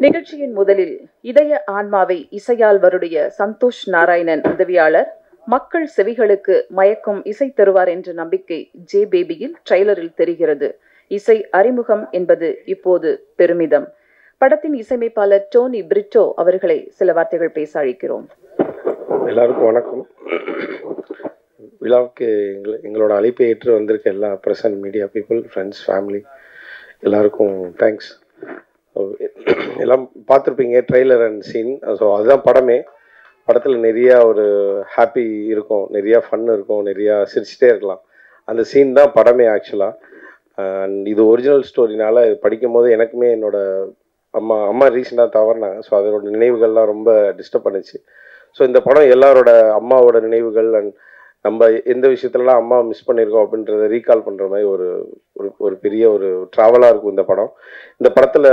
நிகழ்ச்சியின் முதலில் இதய ஆன்மாவை இசையால் வருடைய சந்தோஷ் நாராயணன் உதவியாளர் மக்கள் செவிகளுக்கு மயக்கும் இசை தருவார் என்ற நம்பிக்கை ஜே பேபியில் ட்ரெய்லரில் தெரிகிறது. இசை அறிமுகம் என்பது இப்போது பெருமிதம். படத்தின் இசையமைப்பாளர் டோனி பிரிட்டோ அவர்களை சில வார்த்தைகள் பேச அழைக்கிறோம். எல்லாருக்கும் வணக்கம். விழாவுக்கு எங்களோட அழைப்பை ஏற்று வந்திருக்க எல்லா present media people, friends, family எல்லாருக்கும் தேங்க்ஸ். எல்லாம் பார்த்துருப்பீங்க ட்ரெய்லர் அண்ட் சீன். ஸோ அதுதான் படமே. படத்தில் நிறையா ஒரு ஹாப்பி இருக்கும், நிறையா ஃபன் இருக்கும், நிறையா சிரிச்சிட்டே இருக்கலாம். அந்த சீன் தான் படமே ஆக்சுவலாக. அண்ட் இது ஒரிஜினல் ஸ்டோரினால படிக்கும் போது எனக்குமே என்னோட அம்மா ரீசெண்டாக தவறினாங்க. ஸோ அதோட நினைவுகள்லாம் ரொம்ப டிஸ்டர்ப் பண்ணுச்சு. ஸோ இந்த படம் எல்லாரோட அம்மாவோட நினைவுகள் அண்ட் நம்ம எந்த விஷயத்துலலாம் அம்மா மிஸ் பண்ணியிருக்கோம் அப்படின்றத ரீகால் பண்ணுற மாதிரி ஒரு பெரிய ஒரு ட்ராவலாக இருக்கும் இந்த படம். இந்த படத்தில்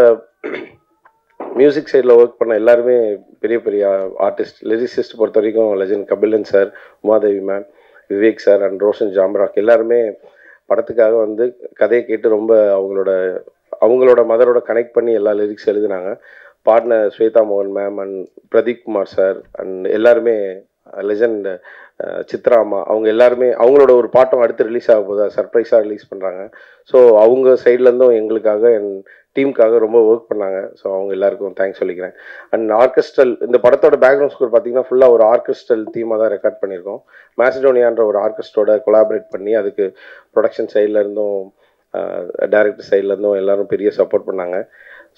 மியூசிக் சைடில் ஒர்க் பண்ண எல்லாருமே பெரிய பெரிய ஆர்டிஸ்ட். லிரிசிஸ்ட் பொறுத்த வரைக்கும் legend Kabilan sir, Umadevi ma'am, Vivek sir and Roshan Jamrock எல்லாருமே படத்துக்காக வந்து கதையை கேட்டு ரொம்ப அவங்களோட மதரோட கனெக்ட் பண்ணி எல்லா லிரிக்ஸ் எழுதினாங்க. பாடின ஸ்வேதா மோகன் ma'am and Pradeep Kumar sir and எல்லாருமே லெஜண்ட் சித்ரா அம்மா, அவங்க எல்லாருமே அவங்களோட ஒரு பாட்டம் அடுத்து ரிலீஸ் ஆக போதா சர்ப்ரைஸாக ரிலீஸ் பண்ணுறாங்க. ஸோ அவங்க சைட்லேருந்தும் எங்களுக்காக என் டீமுக்காக ரொம்ப ஒர்க் பண்ணாங்க. ஸோ அவங்க எல்லாருக்கும் தேங்க்ஸ் சொல்லிக்கிறேன். அண்ட் ஆர்கெஸ்ட்ரல், இந்த படத்தோட பேக்ரவுண்ட் ஸ்கோர் பார்த்தீங்கன்னா ஃபுல்லாக ஒரு ஆர்கெஸ்ட்ரல் தீமாக தான் ரெக்கார்ட் பண்ணியிருக்கோம். மேசிடோனியான்ற ஒரு ஆர்கெஸ்ட்ரோட கொலாபரேட் பண்ணி அதுக்கு ப்ரொடக்ஷன் சைட்லேருந்தும் டைரக்டர் சைட்லேருந்தும் எல்லோரும் பெரிய சப்போர்ட் பண்ணாங்க.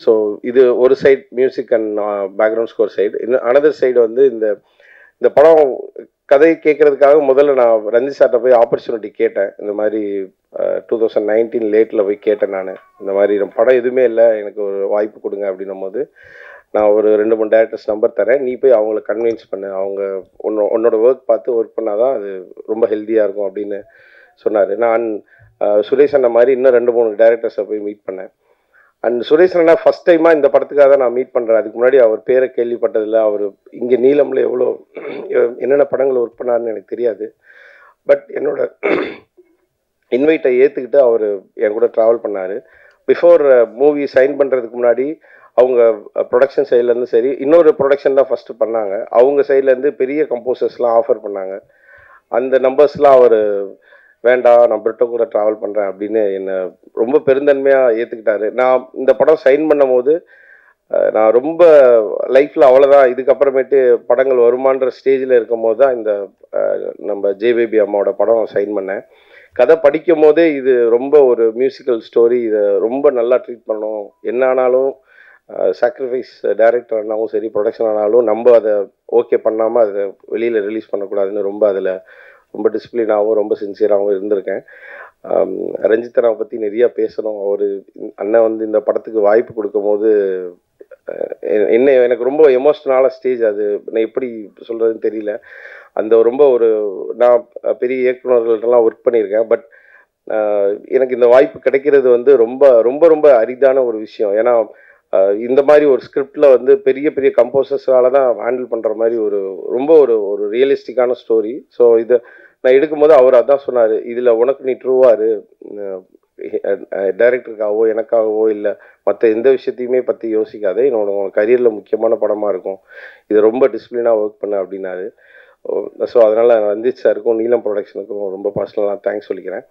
ஸோ இது ஒரு side music and background score side. இன்னும் அனதர் சைடு வந்து இந்த படம் கதை கேட்கறதுக்காக முதல்ல நான் ரஞ்சித் சார்ட்ட போய் ஆப்பர்ச்சுனிட்டி கேட்டேன். இந்த மாதிரி 2019 லேட்டில் போய் கேட்டேன். இந்த மாதிரி படம் எதுவுமே இல்லை, எனக்கு ஒரு வாய்ப்பு கொடுங்க அப்படின்னும் போது நான் ஒரு 2-3 டேரக்டர்ஸ் நம்பர் தரேன், நீ போய் அவங்கள கன்வின்ஸ் பண்ணு, அவங்க உன்னோட ஒர்க் பார்த்து ஒர்க் பண்ணாதான் அது ரொம்ப ஹெல்த்தியாக இருக்கும் அப்படின்னு சொன்னார். நான் சுரேஷ் அண்ணா மாதிரி இன்னும் 2-3 டேரக்டர்ஸை போய் மீட் பண்ணேன். அண்ட் சுரேஷ் அண்ணா ஃபஸ்ட் டைமாக இந்த படத்துக்காக தான் நான் மீட் பண்ணுறேன். அதுக்கு முன்னாடி அவர் பேரை கேள்விப்பட்டதில்லை. அவர் இங்கே நீலமில் என்னென்ன படங்கள் ஒர்க் பண்ணாருன்னு எனக்கு தெரியாது. பட் என்னோட இன்வைட்டை ஏற்றுக்கிட்டு அவர் என் கூட ட்ராவல் பண்ணார். பிஃபோர் மூவி சைன் பண்ணுறதுக்கு முன்னாடி அவங்க ப்ரொடக்ஷன் சைட்லேருந்து சரி, இன்னொரு ப்ரொடக்ஷன் தான் ஃபஸ்ட்டு பண்ணாங்க. அவங்க சைட்லேருந்து பெரிய கம்போசர்ஸ்லாம் ஆஃபர் பண்ணாங்க. அந்த நம்பர்ஸ்லாம் அவர் வேண்டாம், நான் பிரிட்டோ கூட ட்ராவல் பண்ணுறேன் அப்படின்னு என்னை ரொம்ப பெருந்தன்மையாக ஏற்றுக்கிட்டாரு. நான் இந்த படம் சைன் பண்ணும் போது நான் ரொம்ப லைஃப்பில் அவ்வளோதான், இதுக்கப்புறமேட்டு படங்கள் வருமான்ற ஸ்டேஜில் இருக்கும் போது தான் இந்த நம்ம ஜே பேபி அம்மாவோட படம் சைன் பண்ணேன். கதை படிக்கும் போதே இது ரொம்ப ஒரு மியூசிக்கல் ஸ்டோரி, இதை ரொம்ப நல்லா ட்ரீட் பண்ணணும், என்ன ஆனாலும் சாக்ரிஃபைஸ் டைரக்டர் ஆனாலும் சரி, ப்ரொடக்ஷன் ஆனாலும் நம்ம அதை ஓகே பண்ணாமல் அதை வெளியில் ரிலீஸ் பண்ணக்கூடாதுன்னு ரொம்ப டிசிப்ளினாகவும் ரொம்ப சின்சியராகவும் இருந்திருக்கேன். ரஞ்சித் அண்ணாவை பற்றி நிறையா பேசணும். அண்ணன் வந்து இந்த படத்துக்கு வாய்ப்பு கொடுக்கும் போது எனக்கு ரொம்ப எமோஷ்னலான ஸ்டேஜ். அது நான் எப்படி சொல்கிறதுன்னு தெரியல. நான் பெரிய இயக்குநர்கள்ட்டெல்லாம் ஒர்க் பண்ணியிருக்கேன். பட் எனக்கு இந்த வாய்ப்பு கிடைக்கிறது வந்து ரொம்ப ரொம்ப ரொம்ப அரிதான ஒரு விஷயம். ஏன்னா இந்த மாதிரி ஒரு ஸ்கிரிப்டில் வந்து பெரிய பெரிய கம்போசர்ஸால தான் ஹேண்டில் பண்ணுற மாதிரி ரொம்ப ஒரு ரியலிஸ்டிக்கான ஸ்டோரி. ஸோ இதை நான் எடுக்கும்போது அவர் அதான் சொன்னார், இதில் உனக்கு நீ ட்ரூவாரு, டைரக்டருக்காகவோ எனக்காகவோ இல்லை மற்ற எந்த விஷயத்தையுமே பற்றி யோசிக்காதே, உனக்கு கரியரில் முக்கியமான படமாக இருக்கும், இதை ரொம்ப டிசிப்ளினாக ஒர்க் பண்ண அப்படின்னாரு. ஸோ அதனால் ரஞ்சித் சாருக்கும் நீலம் ப்ரொடக்ஷனுக்கும் ரொம்ப பர்சனலாக தேங்க்ஸ் சொல்லிக்கிறேன்.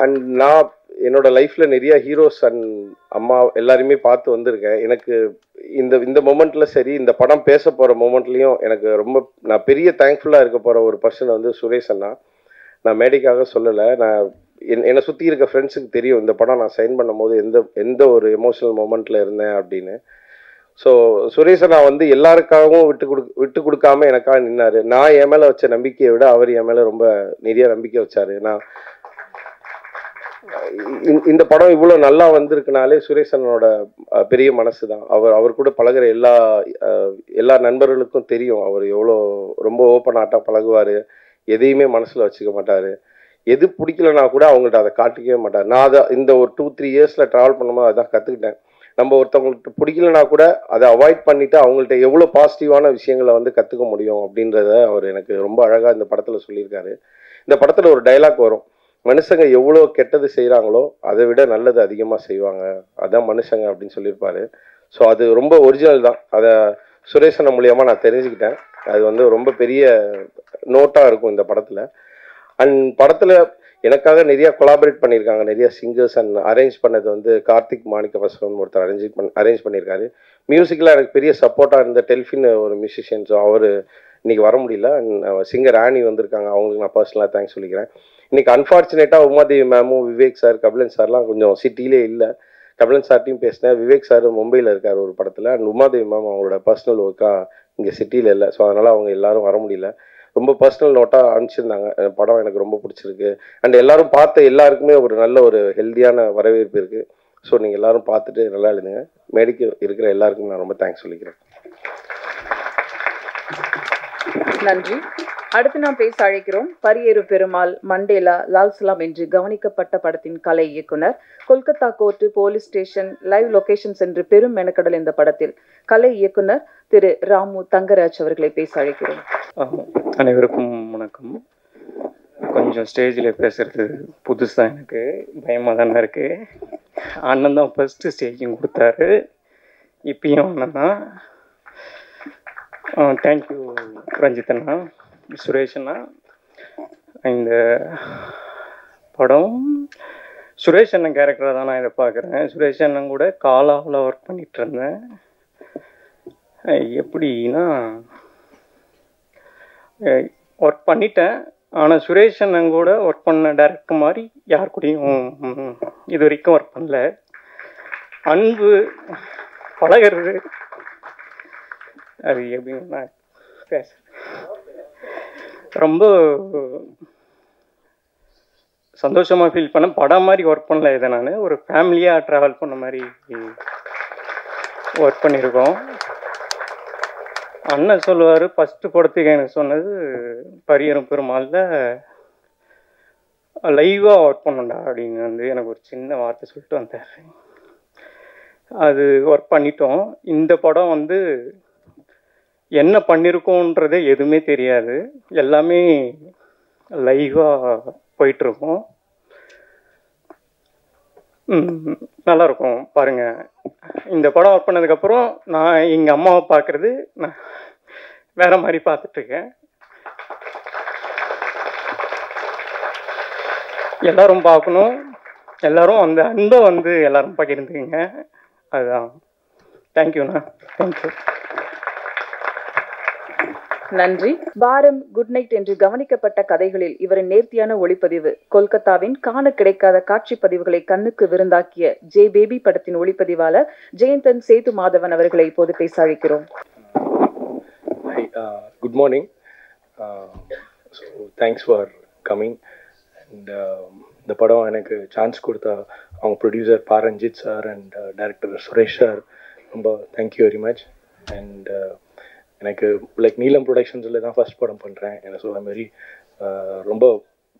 அண்ட் நான் என்னோட லைஃப்பில் நிறைய ஹீரோஸ் அண்ட் அம்மா எல்லாருமே பார்த்து வந்திருக்கேன். எனக்கு இந்த மொமெண்ட்டில் சரி, இந்த படம் பேச போகிற மொமெண்ட்லேயும் எனக்கு நான் பெரிய தேங்க்ஃபுல்லாக இருக்க போகிற ஒரு பர்சன் வந்து சுரேஷ் அண்ணா. நான் மேடைக்காக சொல்லலை, நான் என்னை சுற்றி இருக்க ஃப்ரெண்ட்ஸுக்கு தெரியும் இந்த படம் நான் சைன் பண்ணும் போது எந்த ஒரு எமோஷனல் மொமெண்ட்டில் இருந்தேன் அப்படின்னு. ஸோ சுரேஷ் அண்ணா வந்து எல்லாருக்காகவும் விட்டு கொடுக்காம எனக்காக நின்னார். நான் என் மேலே வச்ச நம்பிக்கையை விட அவர் என் மேலே ரொம்ப நிறைய நம்பிக்கை வச்சார். நான் இந்த படம் இவ்வளோ நல்லா வந்திருக்குனாலே சுரேஷ் அண்ணனோட பெரிய மனசு தான். அவர் கூட பழகிற எல்லா நண்பர்களுக்கும் தெரியும் அவர் எவ்வளோ ரொம்ப ஓப்பன் ஆட்டாக பழகுவார், எதையுமே மனசில் வச்சுக்க மாட்டார். எது பிடிக்கலனா கூட அவங்கள்ட்ட அதை காட்டிக்கவே மாட்டார். நான் அதை இந்த ஒரு 2-3 இயர்ஸில் ட்ராவல் பண்ணும்போது அதான் கற்றுக்கிட்டேன். நம்ம ஒருத்தவங்களுக்கு பிடிக்கலனா கூட அதை அவாய்ட் பண்ணிவிட்டு அவங்கள்ட்ட எவ்வளோ பாசிட்டிவான விஷயங்களை வந்து கற்றுக்க முடியும் அப்படின்றத அவர் எனக்கு ரொம்ப அழகாக இந்த படத்தில் சொல்லியிருக்காரு. இந்த படத்தில் ஒரு டைலாக் வரும், மனுஷங்க எவ்வளோ கெட்டது செய்கிறாங்களோ அதை விட நல்லது அதிகமாக செய்வாங்க, அதான் மனுஷங்க அப்படின்னு சொல்லியிருப்பாரு. ஸோ அது ரொம்ப ஒரிஜினல் தான். அதை சுரேஷன் மூலியமாக நான் தெரிஞ்சுக்கிட்டேன். அது வந்து ரொம்ப பெரிய நோட்டாக இருக்கும் இந்த படத்தில். அண்ட் படத்தில் எனக்காக நிறைய கொலாபரேட் பண்ணியிருக்காங்க நிறைய சிங்கர்ஸ். அண்ட் அரேஞ்ச் பண்ணது வந்து கார்த்திக் மாணிக்கவாசகன் ஒருத்தர் அரேஞ்ச் பண்ணியிருக்காரு. மியூசிக்கில் எனக்கு பெரிய சப்போர்ட்டாக இருந்த டெல்ஃபின் ஒரு மியூசிஷியன். ஸோ அவர் இன்னைக்கு வர முடியல. சிங்கர் ஆனி வந்திருக்காங்க, அவங்களுக்கு நான் பர்சனலாக தேங்க்ஸ் சொல்லிக்கிறேன். இன்னைக்கு அன்ஃபார்ச்சுனேட்டாக உமாதேவி மேமும் விவேக் சார் கபிலன் சார்லாம் கொஞ்சம் சிட்டிலே இல்லை. கபிலன் சார்ட்டையும் பேசினேன். விவேக் சார் மும்பையில் இருக்கார் ஒரு படத்தில். அண்ட் உமாதேவி மேம் அவங்களோட பர்சனல் ஒர்க்காக இங்கே சிட்டியில் இல்லை. ஸோ அதனால் அவங்க எல்லாரும் வர முடியல. ரொம்ப பர்சனல் நோட்டாக அனுப்பிச்சிருந்தாங்க. படம் எனக்கு ரொம்ப பிடிச்சிருக்கு. அண்ட் எல்லாரும் பார்த்த எல்லாருக்குமே ஒரு நல்ல ஒரு ஹெல்த்தியான வரவேற்பு இருக்குது. ஸோ நீங்கள் எல்லாரும் பார்த்துட்டு நல்லா எழுதுங்க. மேடைக்கு இருக்கிற எல்லாருக்கும் நான் ரொம்ப தேங்க்ஸ் சொல்லிக்கிறேன். நன்றி. அடுத்து நாம் பேச அழைக்கிறோம் பரியேறு பெருமாள், மண்டேலா, லால்சலாம் என்று கவனிக்கப்பட்ட படத்தின் கலை இயக்குனர். Kolkata court, police station, live locations என்று பெரும் மெனக்கடல் இந்த படத்தில் கலை இயக்குனர் திரு ராமு தங்கராஜ் அவர்களை பேச அழைக்கிறோம். அனைவருக்கும் வணக்கம். கொஞ்சம் ஸ்டேஜில் பேசுறது புதுசாக எனக்கு பயமாக தானே இருக்குது. அண்ணன் தான் ஃபஸ்ட்டு ஸ்டேஜிங் கொடுத்தாரு, இப்பயும் அண்ணன் தான். தேங்க்யூ ரஞ்சித் அண்ணா, சுரேஷ் அண்ணா. இந்த படம் சுரேஷ் அண்ணன் கேரக்டராக தான் நான் இதை பார்க்குறேன். சுரேஷ் அண்ணன் கூட காலாவில் ஒர்க் பண்ணிகிட்டு இருந்தேன். எப்படின்னா ஒர்க் பண்ணிட்டேன், ஆனால் சுரேஷ் அண்ணன் கூட ஒர்க் பண்ண டேரக்டர் மாதிரி யார் கூடயும் இது வரைக்கும் ஒர்க் பண்ணல. அன்பு பழகிறது அது எப்படின்னு நான் பேசுகிறேன். ரொம்ப சந்தோஷமாக ஃபீல் பண்ண படம் மாதிரி ஒர்க் பண்ணல. இதை நான் ஒரு ஃபேமிலியாக ட்ராவல் பண்ண மாதிரி ஒர்க் பண்ணியிருக்கோம். அண்ணன் சொல்லுவார், ஃபஸ்ட்டு படத்துக்கு எனக்கு சொன்னது பரியேறும் பெருமாளில் லைவாக ஒர்க் பண்ணண்டா அப்படின்னு வந்து எனக்கு ஒரு சின்ன வார்த்தை சொல்லிட்டு வந்தார். அது ஒர்க் பண்ணிட்டோம். இந்த படம் வந்து என்ன பண்ணியிருக்கோன்றதே எதுவுமே தெரியாது, எல்லாமே லைவாக போயிட்டுருக்கோம். நல்லாயிருக்கும் பாருங்கள். இந்த படம் ஒர்க் பண்ணதுக்கப்புறம் நான் எங்கள் அம்மாவை பார்க்குறது நான் வேறு மாதிரி பார்த்துட்ருக்கேன். எல்லோரும் பார்க்கணும், எல்லோரும் அந்த அன்பை வந்து எல்லோரும் பகிர்ந்துக்குங்க. அதுதான். தேங்க்யூண்ணா. தேங்க்யூ. நன்றி. பாரம், குட் நைட் என்று கவனிக்கப்பட்ட கதைகளில் இவரின் நேர்த்தியான ஒளிப்பதிவு, கொல்கத்தாவின் காண கிடைக்காத காட்சி பதிவுகளை கண்ணுக்கு விருந்தாக்கிய ஜே பேபி படத்தின் ஒளிப்பதிவாளர் ஜெயந்தன் சேது மாதவன் அவர்களை இப்போது பேச அழைக்கிறோம். Good morning. So thanks for coming. And இந்த படம் எனக்கு சான்ஸ் கொடுத்த அவங்க producer Pa Ranjith sir and director Suresh sir ரொம்ப தேங்க்யூ வெரி மச். அண்ட் எனக்கு லைக் நீலம் ப்ரொடக்ஷன்ஸில் தான் ஃபஸ்ட் படம் பண்ணுறேன். எனக்கு ஸோ அதுமாரி ரொம்ப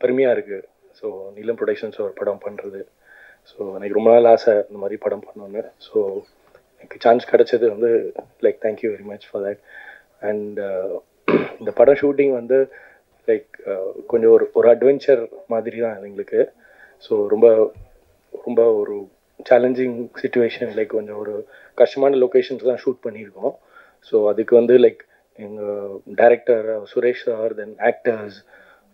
பெருமையாக இருக்குது. ஸோ நீலம் ப்ரொடக்ஷன்ஸ் ஒரு படம் பண்ணுறது, ஸோ எனக்கு ரொம்ப நாள் ஆசை இந்த மாதிரி படம் பண்ணணுன்னு. ஸோ எனக்கு சான்ஸ் கிடச்சது வந்து like thank you very much for that. And இந்த படம் ஷூட்டிங் வந்து லைக் கொஞ்சம் ஒரு அட்வென்ச்சர் மாதிரி தான் எங்களுக்கு. ஸோ ரொம்ப ரொம்ப ஒரு சேலஞ்சிங் சிச்சுவேஷன், லைக் கொஞ்சம் ஒரு கஷ்டமான லொக்கேஷன்ஸ் தான் ஷூட் பண்ணியிருக்கோம். ஸோ அதுக்கு வந்து லைக் எங்கள் director Suresh sir, then actors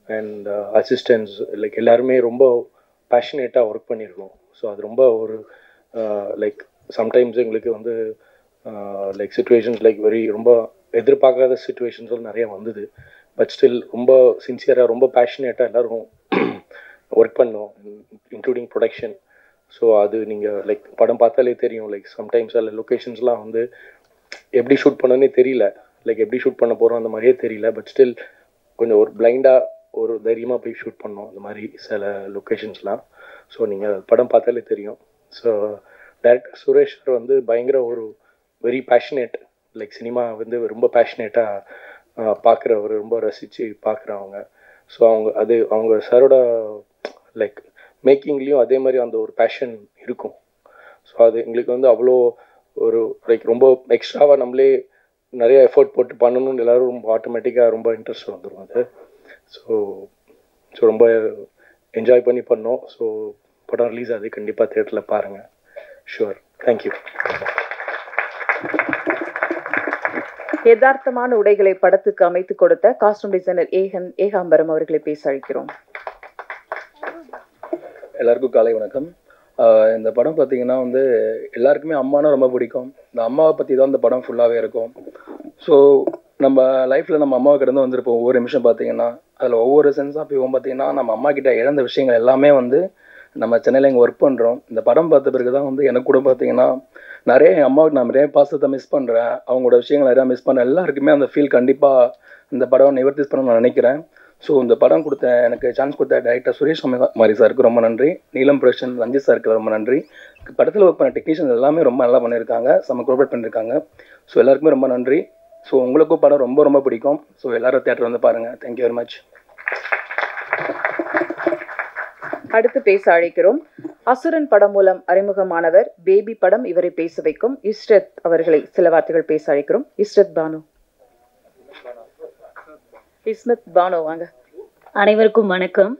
and assistants like எல்லாருமே ரொம்ப பேஷனேட்டாக ஒர்க் பண்ணியிருக்கோம். ஸோ அது ரொம்ப ஒரு லைக் சம்டைம்ஸ் எங்களுக்கு வந்து லைக் சிச்சுவேஷன்ஸ் லைக் ரொம்ப எதிர்பார்க்காத சிச்சுவேஷன்ஸும் நிறைய வந்தது. பட் ஸ்டில் ரொம்ப சின்சியராக ரொம்ப பேஷனேட்டாக எல்லோரும் ஒர்க் பண்ணோம், இன்க்ளூடிங் ப்ரொடக்ஷன். ஸோ அது நீங்கள் லைக் படம் பார்த்தாலே தெரியும். லைக் சம்டைம்ஸ் அதில் லொக்கேஷன்ஸ்லாம் வந்து எப்படி ஷூட் பண்ணனே தெரியல, லைக் எப்படி ஷூட் பண்ண போகிறோம் அந்த மாதிரியே தெரியல. பட் ஸ்டில் கொஞ்சம் ஒரு பிளைண்டாக ஒரு தைரியமாக போய் ஷூட் பண்ணோம் அந்த மாதிரி சில லொக்கேஷன்ஸ்லாம். ஸோ நீங்கள் படம் பார்த்தாலே தெரியும். ஸோ டைரக்டர் சுரேஷ் சார் வந்து பயங்கர ஒரு வெரி பேஷனேட், லைக் சினிமா வந்து ரொம்ப பேஷனேட்டாக பார்க்குறவர், ரொம்ப ரசித்து பார்க்குறவங்க. ஸோ அவங்க சாரோட லைக் மேக்கிங்லேயும் அதே மாதிரி அந்த ஒரு பேஷன் இருக்கும். ஸோ அது எங்களுக்கு வந்து அவ்வளோ ஒரு லைக் ரொம்ப எக்ஸ்ட்ராவாக நம்மளே நிறைய எஃபர்ட் போட்டு பண்ணணும்னு எல்லோரும் ரொம்ப ஆட்டோமேட்டிக்காக ரொம்ப இன்ட்ரெஸ்ட் வந்துடும் அது. ஸோ ரொம்ப என்ஜாய் பண்ணி பண்ணோம். ஸோ படம் ரிலீஸ் ஆகுது, கண்டிப்பாக தியேட்டரில் பாருங்கள். ஷுவர். தேங்க்யூ. யதார்த்தமான உடைகளை படத்துக்கு அமைத்து கொடுத்த காஸ்டியூம் டிசைனர் ஏகாம்பரம் அவர்களை பேச அழைக்கிறோம். எல்லாருக்கும் காலை வணக்கம். இந்த படம் பார்த்தீங்கன்னா வந்து எல்லாருக்குமே அம்மானா ரொம்ப பிடிக்கும். இந்த அம்மாவை பற்றி தான் இந்த படம் ஃபுல்லாகவே இருக்கும். ஸோ நம்ம லைஃப்பில் நம்ம அம்மாவை கிட்ட வந்திருப்போம். ஒவ்வொரு நிமிஷம் பார்த்தீங்கன்னா அதில் ஒவ்வொரு சென்ஸ் ஆஃப் வியூவும் பார்த்தீங்கன்னா நம்ம அம்மா கிட்ட இழந்த விஷயங்கள் எல்லாமே வந்து நம்ம சென்னையில் இங்கே ஒர்க் பண்ணுறோம். இந்த படம் பார்த்த பிறகு தான் வந்து எனக்கு கூட பார்த்தீங்கன்னா நிறைய என் அம்மாவுக்கு நான் நிறைய பாசத்தை மிஸ் பண்ணுறேன். அவங்களோட விஷயங்கள் நிறையா மிஸ் பண்ண எல்லாருக்குமே அந்த ஃபீல் கண்டிப்பாக இந்த படம் நிவர்த்தி பண்ணணும்னு நான் நினைக்கிறேன். ஸோ இந்த படம் கொடுத்த எனக்கு சான்ஸ் கொடுத்த டைரக்டர் சுரேஷ் மாரி சாருக்கு ரொம்ப நன்றி. நீலம் ப்ரொடக்ஷன் ரஞ்சித் சாருக்கு ரொம்ப நன்றி. படத்தில் ஒர்க் பண்ண டெக்னீஷியன்ஸ் எல்லாமே ரொம்ப நல்லா பண்ணியிருக்காங்க, செம்ம கோஆப்ரேட் பண்ணியிருக்காங்க. ஸோ எல்லாருக்குமே ரொம்ப நன்றி. ஸோ உங்களுக்கும் படம் ரொம்ப ரொம்ப பிடிக்கும். ஸோ எல்லாரும் தியேட்டர் வந்து பாருங்கள். Thank you very much. அடுத்து பேச அழைக்கிறோம். அசுரன் படம் மூலம் அறிமுகமானவர். பேபி படம் இவரை பேச வைக்கும். இஸ்ரத் அவர்களை சில வார்த்தைகள் பேச அழைக்கிறோம். இஸ்ரத் பானு. இஸ்மத் பானு வாங்க. அனைவருக்கும் வணக்கம்.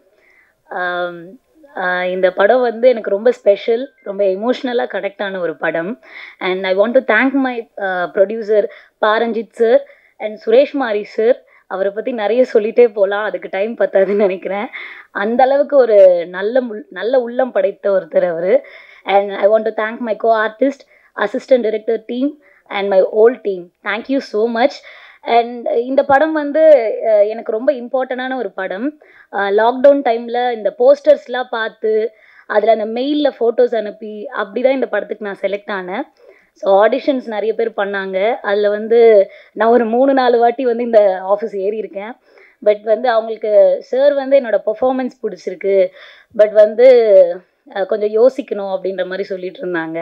இந்த படம் வந்து எனக்கு ரொம்ப ஸ்பெஷல், ரொம்ப எமோஷ்னலாக கனெக்ட் ஆன ஒரு படம். And I want to thank my producer Pa Ranjith sir and Suresh மாரி சார். அவரை பற்றி நிறைய சொல்லிகிட்டே போகலாம், அதுக்கு டைம் பத்தாதுன்னு நினைக்கிறேன். அந்த அளவுக்கு ஒரு நல்ல உள்ளம் படைத்த ஒருத்தர் அவர். And I want to thank my co artist, assistant director team and my whole team. Thank you so much. And இந்த படம் வந்து எனக்கு ரொம்ப இம்பார்ட்டண்டான ஒரு படம். லாக்டவுன் டைமில் இந்த போஸ்டர்ஸ்லாம் பார்த்து அதில் அந்த மெயிலில் ஃபோட்டோஸ் அனுப்பி அப்படி தான் இந்த படத்துக்கு நான் செலக்ட் ஆனேன். ஸோ ஆடிஷன்ஸ் நிறைய பேர் பண்ணாங்க. அதில் வந்து நான் ஒரு 3-4 வாட்டி வந்து இந்த ஆஃபீஸ் ஏறி இருக்கேன். பட் வந்து அவங்களுக்கு சார் வந்து என்னோடய பெர்ஃபார்மன்ஸ் பிடிச்சிருக்கு, பட் வந்து கொஞ்சம் யோசிக்கணும் அப்படின்ற மாதிரி சொல்லிட்டு இருந்தாங்க.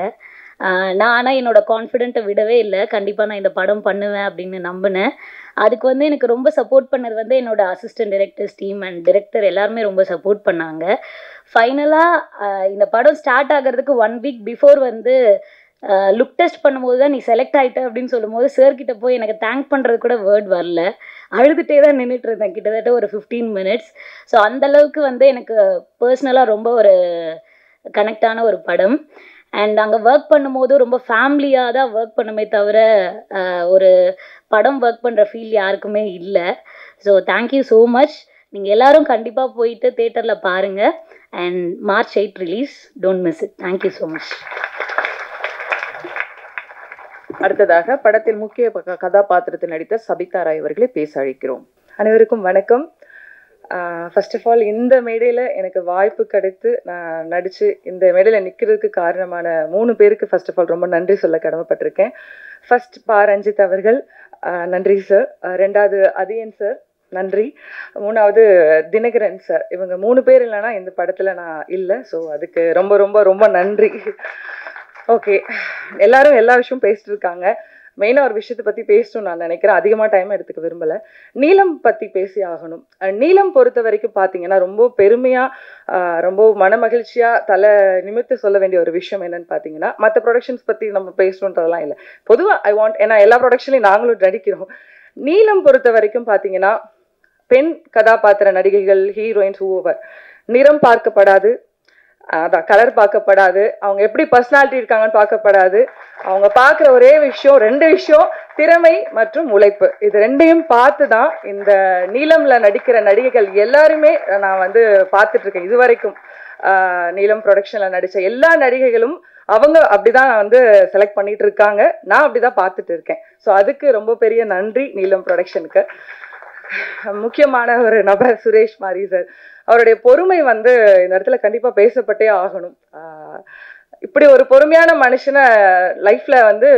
நான் ஆனால் என்னோடய கான்ஃபிடென்ட்டை விடவே இல்லை. கண்டிப்பாக நான் இந்த படம் பண்ணுவேன் அப்படின்னு நம்பினேன். அதுக்கு வந்து எனக்கு ரொம்ப சப்போர்ட் பண்ணது வந்து என்னோடய assistant directors team and director எல்லாருமே ரொம்ப சப்போர்ட் பண்ணாங்க. ஃபைனலாக இந்த படம் ஸ்டார்ட் ஆகிறதுக்கு 1 வீக் பிஃபோர் வந்து லுக் டெஸ்ட் பண்ணும்போது தான் நீ செலக்ட் ஆகிட்ட அப்படின்னு சொல்லும்போது சார்கிட்ட போய் எனக்கு தேங்க் பண்ணுறது கூட வேர்ட் வரல. அழுதுகிட்டே தான் நின்றுட்டு இருந்தேன் கிட்டத்தட்ட ஒரு 15 மினிட்ஸ். ஸோ அந்தளவுக்கு வந்து எனக்கு பர்சனலாக ரொம்ப ஒரு கனெக்டான ஒரு படம். அண்ட் அங்கே ஒர்க் பண்ணும்போது ரொம்ப ஃபேமிலியாக தான் ஒர்க் பண்ணுமே தவிர ஒரு படம் ஒர்க் பண்ணுற ஃபீல் யாருக்குமே இல்லை. So thank you so much. நீங்கள் எல்லோரும் கண்டிப்பாக போயிட்டு தேட்டரில் பாருங்கள். And March 8 release, don't miss it. Thank you so much. அடுத்ததாக படத்தில் முக்கிய கதாபாத்திரத்தில் நடித்த சபிதா ராய் அவர்களை பேச அழைக்கிறோம். அனைவருக்கும் வணக்கம். ஃபர்ஸ்ட் ஆஃப் ஆல் இந்த மேடையில் எனக்கு வாய்ப்பு கிடைத்து நான் நடித்து இந்த மேடையில் நிற்கிறதுக்கு காரணமான 3 பேருக்கு ஃபர்ஸ்ட் ஆஃப் ஆல் ரொம்ப நன்றி சொல்ல கடமைப்பட்டிருக்கேன். ஃபர்ஸ்ட் ரஞ்சித் அவர்கள், நன்றி சார். 2வது அதியன் சார், நன்றி. 3வது தினகரன் சார். இவங்க 3 பேர் இல்லைன்னா இந்த படத்தில் நான் இல்லை. ஸோ அதுக்கு ரொம்ப ரொம்ப ரொம்ப நன்றி. ஓகே, எல்லாரும் எல்லா விஷயமும் பேசிட்டு இருக்காங்க. மெயினாக ஒரு விஷயத்தை பற்றி பேசணும்னு நான் நினைக்கிறேன். அதிகமாக டைம் எடுத்துக்க விரும்பலை. நீலம் பற்றி பேசி ஆகணும். நீலம் பொறுத்த வரைக்கும் பார்த்தீங்கன்னா ரொம்ப பெருமையாக, ரொம்ப மன மகிழ்ச்சியாக தலை நிமிர்த்து சொல்ல வேண்டிய ஒரு விஷயம் என்னன்னு பார்த்தீங்கன்னா, மற்ற ப்ரொடக்ஷன்ஸ் பற்றி நம்ம பேசணுன்றதெல்லாம் இல்லை. பொதுவாக ஏன்னா எல்லா ப்ரொடக்ஷன்லையும் நாங்களும் நடிக்கிறோம். நீலம் பொறுத்த வரைக்கும் பார்த்தீங்கன்னா பெண் கதாபாத்திர நடிகைகள், ஹீரோயின்ஸ், ஓவர் நிறம் பார்க்கப்படாது, அதான் கலர் பார்க்கப்படாது, அவங்க எப்படி பர்சனாலிட்டி இருக்காங்கன்னு பார்க்கப்படாது. அவங்க பார்க்குற ஒரே விஷயம் 2 விஷயம், திறமை மற்றும் உழைப்பு. இது 2ஐயும் பார்த்து தான் இந்த நீலம்ல நடிக்கிற நடிகைகள் எல்லாருமே நான் வந்து பார்த்துட்டு இருக்கேன். இது வரைக்கும் நீலம் ப்ரொடக்ஷன்ல நடித்த எல்லா நடிகைகளும் அவங்க அப்படிதான் வந்து செலக்ட் பண்ணிட்டு இருக்காங்க. நான் அப்படிதான் பார்த்துட்டு இருக்கேன். ஸோ அதுக்கு ரொம்ப பெரிய நன்றி நீலம் ப்ரொடக்ஷனுக்கு. முக்கியமான ஒரு நபர் சுரேஷ் மாரி சார். அவருடைய பொறுமை வந்து இந்த இடத்துல கண்டிப்பா பேசப்பட்டே ஆகணும். இப்படி ஒரு பொறுமையான மனுஷனை லைஃப்ல வந்து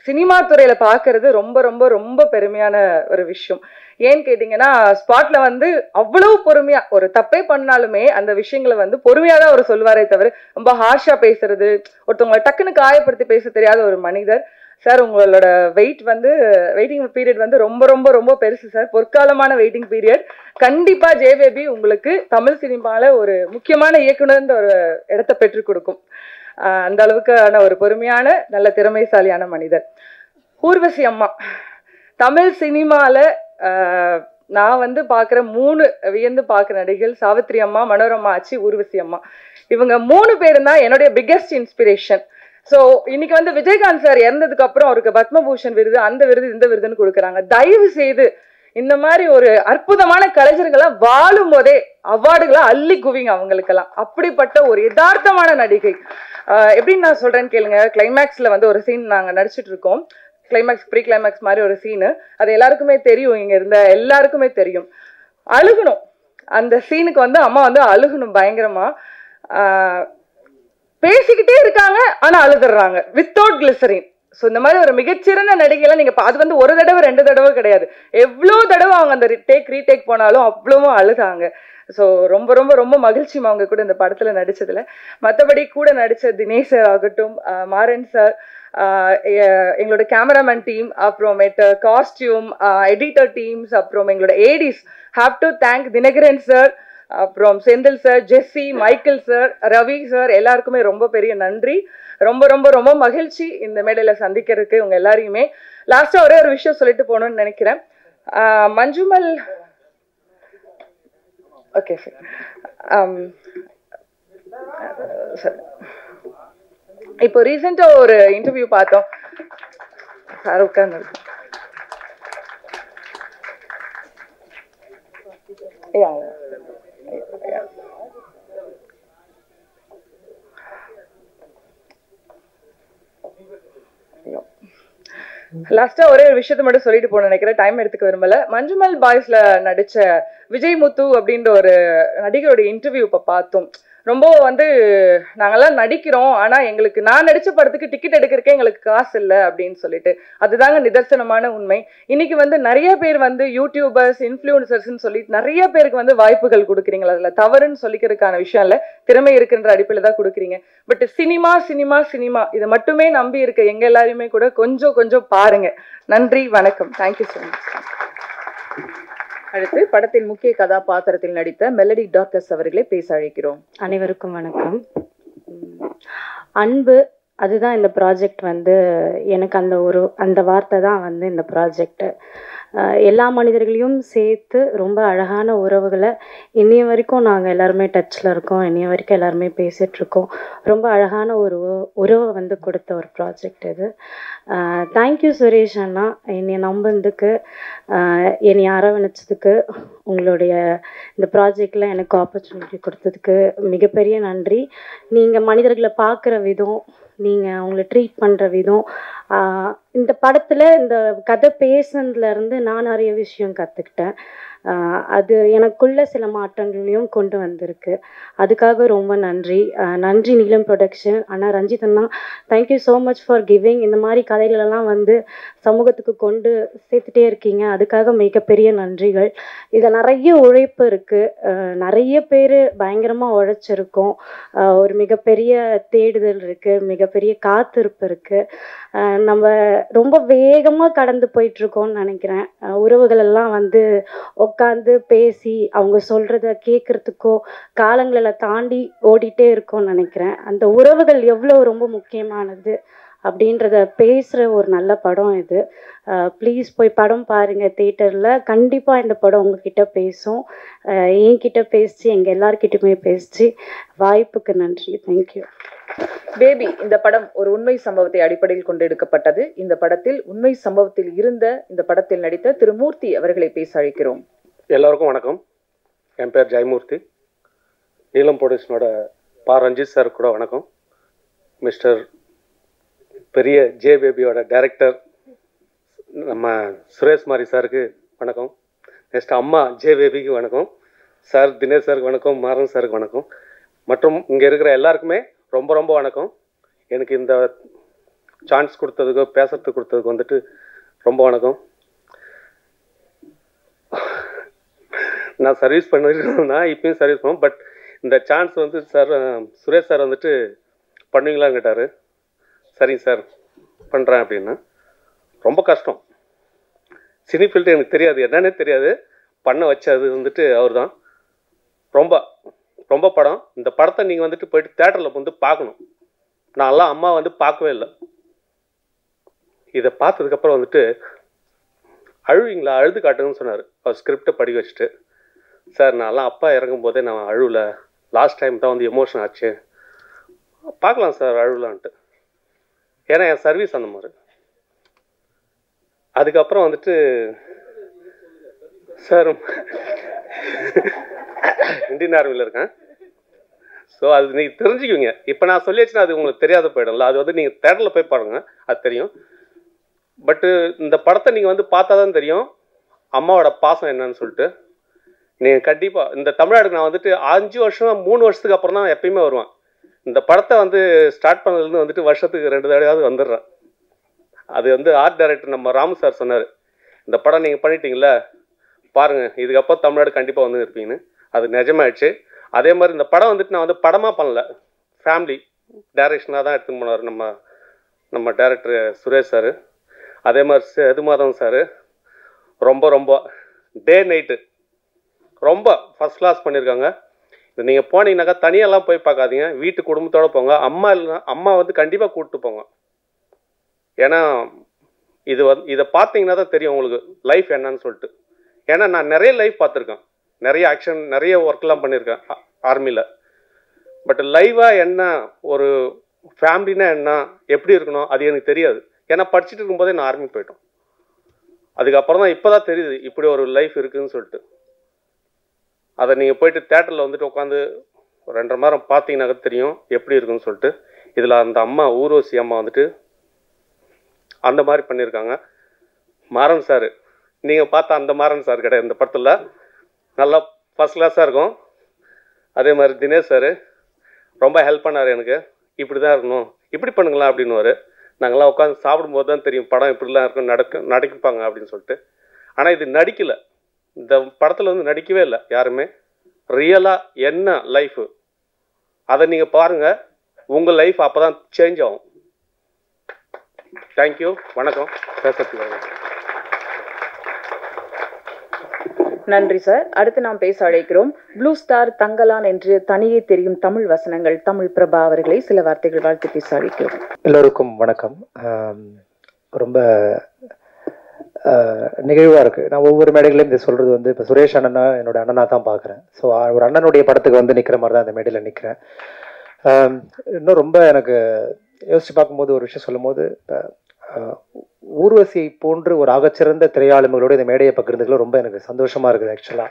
சினிமா துறையில பாக்குறது ரொம்ப ரொம்ப ரொம்ப பெருமையான ஒரு விஷயம். ஏன்னு கேட்டீங்கன்னா, ஸ்பாட்ல வந்து அவ்வளவு பொறுமையா ஒரு தப்பே பண்ணாலுமே அந்த விஷயங்களை வந்து பொறுமையா தான் அவர் சொல்வாரே தவிர ரொம்ப ஹார்ஷா பேசுறது, ஒருத்தவங்களை டக்குன்னு காயப்படுத்தி பேச தெரியாத ஒரு மனிதர். சார், உங்களோட வெயிட்டிங் பீரியட் வந்து ரொம்ப ரொம்ப ரொம்ப பெருசு சார். பொற்காலமான waiting period. கண்டிப்பா ஜேபேபி உங்களுக்கு தமிழ் சினிமால ஒரு முக்கியமான இயக்குனர்ன்ற ஒரு இடத்தை பெற்றுக் கொடுக்கும். அந்த அளவுக்கான ஒரு பொறுமையான நல்ல திறமைசாலியான மனிதர். ஊர்வசி அம்மா தமிழ் சினிமால நான் வந்து பார்க்குற 3 வியந்து பார்க்குற நடிகைகள் சாவித்ரி அம்மா, மனோரமா ஆச்சி, ஊர்வசி அம்மா. இவங்க 3 பேரும் தான் என்னுடைய பிக்கெஸ்ட் இன்ஸ்பிரேஷன். ஸோ இன்னைக்கு வந்து விஜயகாந்த் சார் இறந்ததுக்கு அப்புறம் அவருக்கு பத்மபூஷன் விருது, அந்த விருது, இந்த விருதுன்னு கொடுக்குறாங்க. தயவு செய்து இந்த மாதிரி ஒரு அற்புதமான கலைஞர்கள்லாம் வாழும் போதே அவார்டுகளை அள்ளி குவிங்க அவங்களுக்கெல்லாம். அப்படிப்பட்ட ஒரு யதார்த்தமான நடிகை. எப்படின்னு நான் சொல்றேன்னு கேளுங்க. கிளைமேக்ஸ்ல வந்து ஒரு சீன் நாங்கள் நடிச்சிட்டு இருக்கோம். கிளைமேக்ஸ், ப்ரீ கிளைமேக்ஸ் மாதிரி ஒரு சீனு. அது எல்லாருக்குமே தெரியும், இங்க இருந்த எல்லாருக்குமே தெரியும். அழுகணும். அந்த சீனுக்கு வந்து அம்மா வந்து அழுகணும் பயங்கரமா. பேசிக்கிட்டே இருக்காங்க ஆனா அழுதுறாங்க வித்தவுட் கிளிசரின். ஸோ இந்த மாதிரி ஒரு மிகச்சிறந்த நடிகைலாம் நீங்க அது வந்து ஒரு தடவை 2 தடவை கிடையாது, எவ்வளோ தடவை அவங்க அந்த ரீடேக் போனாலும் அவ்வளவும் அழுதாங்க. ஸோ ரொம்ப ரொம்ப ரொம்ப மகிழ்ச்சிமா அவங்க கூட இந்த படத்துல நடிச்சதுல. மற்றபடி கூட நடிச்ச தினேஷ் சார் ஆகட்டும், மாறன் சார், எங்களோட கேமராமேன் டீம், அப்புறமேட்டு காஸ்டியூம், எடிட்டர் டீம்ஸ், அப்புறம் எங்களோட ADs, have to thank Dinakaran sir, அப்புறம் Senthil sir, Jessie, Michael sir, Ravi sir, எல்லாருக்குமே ரொம்ப பெரிய நன்றி. ரொம்ப ரொம்ப ரொம்ப மகிழ்ச்சி இந்த மேடையில் சந்திக்கிறதுக்கு உங்க எல்லாரையுமே. லாஸ்டா ஒரே ஒரு விஷயம் சொல்லிட்டு போகணும்னு நினைக்கிறேன். மஞ்சுமல், ஓகே சார், இப்போ ரீசெண்டா ஒரு இன்டர்வியூ பார்த்தோம். சார் உட்கார்ந்து லாஸ்டா ஒரே ஒரு விஷயத்த மட்டும் சொல்லிட்டு போன நினைக்கிறேன், டைம் எடுத்துக்க விரும்பல. மஞ்சுமல் பாய்ஸ்ல நடிச்ச விஜய் முத்து அப்படின்ற ஒரு நடிகருடைய இன்டர்வியூ இப்ப பார்த்தோம். ரொம்ப வந்து நாங்கெல்லாம் நடிக்கிறோம், ஆனா எங்களுக்கு நான் நடிச்ச படத்துக்கு டிக்கெட் எடுக்கிறக்கே எங்களுக்கு காசு இல்லை அப்படின்னு சொல்லிட்டு, அதுதாங்க நிதர்சனமான உண்மை. இன்னைக்கு வந்து நிறைய பேர் வந்து யூடியூபர்ஸ், இன்ஃப்ளூயன்சர்ஸ்ன்னு சொல்லிட்டு நிறைய பேருக்கு வந்து வாய்ப்புகள் கொடுக்குறீங்களா, அதுல தவறுன்னு சொல்லிக்கிறதுக்கான விஷயம் இல்லை, திறமை இருக்குன்ற அடிப்படையில் தான் கொடுக்குறீங்க. பட் சினிமா சினிமா சினிமா இதை மட்டுமே நம்பி இருக்க எங்க எல்லாரையுமே கூட கொஞ்சம் கொஞ்சம் பாருங்க. நன்றி, வணக்கம், தேங்க்யூ ஸோ மச். அடுத்து படத்தின் முக்கிய கதாபாத்திரத்தில் நடித்த மெலடி டார்கஸ் அவர்களை பேச அழைக்கிறோம். அனைவருக்கும் வணக்கம். அன்பு, அதுதான் இந்த ப்ராஜெக்ட் வந்து எனக்கு அந்த வார்த்தை தான் வந்து இந்த ப்ராஜெக்ட். எல்லா மனிதர்களையும் சேர்த்து ரொம்ப அழகான உறவுகளை இன்னைய வரைக்கும் நாங்கள் எல்லாருமே டச்சில் இருக்கோம், இன்னைய வரைக்கும் எல்லாருமே பேசிகிட்ருக்கோம். ரொம்ப அழகான ஒரு உறவை வந்து கொடுத்த ஒரு ப்ராஜெக்ட் இது. தேங்க்யூ சுரேஷ் அண்ணா, என்னை நம்பினதுக்கு, என்னை அரவணைச்சதுக்கு, உங்களுடைய இந்த ப்ராஜெக்டில் எனக்கு ஆப்பர்ச்சுனிட்டி கொடுத்ததுக்கு மிகப்பெரிய நன்றி. நீங்கள் மனிதர்களை பார்க்குற விதம், நீங்கள் அவங்கள ட்ரீட் பண்ணுற விதம், இந்த படத்தில் இந்த கதை பேசுனதுலேருந்து நான் நிறைய விஷயம் கற்றுக்கிட்டேன். அது எனக்குள்ள சில மாற்றங்களையும் கொண்டு வந்திருக்கு. அதுக்காக ரொம்ப நன்றி. நன்றி நீலம் ப்ரொடக்ஷன் அண்ணா, ரஞ்சித் அண்ணா, thank you so much for giving. இந்த மாதிரி கதைகளெல்லாம் வந்து சமூகத்துக்கு கொண்டு சேர்த்துட்டே இருக்கீங்க, அதுக்காக மிகப்பெரிய நன்றிகள். இதில் நிறைய உழைப்பு இருக்குது, நிறைய பேர் பயங்கரமாக உழைச்சிருக்கோம், ஒரு மிகப்பெரிய தேடுதல் இருக்குது, மிகப்பெரிய காத்திருப்பு இருக்குது. நம்ம ரொம்ப வேகமாக கடந்து போயிட்டுருக்கோம்னு நினைக்கிறேன். உறவுகள் எல்லாம் வந்து உட்காந்து பேசி அவங்க சொல்கிறத கேட்குறதுக்கோ காலங்களை தாண்டி ஓடிட்டே இருக்கோம்னு நினைக்கிறேன். அந்த உறவுகள் எவ்வளோ ரொம்ப முக்கியமானது அப்படின்றத பேசுகிற ஒரு நல்ல படம் இது. ப்ளீஸ் போய் படம் பாருங்கள் தியேட்டரில். கண்டிப்பாக இந்த படம் உங்ககிட்ட பேசும், என்கிட்ட பேசி எங்கள் எல்லார்கிட்டையுமே பேசி. வாய்ப்புக்கு நன்றி, தேங்க்யூ. பேபி, இந்த படம் ஒரு உண்மை சம்பவத்தை அடிப்படையில் கொண்டு எடுக்கப்பட்டது. இந்த படத்தில் உண்மை சம்பவத்தில் இருந்த இந்த படத்தில் நடித்த திரு மூர்த்தி அவர்களை பேச அழைக்கிறோம். எல்லாருக்கும் வணக்கம். என் பேர் ஜெயமூர்த்தி. நீலம் ப்ரொடக்ஷனோட ரஞ்சித் சார் கூட வணக்கம். மிஸ்டர் பெரிய ஜே பேபியோட டைரக்டர் நம்ம சுரேஷ் மாரி சாருக்கு வணக்கம். நெக்ஸ்ட் அம்மா ஜே பேபிக்கு வணக்கம். சார் தினேஷ் சாருக்கு வணக்கம், மாறன் சாருக்கு வணக்கம், மற்றும் இங்கே இருக்கிற எல்லாருக்குமே ரொம்ப ரொம்ப வணக்கம். எனக்கு இந்த சான்ஸ் கொடுத்ததுக்கு, பேசுறதுக்கு கொடுத்ததுக்கு வந்துட்டு ரொம்ப வணக்கம். நான் சர்வீஸ் பண்ணிருக்கேன்னா இப்பயும் சர்வீஸ் பண்ணுவோம். பட் இந்த சான்ஸ் வந்து சார் சுரேஷ் சார் வந்துட்டு பண்ணுவீங்களான்னு கேட்டார். சரிங்க சார் பண்ணுறேன் அப்படின்னா. ரொம்ப கஷ்டம், சினி ஃபீல்டு எனக்கு தெரியாது, என்னன்னே தெரியாது, பண்ண வச்சது வந்துட்டு அவர் தான். ரொம்ப ரொம்ப படம். இந்த படத்தை நீங்கள் வந்துட்டு போயிட்டு தேட்டரில் வந்து பார்க்கணும். நான்லாம் அம்மா வந்து பார்க்கவே இல்லை. இதை பார்த்ததுக்கப்புறம் வந்துட்டு அழுவீங்களா, அழுது காட்டுங்கன்னு சொன்னார். அவர் ஸ்கிரிப்டை படிக்க வச்சுட்டு, சார் நான்லாம் அப்பா இறங்கும் போதே நான் அழுவல, லாஸ்ட் டைம் தான் வந்து எமோஷன் ஆச்சு, பார்க்கலாம் சார் அழுவலான்ட்டு. ஏன்னா என் சர்வீஸ் அந்த மாதிரி. அதுக்கப்புறம் வந்துட்டு சார் இந்தியன் ஆர்மியில் இருக்கேன். ஸோ அது நீங்கள் தெரிஞ்சுக்குவீங்க. இப்போ நான் சொல்லியாச்சுன்னா அது உங்களுக்கு தெரியாத போயிடும்ல. அது வந்து நீங்கள் தேட்டரில் போய் பாருங்க, அது தெரியும். பட்டு இந்த படத்தை நீங்கள் வந்து பார்த்தா தான் தெரியும் அம்மாவோட பாசம் என்னன்னு சொல்லிட்டு. நீங்கள் கண்டிப்பாக இந்த தமிழ்நாடுக்கு நான் வந்துட்டு 5 வருஷம் 3 வருஷத்துக்கு அப்புறம் தான் எப்பயுமே வருவேன். இந்த படத்தை வந்து ஸ்டார்ட் பண்ணதுலேருந்து வந்துட்டு வருஷத்துக்கு 2 தடவையாவது வந்துடுறேன். அது வந்து ஆர்ட் டைரக்டர் நம்ம ராமு சார் சொன்னார், இந்த படம் நீங்கள் பண்ணிட்டீங்களே பாருங்கள், இதுக்கப்புறம் தமிழ்நாடு கண்டிப்பாக வந்து இருப்பீங்கன்னு. அது நிஜமாயிடுச்சு. அதே மாதிரி இந்த படம் வந்துட்டு நான் வந்து படமாக பண்ணல, ஃபேமிலி டைரக்ஷனாக தான் எடுத்துன்னு போனார் நம்ம டைரக்டர் சுரேஷ் சார். அதே மாதிரி சேதுமாதவன் சார் ரொம்ப ரொம்ப டே நைட்டு ரொம்ப ஃபஸ்ட் கிளாஸ் பண்ணியிருக்காங்க. இது நீங்கள் போனீங்கன்னாக்கா தனியெல்லாம் போய் பார்க்காதீங்க, வீட்டு குடும்பத்தோடு போங்க. அம்மா இல்லைனா அம்மா வந்து கண்டிப்பாக கூப்பிட்டு போங்க. ஏன்னா இதை பார்த்தீங்கன்னா தான் தெரியும் உங்களுக்கு லைஃப் என்னன்னு சொல்லிட்டு. ஏன்னா நான் நிறைய லைஃப் பார்த்துருக்கேன், நிறைய ஆக்ஷன், நிறைய ஒர்க்லாம் பண்ணியிருக்கேன் ஆர்மியில். பட் லைவாக என்ன, ஒரு ஃபேமிலினா என்ன, எப்படி இருக்கணும், அது எனக்கு தெரியாது. ஏன்னா படிச்சுட்டு இருக்கும்போதே நான் ஆர்மி போயிட்டோம். அதுக்கப்புறம் தான் இப்போ தான் தெரியுது இப்படி ஒரு லைஃப் இருக்குதுன்னு சொல்லிட்டு. அதை நீங்கள் போயிட்டு தேட்டரில் வந்துட்டு உட்காந்து 2.5 மணி நேரம் பார்த்தீங்கன்னாக்க தெரியும் எப்படி இருக்குன்னு சொல்லிட்டு. இதில் அந்த அம்மா ஊர்வசி அம்மா வந்துட்டு அந்த மாதிரி பண்ணியிருக்காங்க. மாறன் சார், நீங்கள் பார்த்தா அந்த மாறன் சார் கிடையாது இந்த படத்தில், நல்லா ஃபஸ்ட் கிளாஸாக இருக்கும். அதே மாதிரி தினேஷ் சார் ரொம்ப ஹெல்ப் பண்ணார் எனக்கு. இப்படி தான் இருக்கணும், இப்படி பண்ணுங்களா அப்படின்னுவார். நாங்கள்லாம் உட்காந்து சாப்பிடும்போது தான் தெரியும் படம் இப்படிலாம் இருக்கும், நடிப்பாங்க அப்படின்னு சொல்லிட்டு. ஆனால் இது நடிக்கலை, இந்த படத்தில் வந்து நடிக்கவே இல்லை யாருமே. ரியலாக என்ன லைஃபு அதை நீங்கள் பாருங்கள், உங்கள் லைஃப் அப்போ தான் சேஞ்ச் ஆகும். தேங்க்யூ, வணக்கம். பேசுறதுக்கு நன்றி சார். அடுத்து நாம் பேச அழைக்கிறோம் ப்ளூ ஸ்டார் தங்கலான் என்று தனியே தெரியும் தமிழ் வசனங்கள் தமிழ் பிரபா அவர்களை சில வார்த்தைகள் வாழ்த்து பேச அழைக்கிறோம். எல்லோருக்கும் வணக்கம். ரொம்ப நிகழ்வாக இருக்குது. நான் ஒவ்வொரு மேடைகளையும் இதை சொல்கிறது வந்து இப்போ சுரேஷ் அண்ணனா என்னோட அண்ணனாக தான் பார்க்குறேன். ஸோ ஒரு அண்ணனுடைய படத்துக்கு வந்து நிற்கிற மாதிரி தான் அந்த மேடையில் நிற்கிறேன். இன்னும் ரொம்ப எனக்கு யோசித்து பார்க்கும்போது ஒரு விஷயம் சொல்லும் போது, ஊர்வசியை போன்று ஒரு ஆகச்சிறந்த திரையாளுமைகளோடு இந்த மேடையை பகிர்ந்துக்கல ரொம்ப எனக்கு சந்தோஷமாக இருக்குது ஆக்சுவலாக.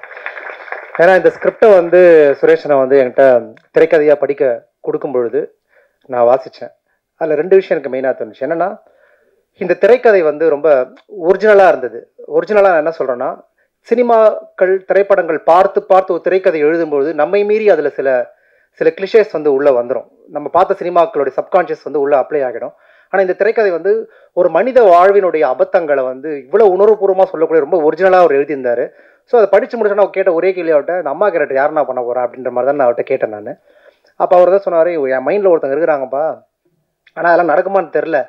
ஏன்னா இந்த ஸ்கிரிப்டை வந்து சுரேஷனை வந்து என்கிட்ட திரைக்கதையாக படிக்க கொடுக்கும் பொழுது நான் வாசித்தேன். அதில் 2 விஷயம் எனக்கு மெயினாக தோணுச்சு. என்னென்னா, இந்த திரைக்கதை வந்து ரொம்ப ஒரிஜினலாக இருந்தது. ஒரிஜினலாக நான் என்ன சொல்கிறேன்னா, சினிமாக்கள் திரைப்படங்கள் பார்த்து ஒரு திரைக்கதை எழுதும்பொழுது நம்மை மீறி அதில் சில கிளிஷேஸ் வந்து உள்ளே வந்துடும். நம்ம பார்த்த சினிமாக்களுடைய சப்கான்ஷியஸ் வந்து உள்ளே அப்ளை ஆகிடும். ஆனால் இந்த திரைக்கதை வந்து ஒரு மனித வாழ்வினுடைய அபத்தங்களை வந்து இவ்வளோ உணர்வுபூர்வமாக சொல்லக்கூடிய ரொம்ப ஒரிஜினலாக அவர் எழுதியிருந்தார். ஸோ அதை படித்து முடிச்சோன்னா அவர் கேட்ட ஒரே கேள்வி அவர்கிட்ட, இந்த அம்மா கேரக்டர் யார் நான் பண்ண போகிறேன் அப்படின்ற மாதிரி தான் நான் அவர்கிட்ட கேட்டேன் நான். அப்போ அவர் தான் சொன்னார், என் மைண்டில் ஒருத்தங்க இருக்கிறாங்கப்பா, ஆனால் அதெல்லாம் நடக்குமான்னு தெரில,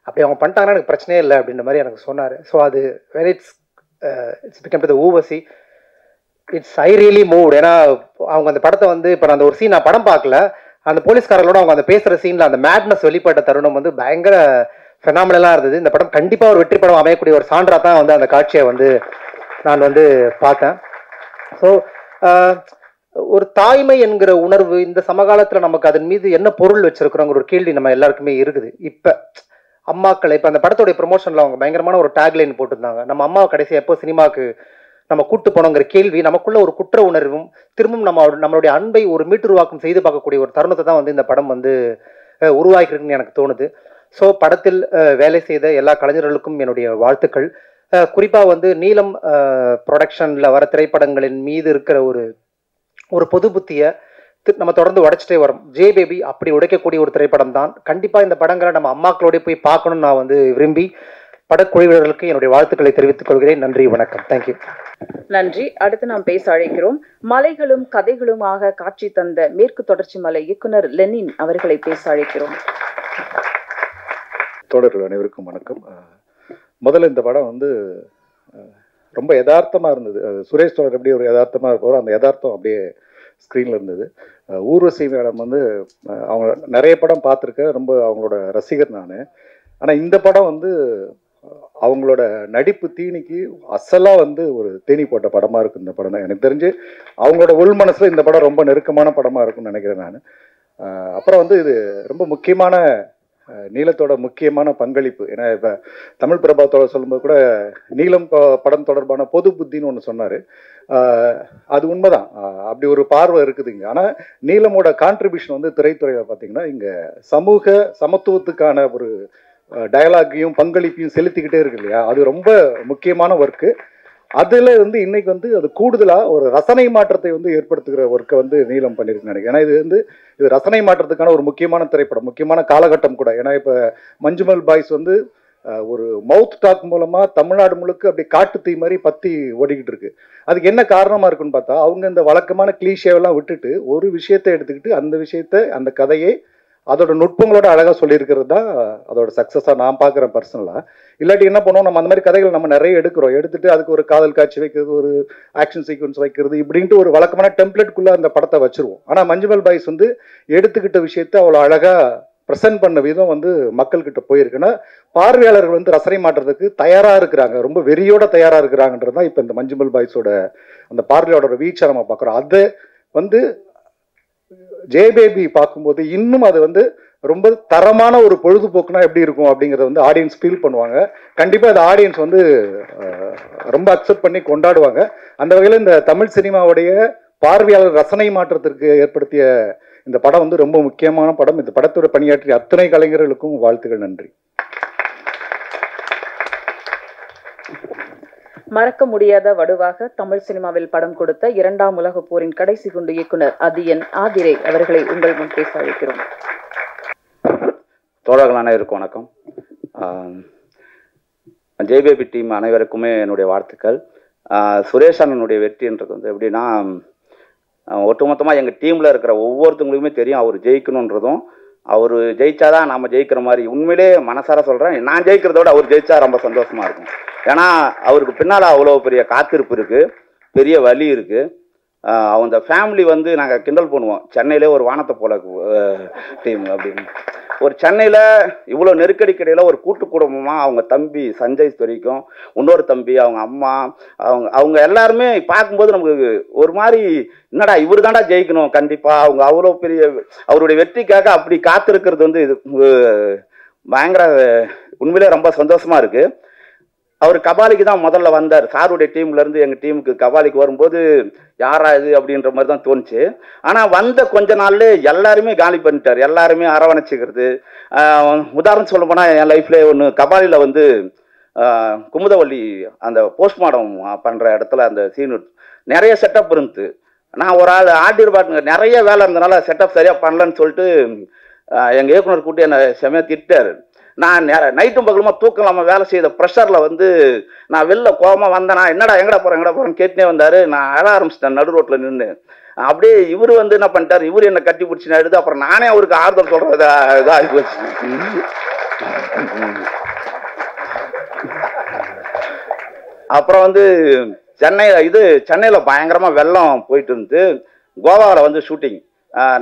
அப்படி அவங்க பண்ணிட்டாங்கன்னா எனக்கு பிரச்சனையே இல்லை அப்படின்ற மாதிரி எனக்கு சொன்னார். ஸோ அது when it's become to the Urvashi, it's I really moved. ஏன்னா அவங்க அந்த படத்தை வந்து இப்போ அந்த ஒரு சீன் நான் படம் பார்க்கல, அந்த போலீஸ்காரங்களோட அவங்க அந்த பேசுகிற சீனில் அந்த மேட்னஸ் வெளிப்பட்ட தருணம் வந்து பயங்கர ஃபெனாமினலாக இருந்தது. இந்த படம் கண்டிப்பாக ஒரு வெற்றி படம் அமையக்கூடிய ஒரு சான்றாக தான் வந்து அந்த காட்சியை வந்து நான் வந்து பார்த்தேன். ஸோ ஒரு தாய்மை என்கிற உணர்வு இந்த சமகாலத்தில் நமக்கு அதன் மீது என்ன பொருள் வச்சிருக்கிறோங்கிற ஒரு கேள்வி நம்ம எல்லாருக்குமே இருக்குது. இப்போ அம்மாக்களை இப்போ அந்த படத்துடைய ப்ரொமோஷனில் அவங்க பயங்கரமான ஒரு டேக்லைன் போட்டிருந்தாங்க, நம்ம அம்மாவை கடைசி எப்போ சினிமாவுக்கு நம்ம கூட்டு போனோங்கிற கேள்வி நமக்குள்ள ஒரு குற்ற உணர்வும் திரும்பவும் நம்மளுடைய அன்பை ஒரு மீட்டுருவாக்கம் செய்து பார்க்கக்கூடிய ஒரு தருணத்தை தான் வந்து இந்த படம் வந்து உருவாக்கிருக்குன்னு எனக்கு தோணுது. ஸோ படத்தில் வேலை செய்த எல்லா கலைஞர்களுக்கும் என்னுடைய வாழ்த்துக்கள். குறிப்பாக வந்து நீலம் ப்ரொடக்ஷனில் வர திரைப்படங்களின் மீது இருக்கிற ஒரு பொது புத்தியை நம்ம தொடர்ந்து உடைச்சிட்டே வரோம். ஜே பேபி அப்படி உடைக்கக்கூடிய ஒரு திரைப்படம் தான். கண்டிப்பாக இந்த படங்களை நம்ம அம்மாக்களோட போய் பார்க்கணும்னு நான் வந்து விரும்பி படக்குழுவினர்களுக்கு என்னுடைய வாழ்த்துக்களை தெரிவித்துக் கொள்கிறேன். நன்றி, வணக்கம். தேங்க்யூ. நன்றி. அடுத்து நாம் பேச அழைக்கிறோம் மலைகளும் கதைகளுமாக காட்சி தந்த மேற்கு தொடர்ச்சி மலை இயக்குனர் லெனின் அவர்களை பேச அழைக்கிறோம். தோழர்கள் அனைவருக்கும் வணக்கம். முதல்ல இந்த படம் வந்து ரொம்ப யதார்த்தமாக இருந்தது. சுரேஷ் தோழர் எப்படி ஒரு யதார்த்தமாக இருப்பாரோ அந்த யதார்த்தம் அப்படியே ஸ்க்ரீனில் இருந்தது. ஊர்வசி மேடம் வந்து அவங்க நிறைய படம் பார்த்துருக்கேன், ரொம்ப அவங்களோட ரசிகர் நான். ஆனால் இந்த படம் வந்து அவங்களோட நடிப்பு தீனிக்கு அசலாக வந்து ஒரு தேனி போட்ட படமாக இருக்கும் இந்த படம் தான். எனக்கு தெரிஞ்சு அவங்களோட உள் மனசில் இந்த படம் ரொம்ப நெருக்கமான படமாக இருக்கும்னு நினைக்கிறேன் நான். அப்புறம் வந்து இது ரொம்ப முக்கியமான நீலத்தோட முக்கியமான பங்களிப்பு. ஏன்னா இப்போ தமிழ் பிரபாத்தோட சொல்லும்போது கூட நீலம் படம் தொடர்பான பொது புத்தின்னு ஒன்று சொன்னார். அது உண்மைதான், அப்படி ஒரு பார்வை இருக்குதுங்க. ஆனால் நீலமோட கான்ட்ரிபியூஷன் வந்து திரைத்துறையில் பார்த்தீங்கன்னா இங்கே சமூக சமத்துவத்துக்கான ஒரு டயலாகையும் பங்களிப்பையும் செலுத்திக்கிட்டே இருக்கு இல்லையா, அது ரொம்ப முக்கியமான ஒர்க்கு. அதில் வந்து இன்னைக்கு வந்து அது கூடுதலாக ஒரு ரசனை மாற்றத்தை வந்து ஏற்படுத்துகிற ஒர்க்கை வந்து நீலம் பண்ணியிருக்குன்னு நினைக்கிறேன். ஏன்னா இது ரசனை மாற்றத்துக்கான ஒரு முக்கியமான திரைப்படம், முக்கியமான காலகட்டம் கூட. ஏன்னா இப்போ மஞ்சுமல் பாய்ஸ் வந்து ஒரு மவுத் டாக் மூலமாக தமிழ்நாடு முழுக்க அப்படி காட்டு தீ மாதிரி பற்றி ஓடிக்கிட்டு இருக்கு. அதுக்கு என்ன காரணமாக இருக்குன்னு பார்த்தா அவங்க இந்த வழக்கமான கிளீஷேவெல்லாம் விட்டுட்டு ஒரு விஷயத்தை எடுத்துக்கிட்டு அந்த விஷயத்தை அந்த கதையை அதோட நுட்பங்களோட அழகாக சொல்லியிருக்கிறது தான் அதோட சக்ஸஸாக நான் பார்க்குறேன் பர்சனலாக. இல்லாட்டி என்ன பண்ணுவோம், நம்ம அந்த மாதிரி கதைகள் நம்ம நிறைய எடுத்துட்டு அதுக்கு ஒரு காதல் காட்சி வைக்கிறது, ஒரு ஆக்ஷன் சீக்வன்ஸ் வைக்கிறது, இப்படின்ட்டு ஒரு வழக்கமான டெம்ப்ளேட்குள்ளே அந்த படத்தை வச்சுருவோம். ஆனால் மஞ்சுமல் பாய்ஸ் வந்து எடுத்துக்கிட்ட விஷயத்தை அவ்வளோ அழகாக ப்ரெசென்ட் பண்ண விதம் வந்து மக்கள்கிட்ட போயிருக்குன்னா பார்வையாளர்கள் வந்து ரசனை மாற்றுறதுக்கு தயாராக இருக்கிறாங்க, ரொம்ப வெறியோட தயாராக இருக்கிறாங்கன்றது தான் இப்போ இந்த மஞ்சுமல் பாய்ஸோட அந்த பார்வையாளரோட வீச்சை நம்ம பார்க்குறோம். அதை வந்து ஜேபேபி பார்க்கும்போது இன்னும் அது வந்து ரொம்ப தரமான ஒரு பொழுதுபோக்குனா எப்படி இருக்கும் அப்படிங்கிறத வந்து ஆடியன்ஸ் ஃபீல் பண்ணுவாங்க. கண்டிப்பாக அந்த ஆடியன்ஸ் வந்து ரொம்ப அக்செப்ட் பண்ணி கொண்டாடுவாங்க. அந்த வகையில் இந்த தமிழ் சினிமாவுடைய பார்வையாளர் ரசனை மாற்றத்திற்கு ஏற்படுத்திய இந்த படம் வந்து ரொம்ப முக்கியமான படம். இந்த படத்தோட பணியாற்றிய அத்தனை கலைஞர்களுக்கும் வாழ்த்துக்கள், நன்றி. மறக்க முடியாத வடுவாக தமிழ் சினிமாவில் படம் கொடுத்த 2ஆம் உலகப் போரின் கடைசி குண்டு இயக்குனர் அதியன் ஆதிரை அவர்களை உங்கள் முன் பேச அழைக்கிறோம். தோழர்கள் அனைவருக்கும் வணக்கம். ஜேபேபி டீம் அனைவருக்குமே என்னுடைய வாழ்த்துக்கள். சுரேஷ் அண்ணனுடைய வெற்றின்றது வந்து எப்படின்னா, ஒட்டுமொத்தமாக எங்கள் டீமில் இருக்கிற ஒவ்வொருத்தவங்களுக்குமே தெரியும் அவர் ஜெயிக்கணுன்றதும், அவர் ஜெயிச்சாதான் நம்ம ஜெயிக்கிற மாதிரி. உண்மையிலே மனசார சொல்கிறேன், நான் ஜெயிக்கிறதோட அவர் ஜெயிச்சா ரொம்ப சந்தோஷமாக இருக்கும். ஏன்னா அவருக்கு பின்னால் அவ்வளோ பெரிய காத்திருப்பு இருக்குது, பெரிய வலி இருக்குது. அந்த ஃபேமிலி வந்து நாங்கள் கிண்டல் பண்ணுவோம், சென்னையிலே ஒரு வானத்தை போல டீம் அப்படின்னு. ஒரு சென்னையில் இவ்வளோ நெருக்கடிக்கடையில் ஒரு கூட்டு குடும்பமாக அவங்க தம்பி சஞ்சய் வரைக்கும், இன்னொரு தம்பி, அவங்க அம்மா, அவங்க எல்லாருமே பார்க்கும்போது நமக்கு ஒரு மாதிரி என்னடா இவர் தாண்டா ஜெயிக்கணும் கண்டிப்பாக. அவங்க அவ்வளோ பெரிய அவருடைய வெற்றிக்காக அப்படி காத்திருக்கிறது வந்து இது பயங்கர உண்மையிலே ரொம்ப சந்தோஷமாக இருக்குது. அவர் கபாலிக்கு தான் முதல்ல வந்தார். சாருடைய டீம்லேருந்து எங்கள் டீமுக்கு கபாலிக்கு வரும்போது யாரா இது அப்படின்ற மாதிரி தான் தோணுச்சு. ஆனால் வந்த கொஞ்ச நாள்ல எல்லாருமே காலி பண்ணிட்டார், எல்லாருமே அரவணைச்சிக்கிறது. உதாரணம் சொல்ல போனால் என் லைஃப்லேயே ஒன்று கபாலியில் வந்து குமுதவள்ளி அந்த போஸ்ட்மார்டம் பண்ணுற இடத்துல அந்த சீனு நிறைய செட்டப் இருந்துது. நான் ஒரு ஆள் ஆடிப்பாட்டுங்க நிறைய வேலை இருந்தனால செட்டப் சரியாக பண்ணலன்னு சொல்லிட்டு எங்கள் இயக்குனர் கூட்டி என்னை செமையாக திட்டார். நான் நைட்டும் பகலுமா தூக்கம் இல்லாமல் வேலை செய்த ப்ரெஷரில் வந்து நான் வெளில கோபமாக வந்தேனா, என்னடா எங்கடா போகிறேன்னு கேட்டுனே வந்தார். நான் அழ ஆரம்பிச்சிட்டேன் நடு ரோட்டில் நின்று. அப்படியே இவர் வந்து என்ன பண்ணிட்டார், இவர் என்னை கட்டி பிடிச்சி நடுது. அப்புறம் நானே அவருக்கு ஆறுதல் சொல்கிறது இதாக போச்சு. அப்புறம் வந்து சென்னையில் பயங்கரமாக வெள்ளம் போயிட்டு இருந்து கோவாவில் வந்து ஷூட்டிங்,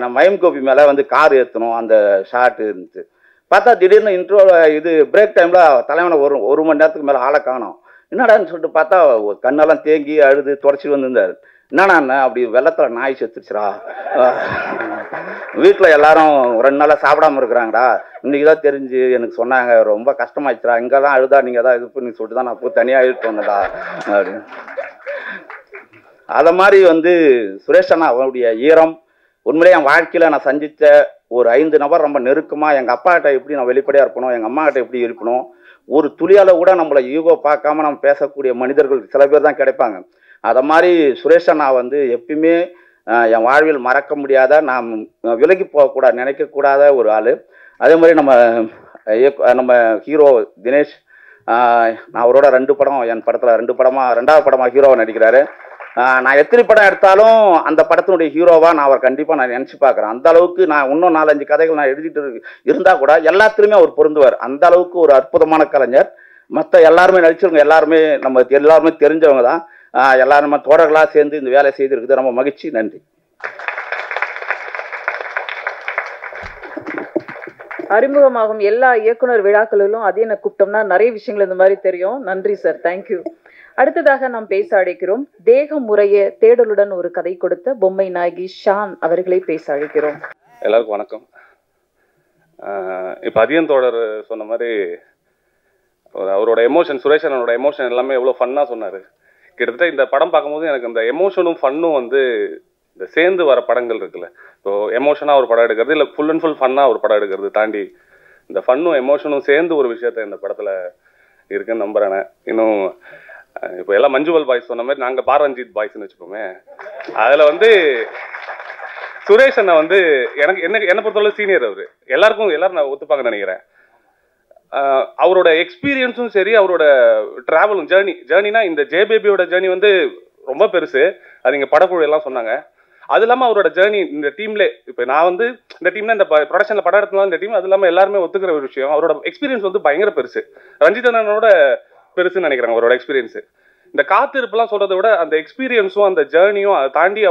நான் மயம் கோபி மேலே வந்து கார் ஏற்றணும், அந்த ஷாட்டு இருந்துச்சு. பார்த்தா திடீர்னு இன்ட்ரோ இது பிரேக் டைமில் தலைவனை ஒரு மணி நேரத்துக்கு மேலே ஆளை காணோம். என்னடான்னு சொல்லிட்டு பார்த்தா கண்ணெல்லாம் தேங்கி அழுது தொடச்சிட்டு வந்துருந்தார். என்னண்ணா அண்ணன் அப்படி வெள்ளத்தில் நாய் செத்துருச்சுரா, வீட்டில் எல்லாரும் 2 நாளாக சாப்பிடாம இருக்கிறாங்கடா, இன்னைக்கு தான் தெரிஞ்சு எனக்கு சொன்னாங்க, ரொம்ப கஷ்டமாயிடுச்சுரா, இங்கே தான் அழுதா நீங்கள் தான் இது பண்ணி சொல்லிட்டு தான் நான் போய் தனியாக இழுத்து வந்தடா அப்படின்னு. அதை மாதிரி வந்து சுரேஷ் அண்ணா அவருடைய ஈரம் உண்மையிலே என் வாழ்க்கையில் நான் சந்தித்த ஒரு 5 நபர் ரொம்ப நெருக்கமாக. எங்கள் அப்பா கிட்ட எப்படி நான் வெளிப்படையாக இருக்கணும், எங்கள் அம்மா கிட்ட எப்படி இருக்கணும், ஒரு துளியால் கூட நம்மளை ஈகோ பார்க்காம நம்ம பேசக்கூடிய மனிதர்கள் சில பேர் தான் கிடைப்பாங்க. அதை மாதிரி சுரேஷ் அண்ணா வந்து எப்பயுமே என் வாழ்வில் மறக்க முடியாத, நான் விலகி போகக்கூடாது நினைக்கக்கூடாத ஒரு ஆள். அதே மாதிரி நம்ம ஹீரோ தினேஷ், நான் அவரோட 2 படம் என் படத்தில் 2வது படமாக ஹீரோவை நடிக்கிறாரு. நான் எத்தனை படம் எடுத்தாலும் அந்த படத்தினுடைய ஹீரோவாக நான் அவர் கண்டிப்பாக நான் நினச்சி பார்க்குறேன். அந்த அளவுக்கு நான் இன்னும் 4-5 கதைகள் நான் எழுதிட்டு இருந்தால் கூட எல்லாத்துலேயுமே அவர் பொருந்துவார். அந்த அளவுக்கு ஒரு அற்புதமான கலைஞர். மற்ற எல்லாருமே நடிச்சவங்க எல்லாருமே எல்லாருமே தெரிஞ்சவங்க தான். எல்லாரும் நம்ம தோழர்களாக சேர்ந்து இந்த வேலை செய்திருக்குது, ரொம்ப மகிழ்ச்சி. நன்றி. அறிமுகமாகும் எல்லா இயக்குனர் விழாக்களிலும் அதே என்ன கூப்பிட்டோம்னா நிறைய விஷயங்கள் இந்த மாதிரி தெரியும். நன்றி சார், தேங்க்யூ. அடுத்ததாக நாம் பேச அழைக்கிறோம் தேகம் முறைய தேடலுடன் ஒரு கதை கொடுத்த பொம்மை நாயகி ஷான் அவர்களை பேச அழைக்கிறோம். எல்லாருக்கும் வணக்கம். இப்போ அதியன் தோழர் சொன்ன மாதிரி அவரோட எமோஷன், சுரேஷனோட எமோஷன் எல்லாமே எவ்வளோ ஃபன்னாக சொன்னார். கிட்டத்தட்ட இந்த படம் பார்க்கும்போது எனக்கு இந்த எமோஷனும் ஃபன்னும் வந்து இந்த சேர்ந்து வர படங்கள் இருக்குல்ல, இப்போ எமோஷனாக ஒரு படம் எடுக்கிறது இல்லை ஃபுல் அண்ட் ஃபுல் ஃபன்னாக ஒரு படம் எடுக்கிறது தாண்டி இந்த ஃபன்னும் எமோஷனும் சேர்ந்து ஒரு விஷயத்த இந்த படத்தில் இருக்குன்னு நம்புறேன். இன்னும் இப்போ எல்லாம் மஞ்சுவல் பாய்ஸ் சொன்ன மாதிரி நாங்கள் பாரஞ்சித் பாய்ஸ்ன்னு வச்சுப்போமே. அதில் வந்து சுரேஷ் அண்ணா வந்து என்னை பொறுத்தளவு சீனியர். அவர் எல்லாரும் நான் ஒத்துப்பாங்கன்னு நினைக்கிறேன். அவரோட எக்ஸ்பீரியன்ஸும் சரி, அவரோட ட்ராவலும் ஜேர்னினா இந்த ஜேபேபியோட ஜேர்னி வந்து ரொம்ப பெருசு. அது இங்கே படக்குழு எல்லாம் சொன்னாங்க. அது இல்லாமல் அவரோட ஜேர்னி இந்த டீம்லே, இப்போ நான் வந்து இந்த டீம்ல இந்த ப்ரொடக்ஷனில் படம் எடுத்தலாம் இந்த டீம், அது இல்லாமல் எல்லாருமே ஒத்துக்கிற ஒரு விஷயம், அவரோட எக்ஸ்பீரியன்ஸ் வந்து பயங்கர பெருசு. ரஞ்சித் அண்ணனோட பெருசுன்னு நினைக்கிறாங்க அவரோட எக்ஸ்பீரியன்ஸு. இந்த காத்திருப்புலாம் சொல்கிறத விட அந்த எக்ஸ்பீரியன்ஸும் அந்த ஜேர்னியும் அதை தாண்டி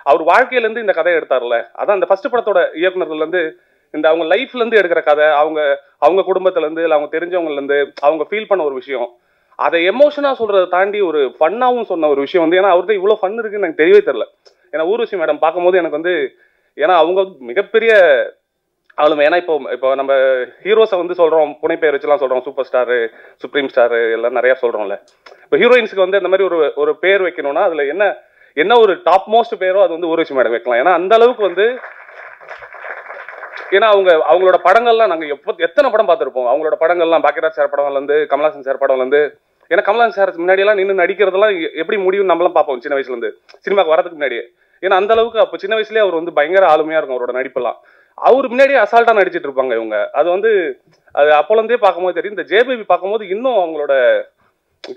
அவர் வாழ்க்கையிலேருந்து இந்த கதையை எடுத்தார்ல, அதான் அந்த ஃபர்ஸ்ட் படத்தோட இயக்குனர்கள்லேருந்து இந்த அவங்க லைஃப்லேருந்து எடுக்கிற கதை, அவங்க குடும்பத்துலேருந்து இல்லை அவங்க தெரிஞ்சவங்கலேருந்து அவங்க ஃபீல் பண்ண ஒரு விஷயம், அதை எமோஷனாக சொல்கிறத தாண்டி ஒரு ஃபன்னாகவும் சொன்ன ஒரு விஷயம் வந்து, ஏன்னா அவர்கிட்ட இவ்வளோ ஃபன் இருக்குன்னு எனக்கு தெரியவே தெரில. ஏன்னா ஊர்வசி மேடம் பார்க்கும்போது எனக்கு வந்து, ஏன்னா அவங்க மிகப்பெரிய ஆளுமை. ஏன்னா இப்போ நம்ம ஹீரோஸை வந்து சொல்கிறோம், புனைப்பெயர் வச்சுலாம் சொல்கிறோம், சூப்பர் ஸ்டாரு, சுப்ரீம் ஸ்டாரு எல்லாம் நிறையா சொல்கிறோம்ல. இப்போ ஹீரோயின்ஸுக்கு வந்து இந்த மாதிரி ஒரு பேர் வைக்கணும்னா அதில் என்ன ஒரு டாப் மோஸ்ட் பேரோ அது வந்து ஊர்வசி மேடம் வைக்கலாம். ஏன்னா அந்த அளவுக்கு வந்து, ஏன்னா அவங்களோட படங்கள்லாம் நாங்கள் எத்தனை படம் பார்த்துருப்போம். அவங்களோட படங்கள்லாம் பாக்கியராஜ் சார் படம்லேருந்து கமல்ஹாசன் சார் படம்லேருந்து, ஏன்னா கமல்ஹாசன் சார் முன்னாடியெல்லாம் நின்று நடிக்கிறதெல்லாம் எப்படி முடியும் நம்மளாம் பார்ப்போம் சின்ன வயசுலேருந்து, சினிமாக்கு வரதுக்கு முன்னாடியே. ஏன்னா அந்த அளவுக்கு அப்போ சின்ன வயசுலேயே அவர் வந்து பயங்கர ஆளுமையாக இருக்கும் அவரோட நடிப்பெல்லாம். அவர் முன்னாடியே அசால்ட்டாக நடிச்சிட்டு இருப்பாங்க இவங்க. அது வந்து அது அப்போலேருந்தே பார்க்கும்போது தெரியும். இந்த ஜேபேபி பார்க்கும்போது இன்னும் அவங்களோட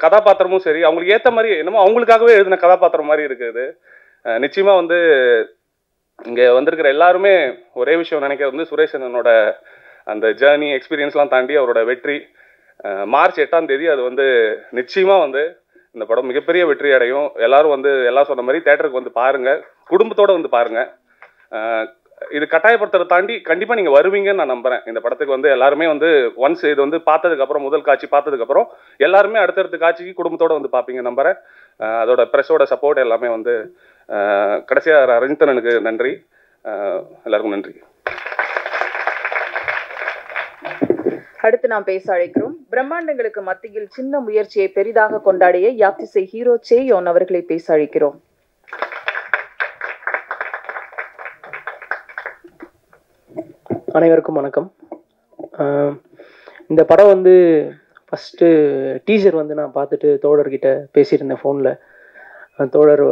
கதாபாத்திரமும் சரி, அவங்களுக்கு ஏற்ற மாதிரி என்னமோ அவங்களுக்காகவே எழுதின கதாபாத்திரம் மாதிரி இருக்குது. நிச்சயமாக வந்து இங்கே வந்திருக்கிற எல்லாருமே ஒரே விஷயம் நினைக்கிறது வந்து, சுரேஷனோட அந்த ஜேர்னி எக்ஸ்பீரியன்ஸ்லாம் தாண்டி அவரோட வெற்றி மார்ச் 8ஆம் தேதி அது வந்து நிச்சயமாக வந்து இந்த படம் மிகப்பெரிய வெற்றி அடையும். எல்லாரும் வந்து எல்லாம் சொன்ன மாதிரி தேட்டருக்கு வந்து பாருங்கள், குடும்பத்தோடு வந்து பாருங்கள். இது கட்டாயப்படுத்துறதை தாண்டி கண்டிப்பாக நீங்கள் வருவீங்கன்னு நான் நம்புகிறேன். இந்த படத்துக்கு வந்து எல்லாருமே வந்து ஒன்ஸ் இது வந்து பார்த்ததுக்கப்புறம், முதல் காட்சி பார்த்ததுக்கப்புறம் எல்லாருமே அடுத்தடுத்த காட்சிக்கு குடும்பத்தோடு வந்து பார்ப்பீங்க நம்புகிறேன். அதோட ப்ரெஸ்ஸோட சப்போர்ட் எல்லாமே வந்து கடைசியாக ரஞ்சித்தனனுக்கு நன்றி, எல்லாருக்கும் நன்றி. அடுத்து நாம் பேச அழைக்கிறோம் பிரம்மாண்டங்களுக்கு மத்தியில் சின்ன முயற்சியை பெரிதாக கொண்டாடிய யாத்திசை ஹீரோ சேயோன் அவர்களை பேச அழைக்கிறோம். அனைவருக்கும் வணக்கம். இந்த படம் வந்து ஃபஸ்ட்டு டீசர் வந்து நான் பார்த்துட்டு தோழர்கிட்ட பேசியிருந்தேன் ஃபோனில். தோழர்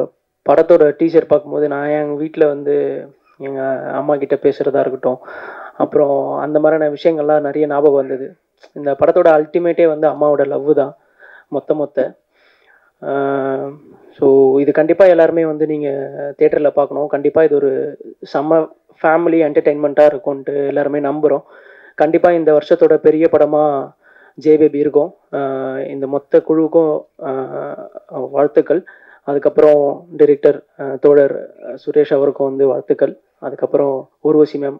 படத்தோட டீசர் பார்க்கும்போது நான் எங்கள் வீட்டில் வந்து எங்கள் அம்மா கிட்ட பேசுகிறதா இருக்கட்டும், அப்புறம் அந்த மாதிரியான விஷயங்கள்லாம் நிறைய ஞாபகம் வந்தது. இந்த படத்தோட அல்டிமேட்டே வந்து அம்மாவோட லவ் தான் மொத்த. ஸோ இது கண்டிப்பாக எல்லாருமே வந்து நீங்கள் தேட்டரில் பார்க்கணும். கண்டிப்பாக இது ஒரு செம்ம ஃபேமிலி என்டர்டெயின்மெண்ட்டாக இருக்கும்ன்ட்டு எல்லாருமே நம்புகிறோம். கண்டிப்பாக இந்த வருஷத்தோட பெரிய படமாக ஜேபேபி இருக்கும். இந்த மொத்த குழுவுக்கும் வாழ்த்துக்கள். அதுக்கப்புறம் டைரக்டர் தோழர் சுரேஷ் அவருக்கும் வந்து வாழ்த்துக்கள். அதுக்கப்புறம் ஊர்வசி மேம்,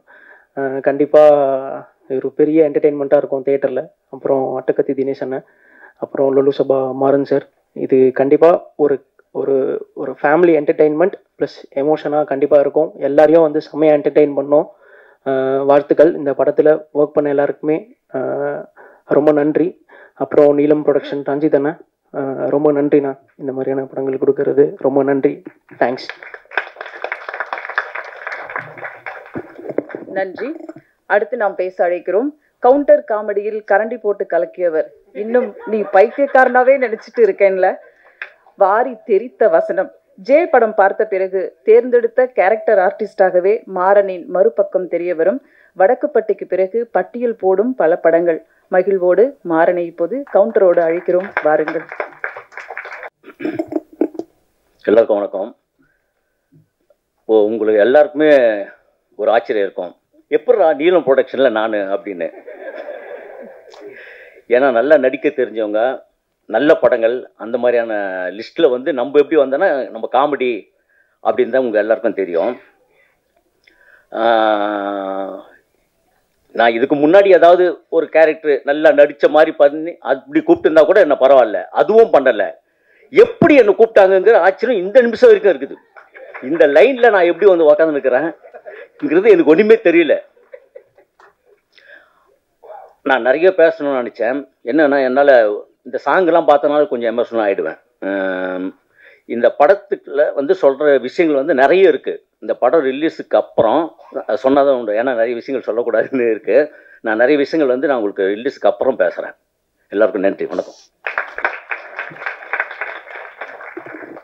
கண்டிப்பாக ஒரு பெரிய என்டர்டெயின்மெண்ட்டாக இருக்கும் தேட்டரில். அப்புறம் அட்டக்கத்தி தினேஷ் அண்ணன், அப்புறம் லொலு சபா மாறன் சார். இது கண்டிப்பாக ஒரு ஃபேமிலி என்டர்டெயின்மெண்ட் ப்ளஸ் எமோஷனாக கண்டிப்பாக இருக்கும். எல்லாரையும் வந்து செம்மையாக என்டர்டெயின் பண்ணோம். வாழ்த்துக்கள். இந்த படத்தில் ஒர்க் பண்ண எல்லாருக்குமே ரொம்ப நன்றி. அப்புறம் நீலம் ப்ரொடக்ஷன் ரஞ்சித் அண்ணா, ரொம்ப நன்றிண்ணா, இந்த மாதிரியான படங்கள் கொடுக்கறது ரொம்ப நன்றி. தேங்க்ஸ். நன்றி. அடுத்து நாம் பேச அழைக்கிறோம் கவுண்டர் காமெடியில் கரண்டி போட்டு கலக்கியவர், இன்னும் நீ பைத்தியக்காரனாவே நினைச்சிட்டு இருக்கேன்ல, வாரி தெரித்த வசனம். ஜே படம் பார்த்த பிறகு தேர்ந்தெடுத்த கேரக்டர் ஆர்டிஸ்டாகவே மாறனின் மறுபக்கம் தெரிய வரும். வடக்குப்பட்டிக்கு பிறகு பட்டியல் போடும் பல படங்கள். மகிழ்வோடு மாறனை இப்போது கவுண்டரோடு அழைக்கிறோம், வாருங்கள். எல்லாருக்கும் வணக்கம். உங்களுக்கு எல்லாருக்குமே ஒரு ஆச்சரியம் இருக்கும், எப்படா நீலம் ப்ரொடக்ஷனில் நான் அப்படின்னு. ஏன்னா நல்லா நடிக்க தெரிஞ்சவங்க, நல்ல படங்கள், அந்த மாதிரியான லிஸ்ட்டில் வந்து நம்ம எப்படி வந்தோன்னா நம்ம காமெடி அப்படின்னு தான் உங்கள் எல்லாருக்கும் தெரியும். நான் இதுக்கு முன்னாடி ஏதாவது ஒரு கேரக்டர் நல்லா நடித்த மாதிரி பண்ணி அப்படி கூப்பிட்டுருந்தா கூட என்ன பரவாயில்ல, அதுவும் பண்ணலை. எப்படி என்னை கூப்பிட்டாங்கங்கிற ஆச்சரியம் இந்த நிமிஷம் வரைக்கும் இருக்குது. இந்த லைனில் நான் எப்படி வந்து உக்காந்து நிற்கிறேன்ங்கிறது எனக்கு ஒன்றுமே தெரியல. நான் நிறைய பேசணும்னு நினச்சேன். என்னன்னா என்னால் இந்த சாங்கெல்லாம் பார்த்தனால கொஞ்சம் எமோஷனல் ஆகிடுவேன். இந்த படத்துக்குள்ள வந்து சொல்கிற விஷயங்கள் வந்து நிறைய இருக்குது. இந்த படம் ரிலீஸுக்கு அப்புறம் சொன்னாதான் உண்டு, ஏன்னா நிறைய விஷயங்கள் சொல்லக்கூடாதுன்னு இருக்குது. நான் நிறைய விஷயங்கள் வந்து நான் உங்களுக்கு ரிலீஸுக்கு அப்புறம் பேசுகிறேன். எல்லாருக்கும் நன்றி, வணக்கம்.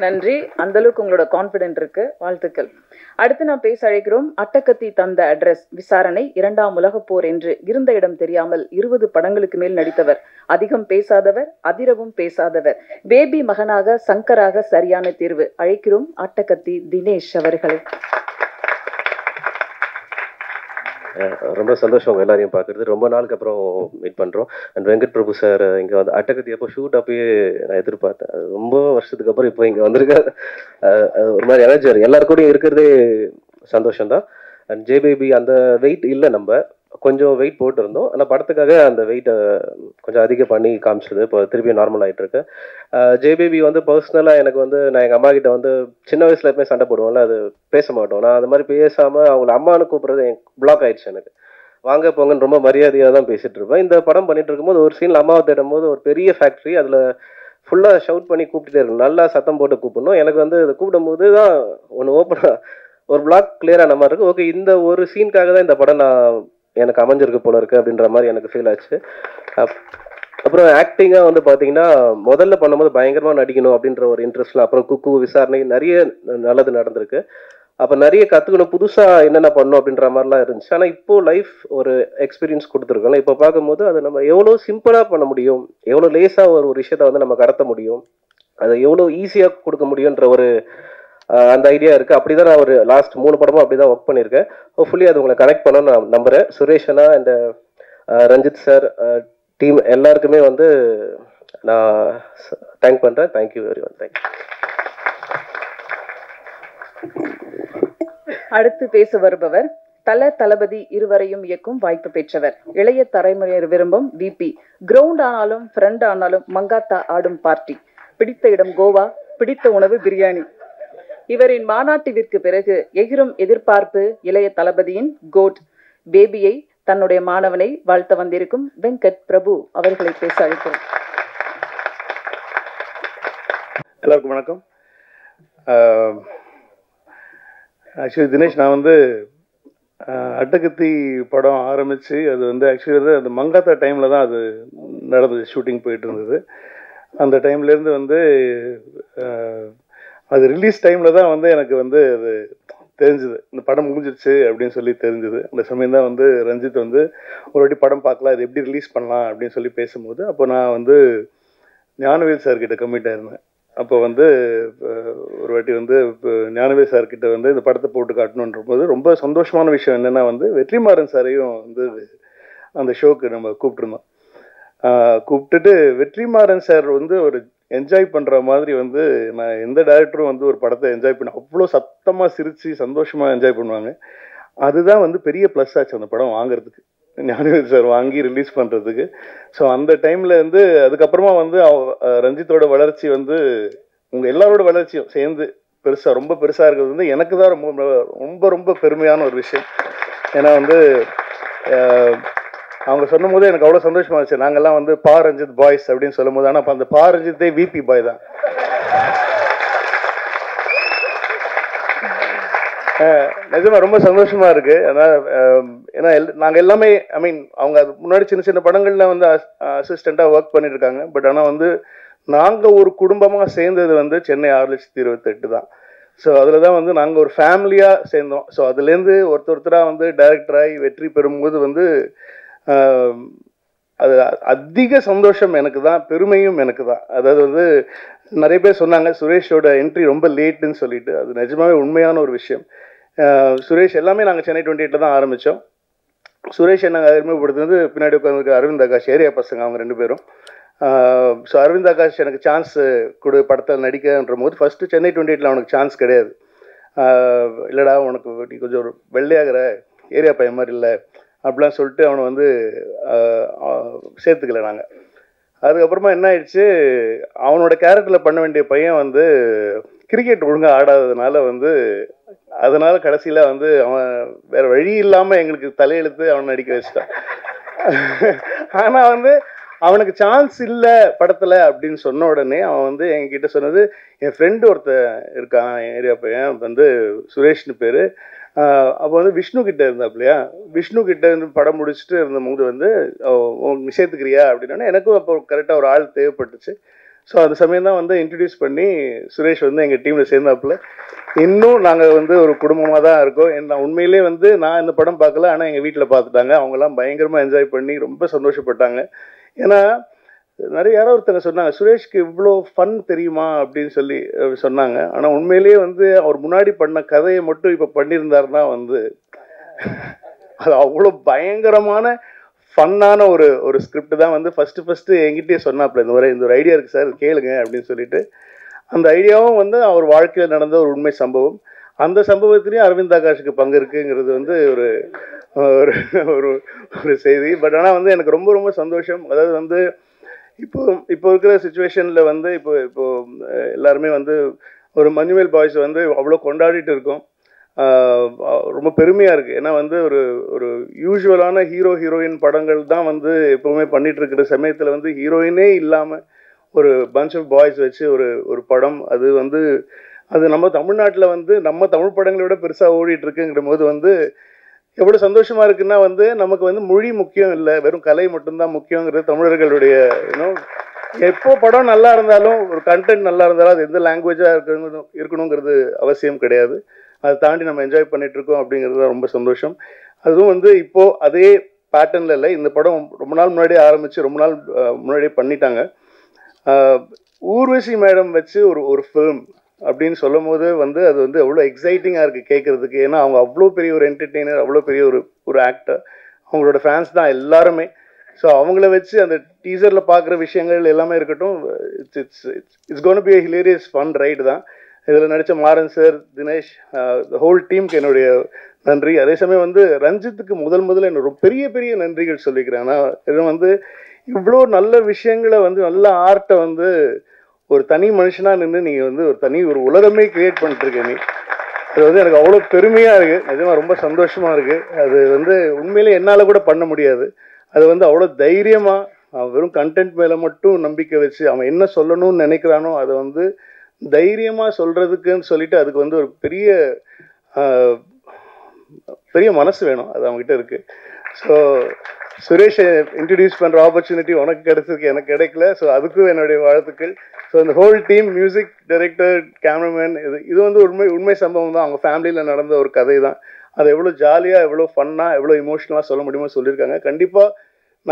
நன்றி. அந்த அளவுக்கு உங்களோட கான்ஃபிடென்ட் இருக்கு, வாழ்த்துக்கள். அடுத்து நான் பேச அழைக்கிறோம். அட்டகத்தி தந்த அட்ரஸ் விசாரணை, 2ஆம் உலகப் போர் என்று இருந்த இடம் தெரியாமல் 20 படங்களுக்கு மேல் நடித்தவர், அதிகம் பேசாதவர், அதிரவும் பேசாதவர், பேபி மகனாக சங்கராக சரியான தேர்வு. அழைக்கிறோம் அட்டகத்தி தினேஷ் அவர்களை. ரொம்ப சந்தோஷம் உங்கள் எல்லாரையும் பார்க்குறது. ரொம்ப நாளுக்கு அப்புறம் மீட் பண்ணுறோம். அண்ட் வெங்கட் பிரபு சார் இங்கே வந்து அட்டகத்தி அப்போ ஷூட் அப்பயே நான் எதிர்பார்த்தேன். ரொம்ப வருஷத்துக்கு அப்புறம் இப்போ இங்கே வந்திருக்கேன். ஒரு மாதிரி எனர்ஜி எல்லாருக்கூடையும் இருக்கிறதே சந்தோஷம்தான். அண்ட் ஜேபேபி அந்த வெயிட் இல்லை, நம்ம கொஞ்சம் வெயிட் போட்டிருந்தோம். ஆனால் படத்துக்காக அந்த வெயிட்டை கொஞ்சம் அதிகம் பண்ணி காமிச்சது. இப்போ திருப்பி நார்மல் ஆகிட்டு இருக்கு. ஜேபேபி வந்து பர்சனலாக எனக்கு வந்து நான் எங்கள் அம்மா கிட்ட வந்து சின்ன வயசுல எப்பவுமே சண்டை போடுவோம்ல, அது பேச மாட்டோம். நான் அது மாதிரி பேசாமல் அவங்கள அம்மானு கூப்பிட்றது எனக்கு பிளாக் ஆயிடுச்சு. எனக்கு வாங்க போங்கன்னு ரொம்ப மரியாதையாக தான் பேசிட்டு இருப்பேன். இந்த படம் பண்ணிட்டு இருக்கும்போது ஒரு சீனில் அம்மாவை தேடும் போது ஒரு பெரிய ஃபேக்ட்ரி, அதில் ஃபுல்லாக ஷவுட் பண்ணி கூப்பிட்டுட்டே இருக்கணும், நல்லா சத்தம் போட்டு கூப்பிடணும். எனக்கு வந்து அதை கூப்பிடும் போது தான் ஒன்று ஓப்பனாக ஒரு பிளாக் கிளியரான மாதிரி இருக்கு. ஓகே, இந்த ஒரு சீனுக்காக தான் இந்த படம் நான் எனக்கு அமைஞ்சிருக்கு போல இருக்கு அப்படின்ற மாதிரி எனக்கு ஃபீல் ஆச்சு. அப்புறம் ஆக்டிங்காக வந்து பார்த்தீங்கன்னா முதல்ல பண்ணும்போது பயங்கரமாக நடிக்கணும் அப்படின்ற ஒரு இன்ட்ரெஸ்ட்ல, அப்புறம் குக்கு விசாரணை நிறைய நல்லது நடந்திருக்கு. அப்போ நிறைய கற்றுக்கணும், புதுசாக என்னென்ன பண்ணணும் அப்படின்ற மாதிரிலாம் இருந்துச்சு. ஆனால் இப்போ லைஃப் ஒரு எக்ஸ்பீரியன்ஸ் கொடுத்துருக்கோம்ல, இப்போ பார்க்கும்போது அது நம்ம எவ்வளோ சிம்பிளாக பண்ண முடியும், எவ்வளோ லேஸாக ஒரு விஷயத்தை வந்து நம்ம கடத்த முடியும், அதை எவ்வளோ ஈஸியாக கொடுக்க முடியுன்ற ஒரு அந்த ஐடியா இருக்குது. அப்படி தான் நான் ஒரு லாஸ்ட் 3 படமும் அப்படி தான் ஒர்க் பண்ணியிருக்கேன். ஹோப்ஃபுல்லி அது உங்களை கனெக்ட் பண்ண நான் நம்புகிறேன். சுரேஷ் அண்ணா அண்ட் ரஞ்சித் சார் டீம் எல்லாருக்குமே வந்து நான் தேங்க் பண்ணுறேன். Thank you very much. தேங்க்யூ. அடுத்து பேச வருபவர் தளபதி இருவரையும் இயக்கும் வாய்ப்பு பெற்றவர், இளைய தலைமுறையர் விரும்பும் விபி, கிரவுண்ட் ஆனாலும் ஃப்ரெண்ட் ஆனாலும் மங்காத்தா ஆடும் பார்ட்டி, பிடித்த இடம் கோவா, பிடித்த உணவு பிரியாணி. இவரின் மாநாட்டிற்கு பிறகு எகிரும் எதிர்பார்ப்பு இளைய தளபதியின் கோட் பேபியை, தன்னுடைய மாணவனை வாழ்த்த வந்திருக்கும் வெங்கட் பிரபு அவர்களை பேச அழைக்கிறோம். எல்லாருக்கும் வணக்கம். ஆக்சுவலி தினேஷ், நான் வந்து அட்டகத்தி படம் ஆரம்பித்து அது வந்து ஆக்சுவலி வந்து அந்த மங்காத்தா டைமில் தான் அது நடந்தது, ஷூட்டிங் போயிட்டு இருந்தது. அந்த டைம்லேருந்து வந்து அது ரிலீஸ் டைமில் தான் வந்து எனக்கு வந்து அது தெரிஞ்சுது, இந்த படம் முடிஞ்சிருச்சு அப்படின்னு சொல்லி தெரிஞ்சுது. அந்த சமயம் தான் வந்து ரஞ்சித் வந்து ஒரு வாட்டி படம் பார்க்கலாம், இது எப்படி ரிலீஸ் பண்ணலாம் அப்படின்னு சொல்லி பேசும்போது, அப்போ நான் வந்து ஞானவேல் சார்கிட்ட கமிட் ஆயிருந்தேன். அப்போ வந்து ஒரு வாட்டி வந்து ஞானவேல் சார்கிட்ட வந்து இந்த படத்தை போட்டு காட்டணுன்ற போது ரொம்ப சந்தோஷமான விஷயம் என்னென்னா வந்து வெற்றிமாறன் சாரையும் வந்து அந்த ஷோக்கு நம்ம கூப்பிட்டுருந்தோம். கூப்பிட்டுட்டு வெற்றிமாறன் சார் வந்து ஒரு என்ஜாய் பண்ணுற மாதிரி வந்து நான் எந்த டேரக்டரும் வந்து ஒரு படத்தை என்ஜாய் பண்ண அவ்வளோ சத்தமாக சிரித்து சந்தோஷமாக என்ஜாய் பண்ணுவாங்க. அதுதான் வந்து பெரிய ப்ளஸ் ஆச்சு அந்த படம் வாங்குறதுக்கு, ஞானவேல் சார் வாங்கி ரிலீஸ் பண்ணுறதுக்கு. ஸோ அந்த டைமில் வந்து அதுக்கப்புறமா வந்து ரஞ்சித்தோட வளர்ச்சி வந்து உங்கள் எல்லாரோட வளர்ச்சியும் சேர்ந்து பெருசாக ரொம்ப பெருசாக இருக்கிறது வந்து எனக்கு தான் ரொம்ப ரொம்ப ரொம்ப பெருமையான ஒரு விஷயம். ஏன்னா வந்து அவங்க சொல்லும் போது எனக்கு அவ்வளோ சந்தோஷமா இருந்துச்சு. நாங்கள்லாம் வந்து பா ரஞ்சித் பாய்ஸ் அப்படின்னு சொல்லும் போது, ஆனால் அப்போ அந்த பா ரஞ்சித்தே விபி பாய் தான். நிஜமா ரொம்ப சந்தோஷமா இருக்கு. ஏன்னா நாங்கள் எல்லாமே ஐ மீன் அவங்க அது முன்னாடி சின்ன சின்ன படங்கள்ல வந்து அசிஸ்டண்ட்டாக ஒர்க் பண்ணிட்டு இருக்காங்க. பட் ஆனால் வந்து நாங்கள் ஒரு குடும்பமாக சேர்ந்தது வந்து சென்னை 6,28,000 தான். ஸோ அதில் தான் வந்து நாங்கள் ஒரு ஃபேமிலியாக சேர்ந்தோம். ஸோ அதுலேருந்து ஒருத்தராக வந்து டைரக்டராகி வெற்றி பெறும்போது வந்து அது அதிக சந்தோஷம் எனக்கு தான், பெருமையும் எனக்கு தான். அதாவது வந்து நிறைய பேர் சொன்னாங்க சுரேஷோட என்ட்ரி ரொம்ப லேட்டுன்னு சொல்லிட்டு, அது நிஜமாவே உண்மையான ஒரு விஷயம். சுரேஷ் எல்லாமே நாங்கள் சென்னை 28 தான் ஆரம்பித்தோம். சுரேஷ் நாங்கள் அறிமுகப்படுத்துனது பின்னாடி உட்காந்துருக்கு அரவிந்த் ஆகாஷ், ஏரியா பசங்க அவங்க 2 பேரும். ஸோ அரவிந்த் ஆகாஷ் எனக்கு சான்ஸ் கொடு படத்தில் நடிக்கன்ற போது ஃபஸ்ட்டு சென்னை 28 அவனுக்கு சான்ஸ் கிடையாது. இல்லைடா உனக்கு நீ கொஞ்சம் ஒரு வெள்ளையாகிற, ஏரியா பையன் மாதிரி இல்லை அப்படிலாம் சொல்லிட்டு அவனை வந்து சேர்த்துக்கல நாங்கள். அதுக்கப்புறமா என்ன ஆயிடுச்சு, அவனோட கேரக்டரில் பண்ண வேண்டிய பையன் வந்து கிரிக்கெட் ஒழுங்காக ஆடாததுனால வந்து அதனால கடைசியில் வந்து அவன் வேற வழி இல்லாமல் எங்களுக்கு தலையெழுத்து அவனை நடிக்க வச்சிட்டான். ஆனால் வந்து அவனுக்கு சான்ஸ் இல்லை படத்தில் அப்படின்னு சொன்ன உடனே அவன் வந்து எங்ககிட்ட சொன்னது, என் ஃப்ரெண்டு ஒருத்தன் இருக்கான் என் ஏரியா பையன் வந்து சுரேஷ்னு பேர், அப்போ வந்து விஷ்ணு கிட்ட இருந்தாப்லையா, விஷ்ணு கிட்ட இருந்து படம் முடிச்சுட்டு இருந்தபோது வந்து சேர்த்துக்கிறியா அப்படின்னா எனக்கும் அப்போ கரெக்டாக ஒரு ஆள் தேவைப்பட்டுச்சு. ஸோ அந்த சமயம் தான் வந்து இன்ட்ரடியூஸ் பண்ணி சுரேஷ் வந்து எங்கள் டீமில் சேர்ந்தாப்புல. இன்னும் நாங்கள் வந்து ஒரு குடும்பமாக தான் இருக்கோம். நான் உண்மையிலே வந்து நான் இந்த படம் பார்க்கல, ஆனால் எங்கள் வீட்டில் பார்த்துட்டாங்க. அவங்கெல்லாம் பயங்கரமாக என்ஜாய் பண்ணி ரொம்ப சந்தோஷப்பட்டாங்க. ஏன்னா நிறைய யாரோ ஒருத்தங்க சொன்னாங்க, சுரேஷ்க்கு இவ்வளோ ஃபன் தெரியுமா அப்படின்னு சொல்லி சொன்னாங்க. ஆனால் உண்மையிலேயே வந்து அவர் முன்னாடி பண்ண கதையை மட்டும் இப்போ பண்ணியிருந்தாருன்னா வந்து அது அவ்வளோ பயங்கரமான ஃபன்னான ஒரு ஸ்கிரிப்ட் தான் வந்து ஃபஸ்ட்டு என்கிட்டயே சொன்னாப்புல, இந்த ஒரு ஐடியா இருக்குது சார் கேளுங்க அப்படின்னு சொல்லிட்டு. அந்த ஐடியாவும் வந்து அவர் வாழ்க்கையில் நடந்த ஒரு உண்மை சம்பவம். அந்த சம்பவத்திலையும் அரவிந்த் ஆகாஷுக்கு பங்கு இருக்குங்கிறது வந்து ஒரு ஒரு செய்தி. பட் ஆனால் வந்து எனக்கு ரொம்ப ரொம்ப சந்தோஷம். அதாவது வந்து இப்போ இருக்கிற சுச்சுவேஷனில் வந்து இப்போ எல்லாருமே வந்து ஒரு மஞ்சுமேல் பாய்ஸ் வந்து அவ்வளோ கொண்டாடிட்டு இருக்கோம். ரொம்ப பெருமையாக இருக்குது. ஏன்னா வந்து ஒரு யூஸ்வலான ஹீரோயின் படங்கள் தான் வந்து எப்போவுமே பண்ணிகிட்டு இருக்கிற சமயத்தில் வந்து ஹீரோயினே இல்லாமல் ஒரு பஞ்ச் ஆஃப் பாய்ஸ் வச்சு ஒரு படம், அது வந்து அது நம்ம தமிழ்நாட்டில் வந்து நம்ம தமிழ் படங்களை விட பெருசாக ஓடிட்டு இருக்குங்கிற போது வந்து எவ்வளோ சந்தோஷமாக இருக்குன்னா வந்து நமக்கு வந்து மொழி முக்கியம் இல்லை, வெறும் கலை மட்டும்தான் முக்கியங்கிறது தமிழர்களுடைய எப்போ படம் நல்லா இருந்தாலும் ஒரு கண்டென்ட் நல்லா இருந்தாலும் அது எந்த லாங்குவேஜாக இருக்கணுங்கிறது அவசியம் கிடையாது. அதை தாண்டி நம்ம என்ஜாய் பண்ணிட்டு இருக்கோம் அப்படிங்கிறது ரொம்ப சந்தோஷம். அதுவும் வந்து இப்போ அதே பேட்டர்னில் இல்லை, இந்த படம் ரொம்ப நாள் முன்னாடியே ஆரம்பித்து ரொம்ப நாள் முன்னாடியே பண்ணிட்டாங்க. ஊர்வசி மேடம் வச்சு ஒரு ஃபிலிம் அப்படின்னு சொல்லும் போது வந்து அது வந்து அவ்வளோ எக்ஸைட்டிங்காக இருக்குது கேட்குறதுக்கு. ஏன்னா அவங்க அவ்வளோ பெரிய ஒரு என்டர்டெய்னர், அவ்வளோ பெரிய ஒரு ஆக்டர், அவங்களோட ஃபேன்ஸ் தான் எல்லாருமே. ஸோ அவங்கள வச்சு அந்த டீசரில் பார்க்குற விஷயங்கள் எல்லாமே இருக்கட்டும், it's gonna be hilarious fun ride தான். இதில் நடித்த மாறன் சார், தினேஷ், ஹோல் டீமுக்கு என்னுடைய நன்றி. அதே சமயம் வந்து ரஞ்சித்துக்கு முதல்ல என்னோட பெரிய நன்றிகள் சொல்லிக்கிறேன். ஆனால் இது வந்து இவ்வளோ நல்ல விஷயங்களை வந்து நல்ல ஆர்ட்டை வந்து ஒரு தனி மனுஷனாக நின்று நீங்கள் வந்து ஒரு உலகமே கிரியேட் பண்ணிட்டுருக்க நீ, அது வந்து எனக்கு அவ்வளோ பெருமையாக இருக்குது. நிஜமாக ரொம்ப சந்தோஷமாக இருக்குது. அது வந்து உண்மையிலே என்னால் கூட பண்ண முடியாது. அது வந்து அவ்வளோ தைரியமாக வெறும் கண்டென்ட் மேலே மட்டும் நம்பிக்கை வச்சு அவன் என்ன சொல்லணும்னு நினைக்கிறானோ அதை வந்து தைரியமாக சொல்கிறதுக்குன்னு சொல்லிட்டு அதுக்கு வந்து ஒரு பெரிய மனசு வேணும், அது அவங்ககிட்ட இருக்குது. ஸோ சுரேஷை இன்ட்ரடியூஸ் பண்ணுற ஆப்பர்ச்சுனிட்டி உனக்கு கிடைச்சதுக்கு எனக்கு கிடைக்கல. ஸோ அதுக்கும் என்னுடைய வாழ்த்துக்கள். ஸோ இந்த whole team, music director, cameraman, இது வந்து உண்மை சம்பவம் தான். அவங்க ஃபேமிலியில் நடந்த ஒரு கதை தான். அதை எவ்வளோ ஜாலியாக, எவ்வளோ ஃபன்னாக, எவ்வளோ இமோஷனலாக சொல்ல முடியுமோ சொல்லியிருக்காங்க. கண்டிப்பாக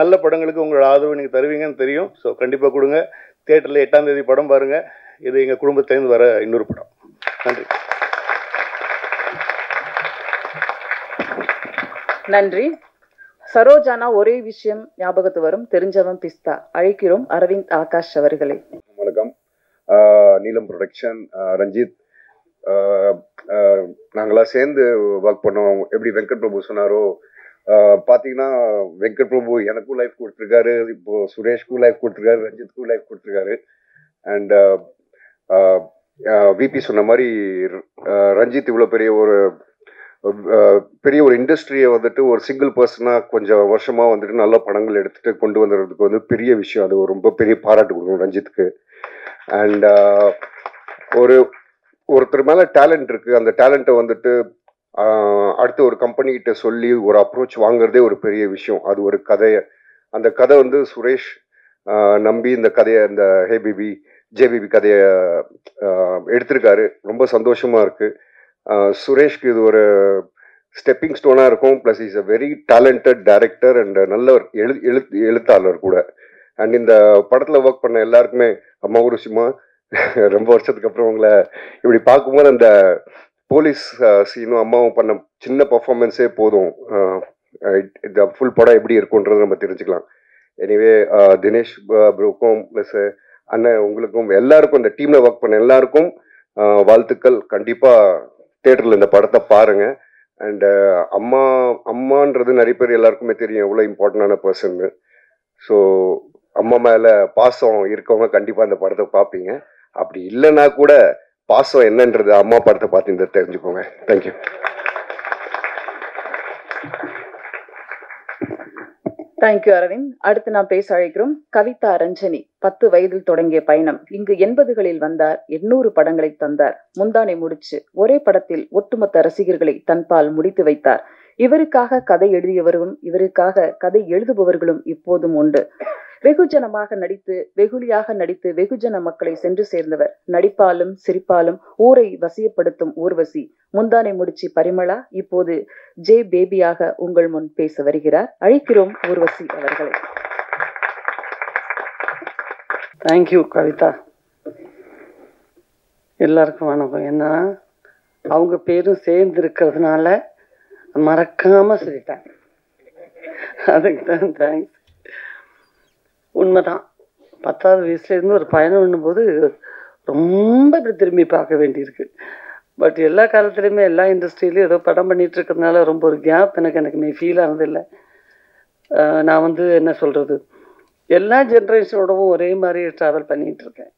நல்ல படங்களுக்கு உங்களோட ஆதரவு நீங்கள் தருவீங்கன்னு தெரியும். ஸோ கண்டிப்பாக கொடுங்க. தியேட்டரில் 8ஆம் தேதி படம் பாருங்கள். இது எங்கள் குடும்பத்திலேருந்து வர இன்னொரு படம். நன்றி. நன்றி. சரோஜானா ஒரே விஷயம் ஞாபகத்து வரும், தெரிஞ்சவன் பிஸ்தா. அழைக்கிறோம் அரவிந்த் ஆகாஷ் அவர்களை. வணக்கம். நீலம் ப்ரொடக்ஷன், ரஞ்சித், நாங்களாம் சேர்ந்து ஒர்க் பண்ணோம். எப்படி வெங்கட் பிரபு சொன்னாரோ, பார்த்தீங்கன்னா வெங்கட் பிரபு எனக்கும் லைஃப் கொடுத்துருக்காரு, இப்போ சுரேஷ்க்கும் லைஃப் கொடுத்துருக்காரு, ரஞ்சித்துக்கும் லைஃப் கொடுத்துருக்காரு. அண்ட் விபி சொன்ன மாதிரி ரஞ்சித் இவ்வளோ பெரிய ஒரு இண்டஸ்ட்ரியை வந்துட்டு ஒரு சிங்கிள் பர்சனாக கொஞ்சம் வருஷமாக வந்துட்டு நல்ல படங்கள் எடுத்துகிட்டு கொண்டு வந்துடுறதுக்கு வந்து பெரிய விஷயம். அது ஒரு ரொம்ப பெரிய பாராட்டு கொடுக்கணும் ரஞ்சித்துக்கு. அண்ட் ஒருத்தர் மேலே டேலண்ட் இருக்குது, அந்த டேலண்ட்டை வந்துட்டு அடுத்து ஒரு கம்பெனிகிட்ட சொல்லி ஒரு அப்ரோச் வாங்குறதே ஒரு பெரிய விஷயம். அது ஒரு கதையை, அந்த கதை வந்து சுரேஷ் நம்பி இந்த கதையை, இந்த ஜேபிபி கதையை எடுத்திருக்காரு. ரொம்ப சந்தோஷமாக இருக்குது. சுரேஷ்க்கு இது ஒரு ஸ்டெப்பிங் ஸ்டோனாக இருக்கும். Plus is a very talented director and நல்ல எழுத்தாளர் கூட. அண்ட் இந்த படத்தில் ஒர்க் பண்ண எல்லாருக்குமே அம்மா ஒரு விஷயமா ரொம்ப வருஷத்துக்கு அப்புறம் உங்களை இப்படி பார்க்கும்போது அந்த போலீஸ் சீனும் அம்மாவும் பண்ண சின்ன பர்ஃபார்மன்ஸே போதும், இந்த ஃபுல் படம் எப்படி இருக்குன்றது நம்ம தெரிஞ்சுக்கலாம். எனிவே தினேஷ் ப்ரோக்கும் ப்ளஸ் அண்ணன் உங்களுக்கும் எல்லாருக்கும், இந்த டீமில் ஒர்க் பண்ண எல்லாருக்கும் வாழ்த்துக்கள். கண்டிப்பாக தேட்டரில் இந்த படத்தை பாருங்கள். அண்ட் அம்மான்றது நிறைய பேர் எல்லாருக்குமே தெரியும் எவ்வளோ இம்பார்ட்டண்டான பர்சன்னு. ஸோ அம்மா மேலே பாசம் இருக்கவங்க கண்டிப்பாக அந்த படத்தை பார்ப்பீங்க. அப்படி இல்லைன்னா கூட பாசம் என்னன்றது அம்மா படத்தை பார்த்து இந்த தெரிஞ்சுக்கோங்க. தேங்க்யூ. தேங்க்யூ அரவிந்த். அடுத்து நாம் பேச அழைக்கிறோம் கவிதா ரஞ்சனி. 10 வயதில் தொடங்கிய பயணம். இங்கு 80களில் வந்தார். 800 படங்களை தந்தார். முந்தானை முடிச்சு ஒரே படத்தில் ஒட்டுமொத்த ரசிகர்களை தன்பால் முடித்து வைத்தார். இவருக்காக கதை எழுதியவர்களும் இவருக்காக கதை எழுதுபவர்களும் இப்போதும் உண்டு. வெகுஜனமாக நடித்து வெகுளியாக நடித்து வெகுஜன மக்களை சென்று சேர்ந்தவர். நடிப்பாலும் சிரிப்பாலும் ஊரை வசியப்படுத்தும் ஊர்வசி. முந்தானை முடிச்சு பரிமளா இப்போது ஜே பேபியாக உங்கள் முன் பேச வருகிறார். அழைக்கிறோம் ஊர்வசி அவர்களை. தேங்க்யூ கவிதா. எல்லாருக்கும் வணக்கம். ஏன்னா அவங்க பேரும் சேர்ந்து இருக்கிறதுனால மறக்காம சொல்லிட்டாங்க. அதுக்கு தான் தேங்க்ஸ். உண்மைதான். 10வது வயசுலேருந்து ஒரு பயணம் பண்ணும்போது ரொம்ப இப்படி திரும்பி பார்க்க வேண்டியிருக்கு. பட் எல்லா காலத்துலேயுமே எல்லா இண்டஸ்ட்ரியிலையும் ஏதோ படம் பண்ணிகிட்டு இருக்கிறதுனால ரொம்ப ஒரு கேப் எனக்குமே ஃபீல் ஆனதில்லை. நான் என்ன சொல்கிறது, எல்லா ஜென்ரேஷனோடவும் ஒரே மாதிரி ட்ராவல் பண்ணிகிட்ருக்கேன்.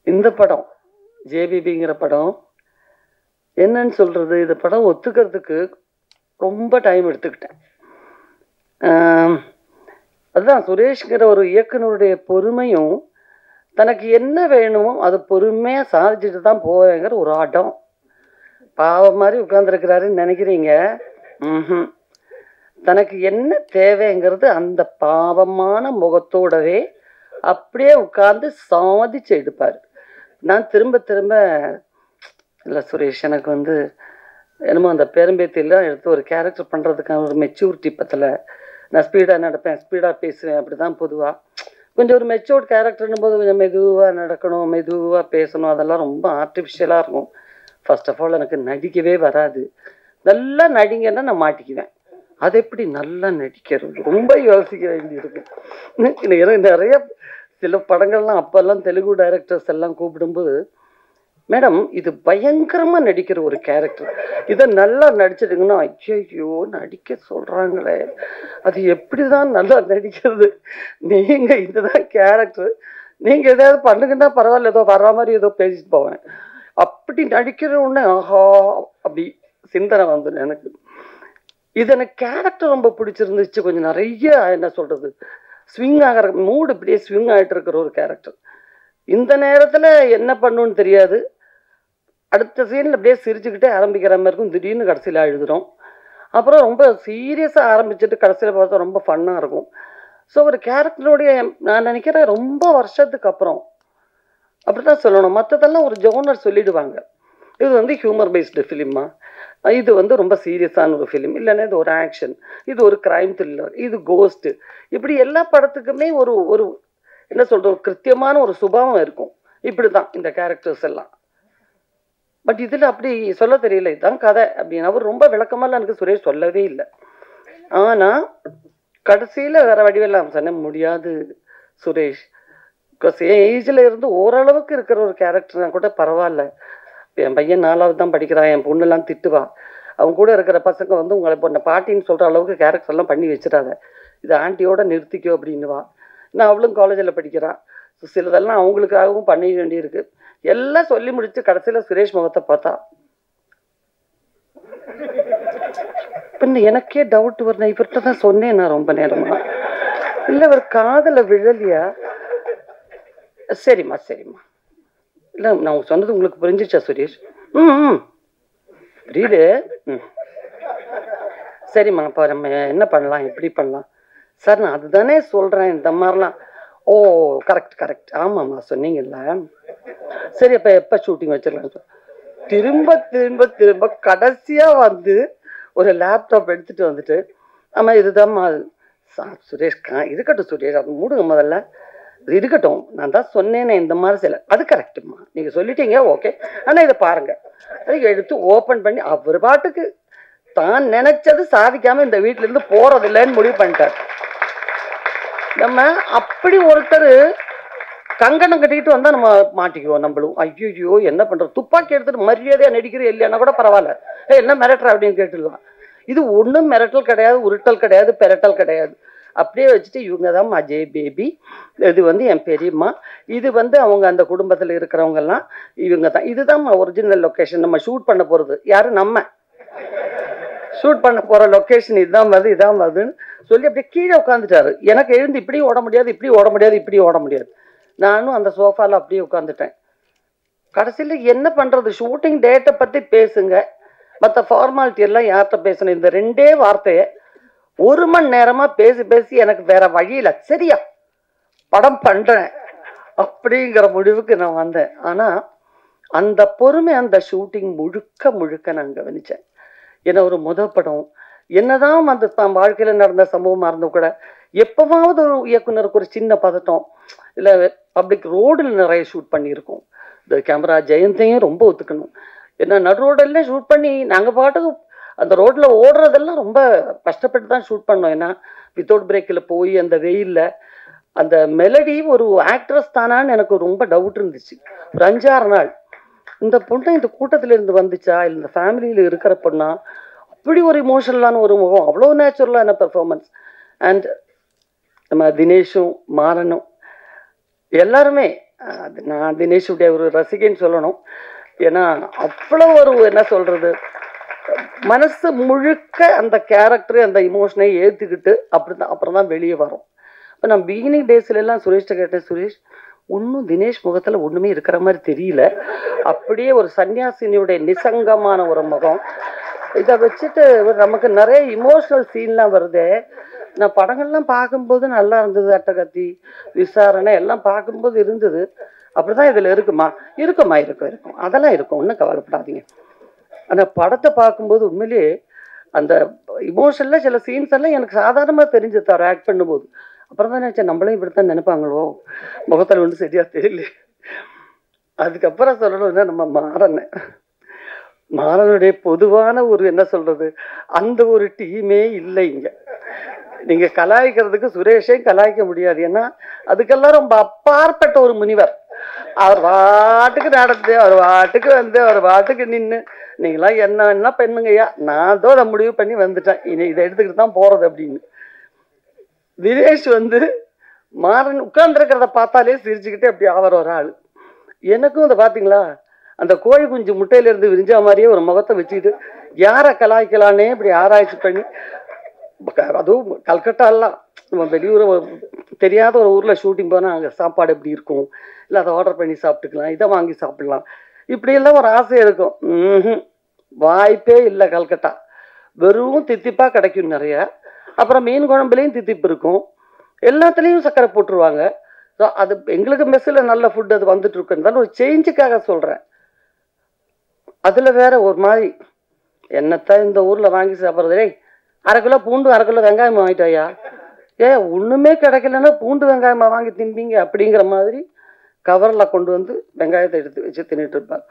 இந்த படம் ஜேபிபிங்கிற படம் என்னன்னு சொல்கிறது, இந்த படம் ஒத்துக்கிறதுக்கு ரொம்ப டைம் எடுத்துக்கிட்டேன். அதுதான் சுரேஷ்ங்கிற ஒரு இயக்குனருடைய பொறுமையும் தனக்கு என்ன வேணுமோ அதை பொறுமையாக சாதிச்சுட்டு தான் போவேங்கிற ஒரு ஆட்டம். பாவம் மாதிரி உட்காந்துருக்கிறாருன்னு நினைக்கிறீங்க. தனக்கு என்ன தேவைங்கிறது அந்த பாவமான முகத்தோடவே அப்படியே உட்கார்ந்து சாதிச்சு எடுப்பார். நான் திரும்ப திரும்ப இல்லை சுரேஷ், எனக்கு என்னமோ அந்த பேரம்பேத்தியெல்லாம் எடுத்து ஒரு கேரக்டர் பண்ணுறதுக்கான ஒரு மெச்சூரிட்டி பத்தலை. நான் ஸ்பீடாக நடப்பேன், ஸ்பீடாக பேசுவேன், அப்படி தான் பொதுவாக. கொஞ்சம் ஒரு மெச்சூர்ட் கேரக்டர்னும் போது கொஞ்சம் மெதுவாக நடக்கணும், மெதுவாக பேசணும், அதெல்லாம் ரொம்ப ஆர்டிஃபிஷியலாக இருக்கும். ஃபர்ஸ்ட் ஆஃப் ஆல் எனக்கு நடிக்கவே வராது. நல்லா நடிங்கன்னா நான் மாட்டிக்குவேன். அது எப்படி நல்லா நடிக்கிறது ரொம்ப யோசிக்க வேண்டியிருக்கும். எனக்கு நிறைய சில படங்கள்லாம் அப்போல்லாம் தெலுங்கு டைரக்டர்ஸ் எல்லாம் கூப்பிடும்போது, மேடம் இது பயங்கரமாக நடிக்கிற ஒரு கேரக்டர், இதை நல்லா நடிச்சிடுங்கன்னா, ஐயோ நடிக்க சொல்கிறாங்களே, அது எப்படி தான் நல்லா நடிக்கிறது, நீங்கள் இதுதான் கேரக்டர், நீங்கள் எதாவது பண்ணுங்கன்னா பரவாயில்ல, ஏதோ வர்ற மாதிரி ஏதோ பேசிட்டு போவேன். அப்படி நடிக்கிற உடனே ஆஹா அப்படி சிந்தனை வந்துடும் எனக்கு. இது எனக்கு கேரக்டர் ரொம்ப பிடிச்சிருந்துச்சு. கொஞ்சம் நிறைய என்ன சொல்கிறது, ஸ்விங் ஆகிற மூடு இப்படியே ஸ்விங் ஆகிட்டு இருக்கிற ஒரு கேரக்டர். இந்த நேரத்தில் என்ன பண்ணுன்னு தெரியாது, அடுத்த சீனில் அப்படியே சிரிச்சுக்கிட்டே ஆரம்பிக்கிற மாதிரி இருக்கும், திடீர்னு கடைசியில் அழுதுடும். அப்புறம் ரொம்ப சீரியஸாக ஆரம்பிச்சுட்டு கடைசியில் பார்த்தா ரொம்ப ஃபன்னாக இருக்கும். ஸோ ஒரு கேரக்டருடைய நான் நினைக்கிறேன் ரொம்ப வருஷத்துக்கு அப்புறம் அப்படி தான் சொல்லணும். மற்றதெல்லாம் ஒரு ஜோனர் சொல்லிடுவாங்க, இது ஹியூமர் பேஸ்டு ஃபிலிமா, இது ரொம்ப சீரியஸான ஒரு ஃபிலிம், இல்லைன்னா இது ஒரு ஆக்ஷன், இது ஒரு க்ரைம் த்ரில்லர், இது கோஸ்ட்டு, இப்படி எல்லா படத்துக்குமே ஒரு ஒரு என்ன சொல்கிறது, ஒரு கிருத்தியமான ஒரு சுபாவம் இருக்கும். இப்படி தான் இந்த கேரக்டர்ஸ் எல்லாம். பட் இதில் அப்படி சொல்ல தெரியல, இதுதான் கதை அப்படின்னு அவர் ரொம்ப விளக்கமாலாம் எனக்கு சுரேஷ் சொல்லவே இல்லை. ஆனால் கடைசியில் வேற வடிவெல்லாம் சொன்ன முடியாது சுரேஷ். பிகாஸ் ஏஜில் இருந்து ஓரளவுக்கு இருக்கிற ஒரு கேரக்டர்னா கூட பரவாயில்ல. என் பையன் 4வது தான் படிக்கிறான், என் பொண்ணெல்லாம் திட்டுவா, அவங்க கூட இருக்கிற பசங்க உங்களை பொண்ணை பாட்டின்னு சொல்கிற அளவுக்கு கேரக்டர்லாம் பண்ணி வச்சிடாத, இது ஆண்டியோட நிறுத்திக்கோ அப்படின்னுவா. நான் அவளும் காலேஜில் படிக்கிறான். ஸோ சிலதெல்லாம் அவங்களுக்காகவும் பண்ண வேண்டியிருக்கு. எல்லாம் சொல்லி முடிச்சு கடைசியில் சுரேஷ் முகத்தை பார்த்தா பின்ன எனக்கே டவுட் வரணும். இவர்கிட்ட தான் சொன்னேன் நான் ரொம்ப நேரமா, இல்லை இவர் காதல விழலியா? சரிம்மா சரிம்மா, இல்லை நான் சொன்னது உங்களுக்கு புரிஞ்சிச்சா சுரேஷ்? புரியுது. சரிம்மா, அப்போ நம்ம என்ன பண்ணலாம், எப்படி பண்ணலாம்? சார் நான் அதுதானே சொல்கிறேன், இந்த மாதிரிலாம். ஓ கரெக்ட் கரெக்ட், ஆமாம்மா சொன்னீங்கல்ல. சரி அப்போ எப்போ ஷூட்டிங் வச்சிடலாம்? திரும்ப திரும்ப திரும்ப கடைசியாக ஒரு லேப்டாப் எடுத்துகிட்டு வந்துட்டு, ஆமாம் இதுதான்மா சுரேஷ் இருக்கட்டும் சுரேஷ், அது மூடுங்க முதல்ல, இருக்கட்டும், நான் தான் சொன்னேனே இந்த மாதிரி சில, அது கரெக்டுமா, நீங்கள் சொல்லிட்டீங்க ஓகே, ஆனால் இதை பாருங்கள், அதை எடுத்து ஓப்பன் பண்ணி அவர் பாட்டுக்கு தான் நினைச்சது சாதிக்காமல் இந்த வீட்டிலேருந்து போகிறதில்லைன்னு முடிவு பண்ணிட்டார். நம்ம அப்படி ஒருத்தர் கங்கணம் கட்டிக்கிட்டு வந்தால் நம்ம மாட்டிக்குவோம் நம்மளும். ஐயோ என்ன பண்ணுறது, துப்பாக்கி எடுத்துட்டு மரியாதையாக நடிக்கிற இல்லைன்னா கூட பரவாயில்ல, என்ன மிரட்டுற அப்படின்னு கேட்டுடலாம். இது ஒன்றும் மிரட்டல் கிடையாது, உருட்டல் கிடையாது, பெரட்டல் கிடையாது. அப்படியே வச்சுட்டு இவங்க தான் அஜய் பேபி, இது வந்து என் பெரியம்மா, இது வந்து அவங்க அந்த குடும்பத்தில் இருக்கிறவங்கெல்லாம் இவங்க தான். இதுதான் ஒரிஜினல் லொக்கேஷன். நம்ம ஷூட் பண்ண போகிறது யாரு, நம்ம ஷூட் பண்ண போகிற லொக்கேஷன் இதுதான் வருது, இதான் வருதுன்னு சொல்லி அப்படியே கீழே உட்காந்துட்டாரு. எனக்கு எழுந்து இப்படி ஓட முடியாது, இப்படி ஓட முடியாது, இப்படி ஓட முடியாது. நானும் அந்த சோஃபாவில் அப்படியே உட்காந்துட்டேன். கடைசியில் என்ன பண்ணுறது, ஷூட்டிங் டேட்டை பற்றி பேசுங்க, மற்ற ஃபார்மாலிட்டி எல்லாம் யார்கிட்ட பேசணும், இந்த 2 வார்த்தையை 1 மணி நேரமாக பேசி பேசி எனக்கு வேற வழியில் சரியா படம் பண்ணுறேன் அப்படிங்கிற முடிவுக்கு நான் வந்தேன். ஆனால் அந்த பொறுமை அந்த ஷூட்டிங் முழுக்க நான் கவனித்தேன். ஏன்னா ஒரு படம் என்னதான் அந்த தான் வாழ்க்கையில் நடந்த சம்பவமாக இருந்தும் கூட எப்போவாவது ஒரு இயக்குனருக்கு ஒரு சின்ன பதட்டம், இல்லை பப்ளிக் ரோடில் நிறைய ஷூட் பண்ணியிருக்கோம். இந்த கேமரா ஜெயந்தையும் ரொம்ப ஒத்துக்கணும். ஏன்னா நடு ரோடெல்லாம் ஷூட் பண்ணி நாங்கள் பாட்டுக்கு அந்த ரோட்டில் ஓடுறதெல்லாம் ரொம்ப கஷ்டப்பட்டு தான் ஷூட் பண்ணோம். ஏன்னா வித்தவுட் பிரேக்கில் போய் அந்த வெயிலில் அந்த மெலடி ஒரு ஆக்ட்ரஸ் தானான்னு எனக்கு ரொம்ப டவுட் இருந்துச்சு. ஒரு 5-6 நாள் இந்த பொண்ணை இந்த கூட்டத்தில் இருந்து வந்துச்சா, இல்லை இந்த ஃபேமிலியில் இருக்கிற பொண்ணா, அப்படி ஒரு இமோஷனலான ஒரு முகம், அவ்வளோ நேச்சுரலான பெர்ஃபார்மன்ஸ். அண்ட் நம்ம தினேஷும் மாறனும் எல்லாருமே, நான் தினேஷுடைய ஒரு ரசிகைன்னு சொல்லணும். ஏன்னா அவ்வளோ ஒரு என்ன சொல்கிறது, மனசு முழுக்க அந்த கேரக்டரு அந்த இமோஷனை ஏற்றுக்கிட்டு அப்புறம் தான் வெளியே வரும். இப்போ நான் பிகினிங் டேஸ்லாம் சுரேஷ்ட கேட்டேன், சுரேஷ் ஒன்றும் தினேஷ் முகத்தில் ஒன்றுமே இருக்கிற மாதிரி தெரியல, அப்படியே ஒரு சன்னியாசினியுடைய நிசங்கமான ஒரு முகம். இதை வச்சுட்டு நமக்கு நிறைய இமோஷனல் சீன்லாம் வருது. நான் படங்கள்லாம் பார்க்கும்போது நல்லா இருந்தது, அட்டகத்தி, விசாரணை எல்லாம் பார்க்கும்போது இருந்தது. அப்படிதான் இதில் இருக்குமா இருக்கும் அதெல்லாம் இருக்கும், ஒன்றும் கவலைப்படாதீங்க. ஆனால் படத்தை பார்க்கும்போது உண்மையிலேயே அந்த இமோஷனில் சில சீன்ஸ் எல்லாம் எனக்கு சாதாரணமாக தெரிஞ்சு தர ஆக்ட் பண்ணும்போது. அப்புறம் தான் நினச்சேன் நம்மளையும் இப்படித்தான் நினைப்பாங்களோ, முகத்தில் ஒன்றும் சரியாக தெரியல. அதுக்கப்புறம் சொல்லணும்னா நம்ம மாறனுடைய பொதுவான ஒரு என்ன சொல்கிறது, அந்த ஒரு டீமே இல்லை இங்கே. நீங்கள் கலாய்க்கிறதுக்கு சுரேஷையும் கலாய்க்க முடியாது. ஏன்னா அதுக்கெல்லாம் ரொம்ப அப்பாற்பட்ட ஒரு முனிவர். அவர் வாட்டுக்கு நடந்து, அவர் வாட்டுக்கு வந்து, அவர் வாட்டுக்கு நின்று, நீங்களாம் என்ன பெண்ணுங்கய்யா, நான் தான் அதை முடிவு பண்ணி வந்துட்டேன், இனி இதை எடுத்துக்கிட்டு தான் போகிறது அப்படின்னு. தினேஷ் வந்து மாறன் உட்கார்ந்துருக்கிறத பார்த்தாலே சிரிச்சுக்கிட்டே அப்படி ஆகிற ஒரு ஆள். எனக்கும் அதை பார்த்தீங்களா, அந்த கோழி குஞ்சு முட்டையிலேருந்து விரிஞ்சா மாதிரியே ஒரு முகத்தை வச்சுக்கிட்டு யாரை கலாய்க்கலான்னே இப்படி ஆராய்ச்சி பண்ணி, அதுவும் கல்கட்டாலாம் நம்ம வெளியூர் தெரியாத ஒரு ஊரில் ஷூட்டிங் போனால் அங்கே சாப்பாடு எப்படி இருக்கும், இல்லை அதை ஆர்டர் பண்ணி சாப்பிட்டுக்கலாம், இதை வாங்கி சாப்பிடலாம், இப்படியெல்லாம் ஒரு ஆசை இருக்கும். வாய்ப்பே இல்லை. கல்கட்டா வெறும் தித்திப்பாக கிடைக்கும் நிறைய. அப்புறம் மீன் குழம்புலேயும் தித்திப்பு இருக்கும், எல்லாத்துலேயும் சர்க்கரை போட்டுருவாங்க. ஸோ அது எங்களுக்கு மெஸ்ஸில் நல்ல ஃபுட் அது வந்துட்டு இருக்குன்னு ஒரு சேஞ்சுக்காக சொல்கிறேன். அதில் வேற ஒரு மாதிரி என்னத்தான் இந்த ஊரில் வாங்கி சாப்பிட்றது, 1/2 கிலோ பூண்டு 1/2 கிலோ வெங்காயம் வாங்கிட்டாயா, ஒன்றுமே கிடைக்கலன்னா பூண்டு வெங்காயமா வாங்கி தின்பீங்க அப்படிங்கிற மாதிரி கவரில் கொண்டு வந்து வெங்காயத்தை எடுத்து வச்சு தின்னுட்டு இருப்பாங்க.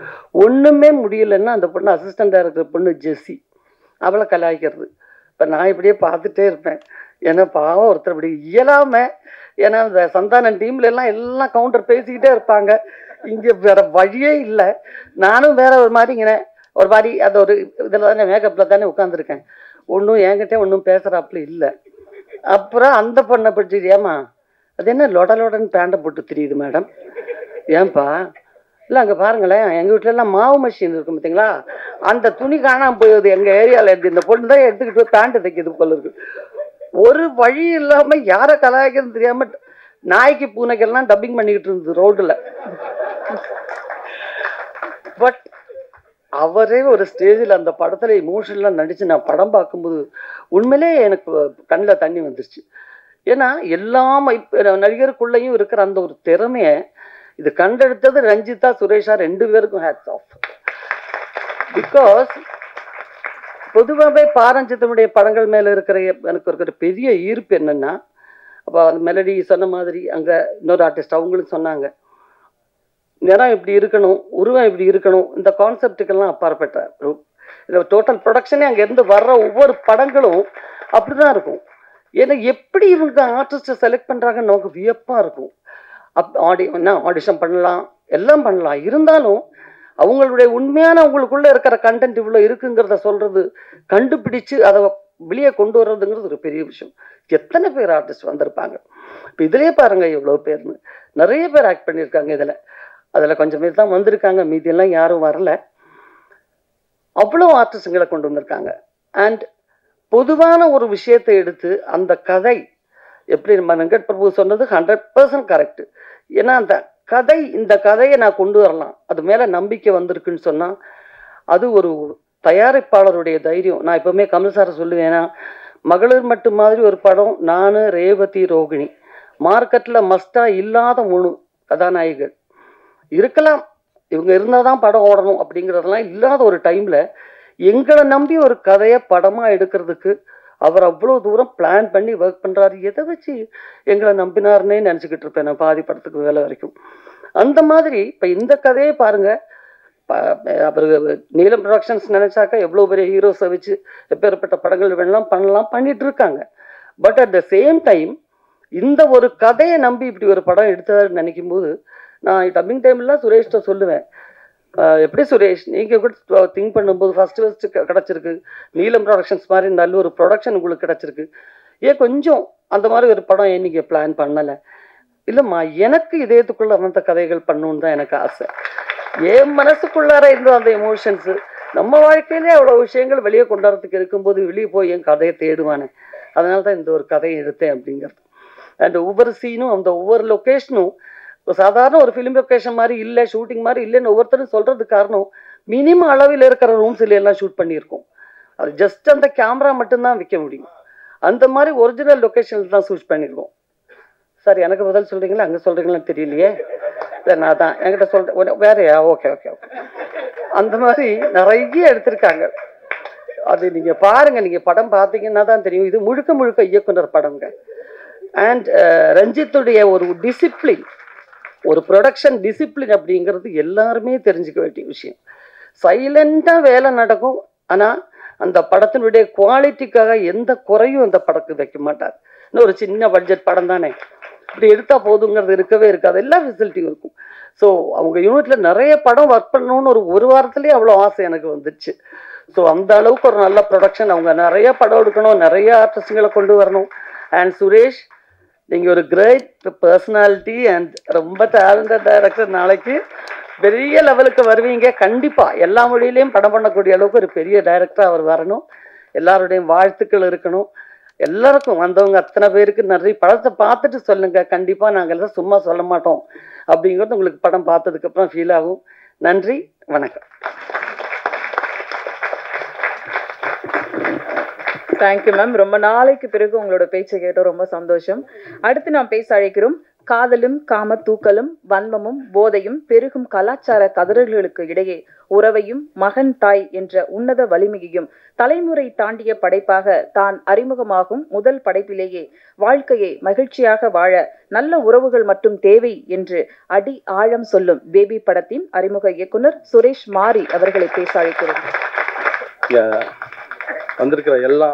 ஒன்றுமே முடியலைன்னா அந்த பொண்ணு அசிஸ்டண்டாக இருக்கிற பொண்ணு ஜெஸ்ஸி, அவளை கலாய்க்கிறது. இப்போ நான் இப்படியே பார்த்துட்டே இருப்பேன். ஏன்னா பாவம் ஒருத்தர் இப்படி இயலாமல், ஏன்னா இந்த சந்தானம் டீம்ல எல்லாம் கவுண்டர் பேசிக்கிட்டே இருப்பாங்க, இங்கே வேற வழியே இல்லை. நானும் வேற ஒரு மாதிரிங்க ஒரு மாதிரி அது ஒரு இதில் தானே மேக்கப்பில் தானே உட்காந்துருக்கேன், ஒன்றும் என்கிட்ட ஒன்றும் பேசுகிறாப்புல இல்லை. அப்புறம் அந்த பொண்ணை படிச்சுட்டியாம்மா, அது என்ன லொடன்னு பேண்டை போட்டு தெரியுது மேடம், ஏன்பா இல்லை அங்கே பாருங்களேன், எங்கள் வீட்டிலலாம் மாவு மிஷின் இருக்கும் பார்த்தீங்களா, அந்த துணி காணாமல் போயிடுது எங்கள் ஏரியாவில், எப்படி இந்த பொண்ணு தான் எடுத்துக்கிட்டு போய் பேண்ட்டு தைக்கிது போல இருக்கு. ஒரு வழி இல்லாமல் யாரை கலாய்க்கிறது தெரியாமல் நாய்க்கு பூனைக்கெல்லாம் டப்பிங் பண்ணிக்கிட்டு இருந்தது ரோட்டில். பட் அவரே ஒரு ஸ்டேஜில் அந்த படத்தில் இமோஷனலாக நடித்து நான் படம் பார்க்கும்போது உண்மையிலே எனக்கு கண்ணில் தண்ணி வந்துருச்சு. ஏன்னா எல்லா நடிகருக்குள்ளேயும் இருக்கிற அந்த ஒரு திறமையை இது கண்டெடுத்தது ரஞ்சிதா சுரேஷா 2 பேருக்கும் ஹேட்ஸ் ஆஃப். பிகாஸ் பொதுவாகவே பாரஞ்சித்தனுடைய படங்கள் மேலே இருக்கிற எனக்கு இருக்கிற பெரிய ஈர்ப்பு என்னென்னா, அப்போ அந்த மெலடி சொன்ன மாதிரி அங்கே இன்னொரு ஆர்டிஸ்ட் அவங்களும் சொன்னாங்க, நிறம் இப்படி இருக்கணும், உருவம் இப்படி இருக்கணும், இந்த கான்செப்டுக்கெல்லாம் அப்பாற்பட்ட இந்த டோட்டல் ப்ரொடக்ஷனே அங்கேருந்து வர்ற ஒவ்வொரு படங்களும் அப்படி தான் இருக்கும். ஏன்னா எப்படி இவங்க ஆர்டிஸ்ட்டை செலக்ட் பண்ணுறாங்கன்னு நமக்கு வியப்பாக இருக்கும். ஆடிஷன் பண்ணலாம், எல்லாம் பண்ணலாம். இருந்தாலும் அவங்களுடைய உண்மையான அவங்களுக்குள்ள இருக்கிற கண்டென்ட் இவ்வளோ இருக்குங்கிறத சொல்றது, கண்டுபிடிச்சு அதை வெளியே கொண்டு வர்றதுங்கிறது ஒரு பெரிய விஷயம். எத்தனை பேர் ஆர்டிஸ்ட் வந்திருப்பாங்க. இப்போ இதுலேயே பாருங்க எவ்வளோ பேர்னு, நிறைய பேர் ஆக்ட் பண்ணியிருக்காங்க. அதில் கொஞ்சம் பேர் தான் வந்திருக்காங்க, மீதியெல்லாம் யாரும் வரல. அவ்வளோ ஆர்டிஸ்டுங்களை கொண்டு வந்திருக்காங்க. அண்ட் பொதுவான ஒரு விஷயத்தை எடுத்து அந்த கதை எப்படி நம்ம வெங்கட் பிரபு சொன்னது 100% கரெக்டு. ஏன்னா அந்த கதை, இந்த கதையை நான் கொண்டு வரலாம், அது மேலே நம்பிக்கை வந்திருக்குன்னு சொன்னால் அது ஒரு தயாரிப்பாளருடைய தைரியம். நான் எப்பவுமே கமல் சாரை சொல்லுவேன்னா, மகளிர் மட்டும் மாதிரி ஒரு படம், நான் ரேவதி ரோகிணி, மார்க்கெட்டில் மஸ்டாக இல்லாத 3 கதாநாயகிகள் இருக்கலாம், இவங்க இருந்தால் தான் படம் ஓடணும் அப்படிங்கிறதெல்லாம் இல்லாத ஒரு டைமில் எங்களை நம்பி ஒரு கதையை படமாக எடுக்கிறதுக்கு அவர் அவ்வளோ தூரம் பிளான் பண்ணி ஒர்க் பண்ணுறாரு. எதை வச்சு எங்களை நம்பினார்னே நினச்சிக்கிட்டு இருப்பேன் நான் பாதி படத்துக்கு வேலை வரைக்கும். அந்த மாதிரி இப்போ இந்த கதையை பாருங்கள், அவர் நீலம் ப்ரொடக்ஷன்ஸ் நினச்சாக்கா எவ்வளோ பெரிய ஹீரோஸை வச்சு எப்பேற்பட்ட படங்கள் வேணலாம் பண்ணிட்டு இருக்காங்க. But at the same time இந்த ஒரு கதையை நம்பி இப்படி ஒரு படம் எடுத்தாருன்னு நினைக்கும் போது நான் டப்பிங் டைம்லாம் சுரேஷ்ட சொல்லுவேன், எப்படி சுரேஷ் நீங்கள் கூட திங்க் பண்ணும்போது ஃபஸ்ட்டு கிடச்சிருக்கு, நீலம் ப்ரொடக்ஷன்ஸ் மாதிரி நல்ல ஒரு ப்ரொடக்ஷன் உங்களுக்கு கிடச்சிருக்கு, ஏன் கொஞ்சம் அந்த மாதிரி ஒரு படம் ஏன் நீங்கள் பிளான் பண்ணலை? இல்லைம்மா, எனக்கு இதயத்துக்குள்ளே அந்த கதைகள் பண்ணணுன்னு தான் எனக்கு ஆசை. என் மனசுக்குள்ளார இருந்த அந்த எமோஷன்ஸு நம்ம வாழ்க்கையிலே அவ்வளோ விஷயங்கள் வெளியே கொண்டாடுறதுக்கு இருக்கும்போது வெளியே போய் என் கதையை தேடுவானே, அதனால தான் இந்த ஒரு கதையை எடுத்தேன் அப்படிங்கிறது. அண்ட் ஒவ்வொரு சீனும் அந்த ஒவ்வொரு லொக்கேஷனும் சாதாரண ஒரு ஃபிலிம் லொக்கேஷன் மாதிரி இல்லை, ஷூட்டிங் மாதிரி இல்லைன்னு ஒவ்வொருத்தரும் சொல்கிறதுக்கு காரணம் மினிமம் அளவில் இருக்கிற ரூம்ஸில் எல்லாம் ஷூட் பண்ணியிருக்கோம். அது ஜஸ்ட் அந்த கேமரா மட்டும்தான் வைக்க முடியும். அந்த மாதிரி ஒரிஜினல் லொக்கேஷனில் தான் ஷூட் பண்ணியிருக்கோம். சார் எனக்கு பதில் சொல்கிறீங்களா, அங்கே சொல்கிறீங்களான்னு தெரியலையே. நான் தான் என்கிட்ட சொல்கிறேன், வேறையா? Okay okay okay. அந்த மாதிரி நிறைய எடுத்திருக்காங்க. அது நீங்கள் பாருங்கள், நீங்கள் படம் பார்த்தீங்கன்னா தான் தெரியும். இது முழுக்க முழுக்க இயக்குனர் படங்க. அண்ட் ரஞ்சித்துடைய ஒரு டிசிப்ளின், ஒரு ப்ரொடக்ஷன் டிசிப்ளின் அப்படிங்கிறது எல்லாருமே தெரிஞ்சுக்க வேண்டிய விஷயம். சைலண்டாக வேலை நடக்கும், ஆனால் அந்த படத்தினுடைய குவாலிட்டிக்காக எந்த குறையும் அந்த படத்துக்கு வைக்க மாட்டார். இன்னும் ஒரு சின்ன பட்ஜெட் படம் தானே, இப்படி எடுத்தால் போதுங்கிறது இருக்கவே இருக்காது, எல்லா ஃபெசிலிட்டியும் இருக்கும். ஸோ அவங்க யூனிட்டில் நிறைய படம் ஒர்க் பண்ணணும்னு ஒரு வாரத்துலேயே அவ்வளோ ஆசை எனக்கு வந்துடுச்சு. ஸோ அந்த அளவுக்கு ஒரு நல்ல ப்ரொடக்ஷன், அவங்க நிறைய படம் எடுக்கணும், நிறைய ஆர்டிஸ்டுங்களை கொண்டு வரணும். அண்ட் சுரேஷ், நீங்கள் ஒரு கிரேட் பர்சனாலிட்டி அண்ட் ரொம்ப டேலண்டட் டைரக்டர். நாளைக்கு பெரிய லெவலுக்கு வருவீங்க கண்டிப்பாக. எல்லா மொழியிலையும் படம் பண்ணக்கூடிய அளவுக்கு ஒரு பெரிய டைரக்டராக அவர் வரணும். எல்லாருடையும் வாழ்த்துக்கள் இருக்கணும். எல்லாருக்கும் வந்தவங்க அத்தனை பேருக்கு நிறைய படத்தை பார்த்துட்டு சொல்லுங்கள். கண்டிப்பாக நாங்கள் எல்லாம் சும்மா சொல்ல மாட்டோம் அப்படிங்கிறது உங்களுக்கு படம் பார்த்ததுக்கப்புறம் ஃபீல் ஆகும். நன்றி, வணக்கம். Thank you ma'am. ரொம்ப நாளைக்கு பிறகு உங்களோட பேச்சை கேட்டோம், ரொம்ப சந்தோஷம். அடுத்து நாம் பேச அழைக்கிறோம். காதலும் காம தூக்கலும் வன்மமும் போதையும் பெருகும் கலாச்சார கதறல்களுக்கு இடையே உறவையும் மகன் தாய் என்ற உன்னத வலிமையையும் தலைமுறை தாண்டிய படைப்பாக தான் அறிமுகமாகும் முதல் படைப்பிலேயே வாழ்க்கையை மகிழ்ச்சியாக வாழ நல்ல உறவுகள் மட்டும் தேவை என்று அடி ஆழம் சொல்லும் பேபி படத்தின் அறிமுக இயக்குனர் சுரேஷ் மாரி அவர்களை பேச அழைக்கிறோம். வந்திருக்கிற எல்லா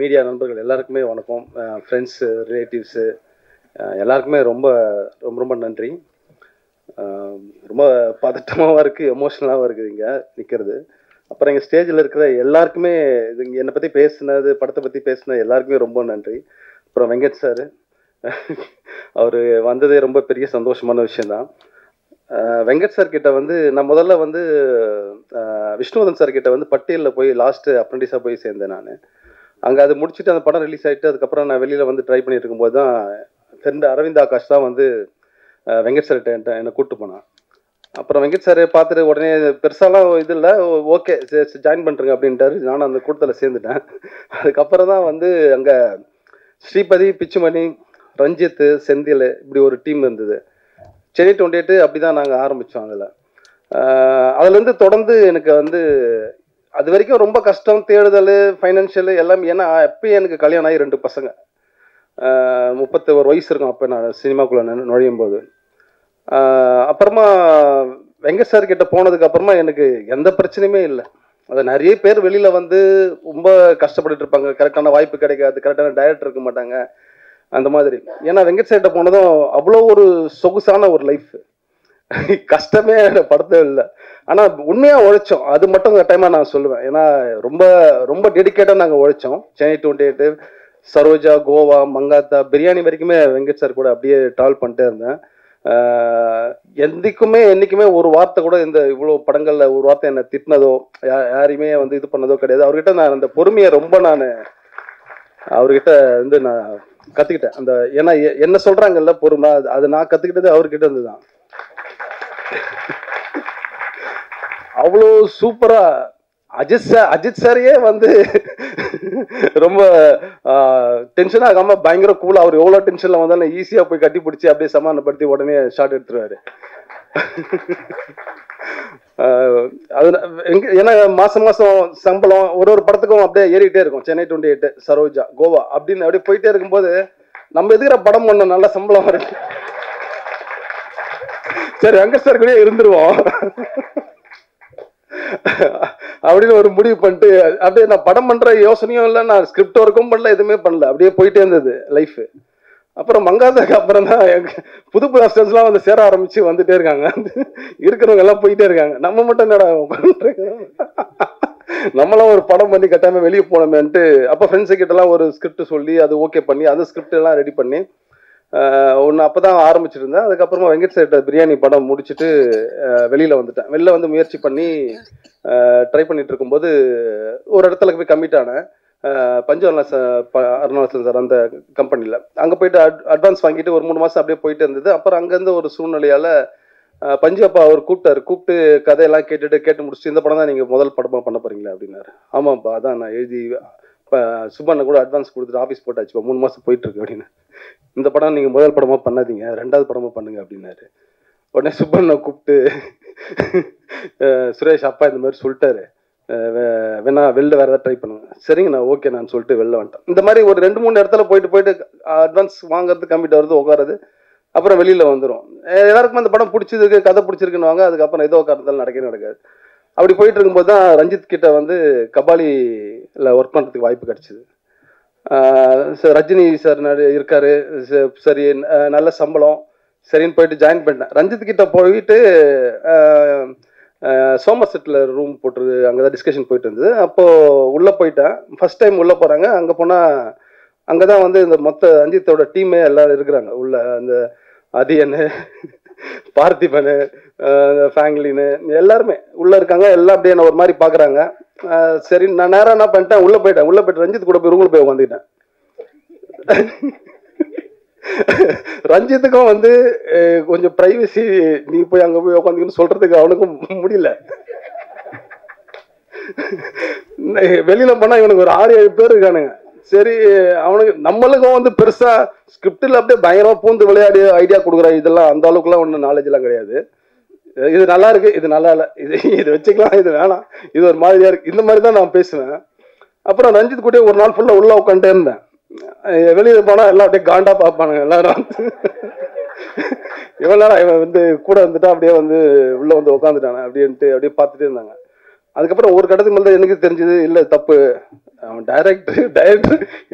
மீடியா நண்பர்கள் எல்லாருக்குமே வணக்கம். ஃப்ரெண்ட்ஸு, ரிலேட்டிவ்ஸு எல்லாருக்குமே ரொம்ப ரொம்ப ரொம்ப நன்றி. ரொம்ப பதட்டமாகவும் இருக்குது, எமோஷ்னலாகவும் இருக்குது இங்கே நிற்கிறது. அப்புறம் எங்கள் ஸ்டேஜில் இருக்கிற எல்லாருக்குமே இது என்னை பற்றி பேசுனது, படத்தை பற்றி பேசுனது எல்லாருக்குமே ரொம்ப நன்றி. அப்புறம் வெங்கட் சார், அவர் வந்ததே ரொம்ப பெரிய சந்தோஷமான விஷயந்தான். வெங்கட் சார் கிட்ட வந்து நான் முதல்ல வந்து விஷ்ணுவர்தன் சார் கிட்ட வந்து பட்டியலில் போய் லாஸ்ட்டு அப்ரெண்டிஸாக போய் சேர்ந்தேன் நான். அங்கே அது முடிச்சுட்டு அந்த படம் ரிலீஸ் ஆகிட்டு அதுக்கப்புறம் நான் வெளியில் வந்து ட்ரை பண்ணிட்டு இருக்கும்போது தான் ஃப்ரெண்டு அரவிந்த் ஆகாஷ் தான் வந்து வெங்கட் சார்கிட்ட என்னை கூப்பிட்டு போனான். அப்புறம் வெங்கட் சார் பார்த்துட்டு உடனே பெருசாலாம் இது இல்லை, ஓகே ஜாயின் பண்ணுறேங்க அப்படின்ட்டாரு. நானும் அந்த கூட்டத்தில் சேர்ந்துட்டேன். அதுக்கப்புறம் தான் வந்து அங்கே ஸ்ரீபதி, பிச்சுமணி, ரஞ்சித், செந்தில் இப்படி ஒரு டீம் இருந்தது. சென்னை 28 அப்படி தான் நாங்கள் ஆரம்பித்தோம். அதுலேருந்து தொடர்ந்து எனக்கு வந்து அது வரைக்கும் ரொம்ப கஷ்டம், தேடுதல், ஃபைனான்ஷியல் எல்லாமே. ஏன்னா எப்பயும் எனக்கு கல்யாணம் ஆகி 2 பசங்க, 31 வயசு இருக்கும் அப்போ நான் சினிமாக்குள்ளே நுழையும் போது. அப்புறமா வெங்கட் சார் கிட்ட போனதுக்கு அப்புறமா எனக்கு எந்த பிரச்சனையுமே இல்லை. அது நிறைய பேர் வெளியில் வந்து ரொம்ப கஷ்டப்பட்டுட்டு இருப்பாங்க, கரெக்டான வாய்ப்பு கிடைக்காது, கரெக்டான டைரக்டர் இருக்க மாட்டாங்க, அந்த மாதிரி. ஏன்னா வெங்கட் சார்கிட்ட போனதும் அவ்வளோ ஒரு சொகுசான ஒரு லைஃப், கஷ்டமே படத்தே இல்லை. ஆனால் உண்மையாக உழைச்சோம், அது மட்டும் இந்த டைமாக நான் சொல்லுவேன். ஏன்னா ரொம்ப ரொம்ப டெடிக்கேட்டாக நாங்கள் உழைச்சோம். சென்னை 28, சரோஜா, கோவா, மங்காத்தா, பிரியாணி வரைக்குமே வெங்கட் சார் கூட அப்படியே ட்ராவல் பண்ணிட்டே இருந்தேன். என்றைக்குமே ஒரு வார்த்தை கூட இந்த இவ்வளோ படங்களில் ஒரு வார்த்தை என்னை திட்டினதோ யாரையுமே வந்து இது பண்ணதோ கிடையாது. அவர்கிட்ட நான் அந்த பொறுமையை ரொம்ப அவர்கிட்ட வந்து நான் கற்றுக்கிட்டேன். அந்த ஏன்னா என்ன சொல்கிறாங்கல்ல பொறுமை, அது நான் கற்றுக்கிட்டது அவர்கிட்ட இருந்து தான். அவ்வளோ சூப்பராக அஜித் சாரையே வந்து ரொம்ப டென்ஷன் ஆகாமல் பயங்கர கூலாக, அவர் எவ்வளோ டென்ஷனில் வந்தாலும் ஈஸியாக போய் கட்டி பிடிச்சி அப்படியே சமாதானப்படுத்தி உடனே ஷார்ட் எடுத்துருவாரு. அது ஏன்னா மாதம் சம்பளம் ஒரு படத்துக்கும் அப்படியே ஏறிக்கிட்டே இருக்கும். சென்னை 28, சரோஜா, கோவா அப்படின்னு அப்படியே போயிட்டே இருக்கும்போது நம்ம எதுக்கிற படம் பண்ண நல்ல சம்பளம் வருது, சரி வெங்கட் சார் கூட இருந்துருவோம் அப்படின்னு ஒரு முடிவு பண்ணிட்டு அப்படியே நான் படம் பண்ற யோசனையும் இல்லை, நான் ஸ்கிரிப்ட் ஒர்க்கும் பண்ணல, எதுவுமே பண்ணல, அப்படியே போயிட்டே இருந்தது லைஃப். அப்புறம் மங்காதாக்கு அப்புறம் தான் புது அசிஸ்டன்ஸ்லாம் வந்து சேர ஆரம்பிச்சு வந்துட்டே இருக்காங்க, இருக்கிறவங்க எல்லாம் போயிட்டே இருக்காங்க. நம்ம மட்டும் என்னடா நம்மளாம் ஒரு படம் பண்ணி கட்டாயமா வெளியே போனோமேன்ட்டு அப்போ ஃப்ரெண்ட்ஸு கிட்டலாம் ஒரு ஸ்கிரிப்ட் சொல்லி அது ஓகே பண்ணி அந்த ஸ்கிரிப்ட் எல்லாம் ரெடி பண்ணி ஒன்று அப்போ தான் ஆரம்பிச்சிருந்தேன். அதுக்கப்புறமா வெங்கட் சார்கிட்ட பிரியாணி படம் முடிச்சுட்டு வெளியில் வந்துட்டேன். வெளில வந்து முயற்சி பண்ணி ட்ரை பண்ணிட்டு இருக்கும்போது ஒரு இடத்துல போய் கமிட் ஆனேன். பஞ்சு அருணாச்சலம் சார் அந்த கம்பெனியில். அங்கே போயிட்டு அட்வான்ஸ் வாங்கிட்டு ஒரு 3 மாதம் அப்படியே போயிட்டு இருந்தது. அப்புறம் அங்கேருந்து ஒரு சூழ்நிலையால் பஞ்சு அப்பா அவர் கூப்பிட்டு கதையெல்லாம் கேட்டு முடிச்சுட்டு இந்த படம் தான் நீங்கள் முதல் படமாக பண்ண போகிறீங்களா அப்படின்னாரு. ஆமாப்பா, அதான் நான் எழுதி இப்போ சுபண்ணை கூட அட்வான்ஸ் கொடுத்துட்டு ஆஃபீஸ் போட்டாச்சுப்பா, 3 மாதம் போயிட்டுருக்கு அப்படின்னு. இந்த படம் நீங்கள் முதல் படமாக பண்ணாதீங்க, 2வது படமாக பண்ணுங்க அப்படின்னாரு. உடனே சுப்பண்ணை கூப்பிட்டு சுரேஷ் அப்பா இந்த மாதிரி சொல்லிட்டாரு, வேணா வெளில வேறு ஏதாவது ட்ரை பண்ணுங்க. சரிங்க நான் ஓகே நான் சொல்லிட்டு வெளில வந்துட்டேன். இந்த மாதிரி ஒரு 2-3 இடத்துல போயிட்டு அட்வான்ஸ் வாங்குறது, கம்மிட்டு வருது, உட்காருது, அப்புறம் வெளியில் வந்துடும். எல்லாருக்குமே அந்த படம் பிடிச்சிருக்கு, கதை பிடிச்சிருக்குன்னு வாங்க, அதுக்கப்புறம் ஏதோ உட்காரத்தாலும் நடக்காது. அப்படி போயிட்டு இருக்கும்போது தான் ரஞ்சித் கிட்ட வந்து கபாலியில் ஒர்க் பண்ணுறதுக்கு வாய்ப்பு கிடச்சிது. ரஜினி சார் இருக்காரு, சரி நல்ல சம்பளம், சரின்னு போயிட்டு ஜாயின் பண்ணிட்டேன். ரஞ்சித் கிட்ட போயிட்டு சோமர்செட்டில் ரூம் போட்டுருது, அங்கே தான் டிஸ்கஷன் போயிட்டு இருந்தது. அப்போது உள்ளே போயிட்டேன், ஃபஸ்ட் டைம் உள்ளே போகிறாங்க. அங்கே போனால் அங்கே தான் வந்து இந்த மொத்த ரஞ்சித்தோட டீமே எல்லோரும் இருக்கிறாங்க உள்ள. அந்த அதியனு, பார்த்திபனு, ஃபேங்லின்னு எல்லாருமே உள்ளே இருக்காங்க. எல்லாம் அப்படியே நான் ஒரு மாதிரி பார்க்குறாங்க. சரி நான் நேரம் என்ன பண்ணிட்டேன், உள்ளே போயிட்டு ரஞ்சித் கூட போய் ரூமில் போய் உட்காந்துக்கிட்டேன். ரஞ்சித்துக்கும் வந்து கொஞ்சம் ப்ரைவசி, நீ போய் அங்கே போய் உட்காந்துக்கின்னு சொல்கிறதுக்கு அவனுக்கும் முடியல. வெளியில் போனால் இவனுக்கு ஒரு 6-7 பேர் இருக்கானுங்க. சரி அவனுக்கு நம்மளுக்கும் வந்து பெருசாக ஸ்கிரிப்டில் அப்படியே பயங்கரமாக பூந்து விளையாடி ஐடியா கொடுக்குற இதெல்லாம் அந்த அளவுக்குலாம் ஒன்றும் நாலேஜெலாம் கிடையாது. இது நல்லா இருக்கு, இது நல்லா இல்லை, இது வச்சுக்கலாம், இது வேணாம், இது ஒரு மாதிரியா இருக்கு, இந்த மாதிரி தான் நான் பேசுவேன். அப்புறம் ரஞ்சித் கூட ஒரு நாள் ஃபுல்லாக உள்ளே உட்காந்துட்டே இருந்தேன். வெளியில் போனால் எல்லாம் அப்படியே காண்டா பார்ப்பானுங்க எல்லாரும். இவன் நேரம் இவன் வந்து கூட வந்துட்டா அப்படியே வந்து உள்ளே வந்து உட்காந்துட்டானே அப்படின்ட்டு அப்படியே பார்த்துட்டே இருந்தாங்க. அதுக்கப்புறம் ஒரு கட்டத்துக்கு மேலே எனக்கு தெரிஞ்சது, இல்லை தப்பு, அவன் டைரக்டர்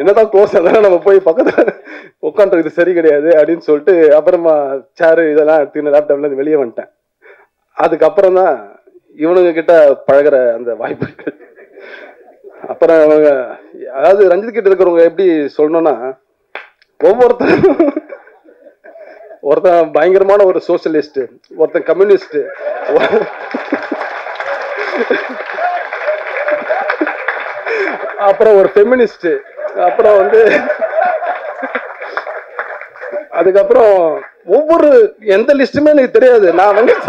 என்னதான் க்ளோஸ் இருந்தாலும் நம்ம போய் பக்கத்தில் உட்காந்துருக்கு சரி கிடையாது அப்படின்னு சொல்லிட்டு அப்புறமா சேரு இதெல்லாம் எடுத்துக்கிட்டு லேப்டாப்லேருந்து வெளியே வந்துட்டேன். அதுக்கப்புறம் தான் இவனுங்க கிட்ட பழகிற அந்த வாய்ப்புகள். அப்புறம் அவங்க அதாவது ரஞ்சித் கிட்ட இருக்கிறவங்க எப்படி சொல்லணும்னா, ஒருத்தன் பயங்கரமான ஒரு சோசியலிஸ்ட், ஒருத்தன் கம்யூனிஸ்ட், அப்புறம் ஒரு ஃபெமினிஸ்ட், அப்புறம் வந்து அதுக்கப்புறம் ஒவ்வொரு எந்த லிஸ்ட்டுமே எனக்கு தெரியாது. நான் வெங்கட்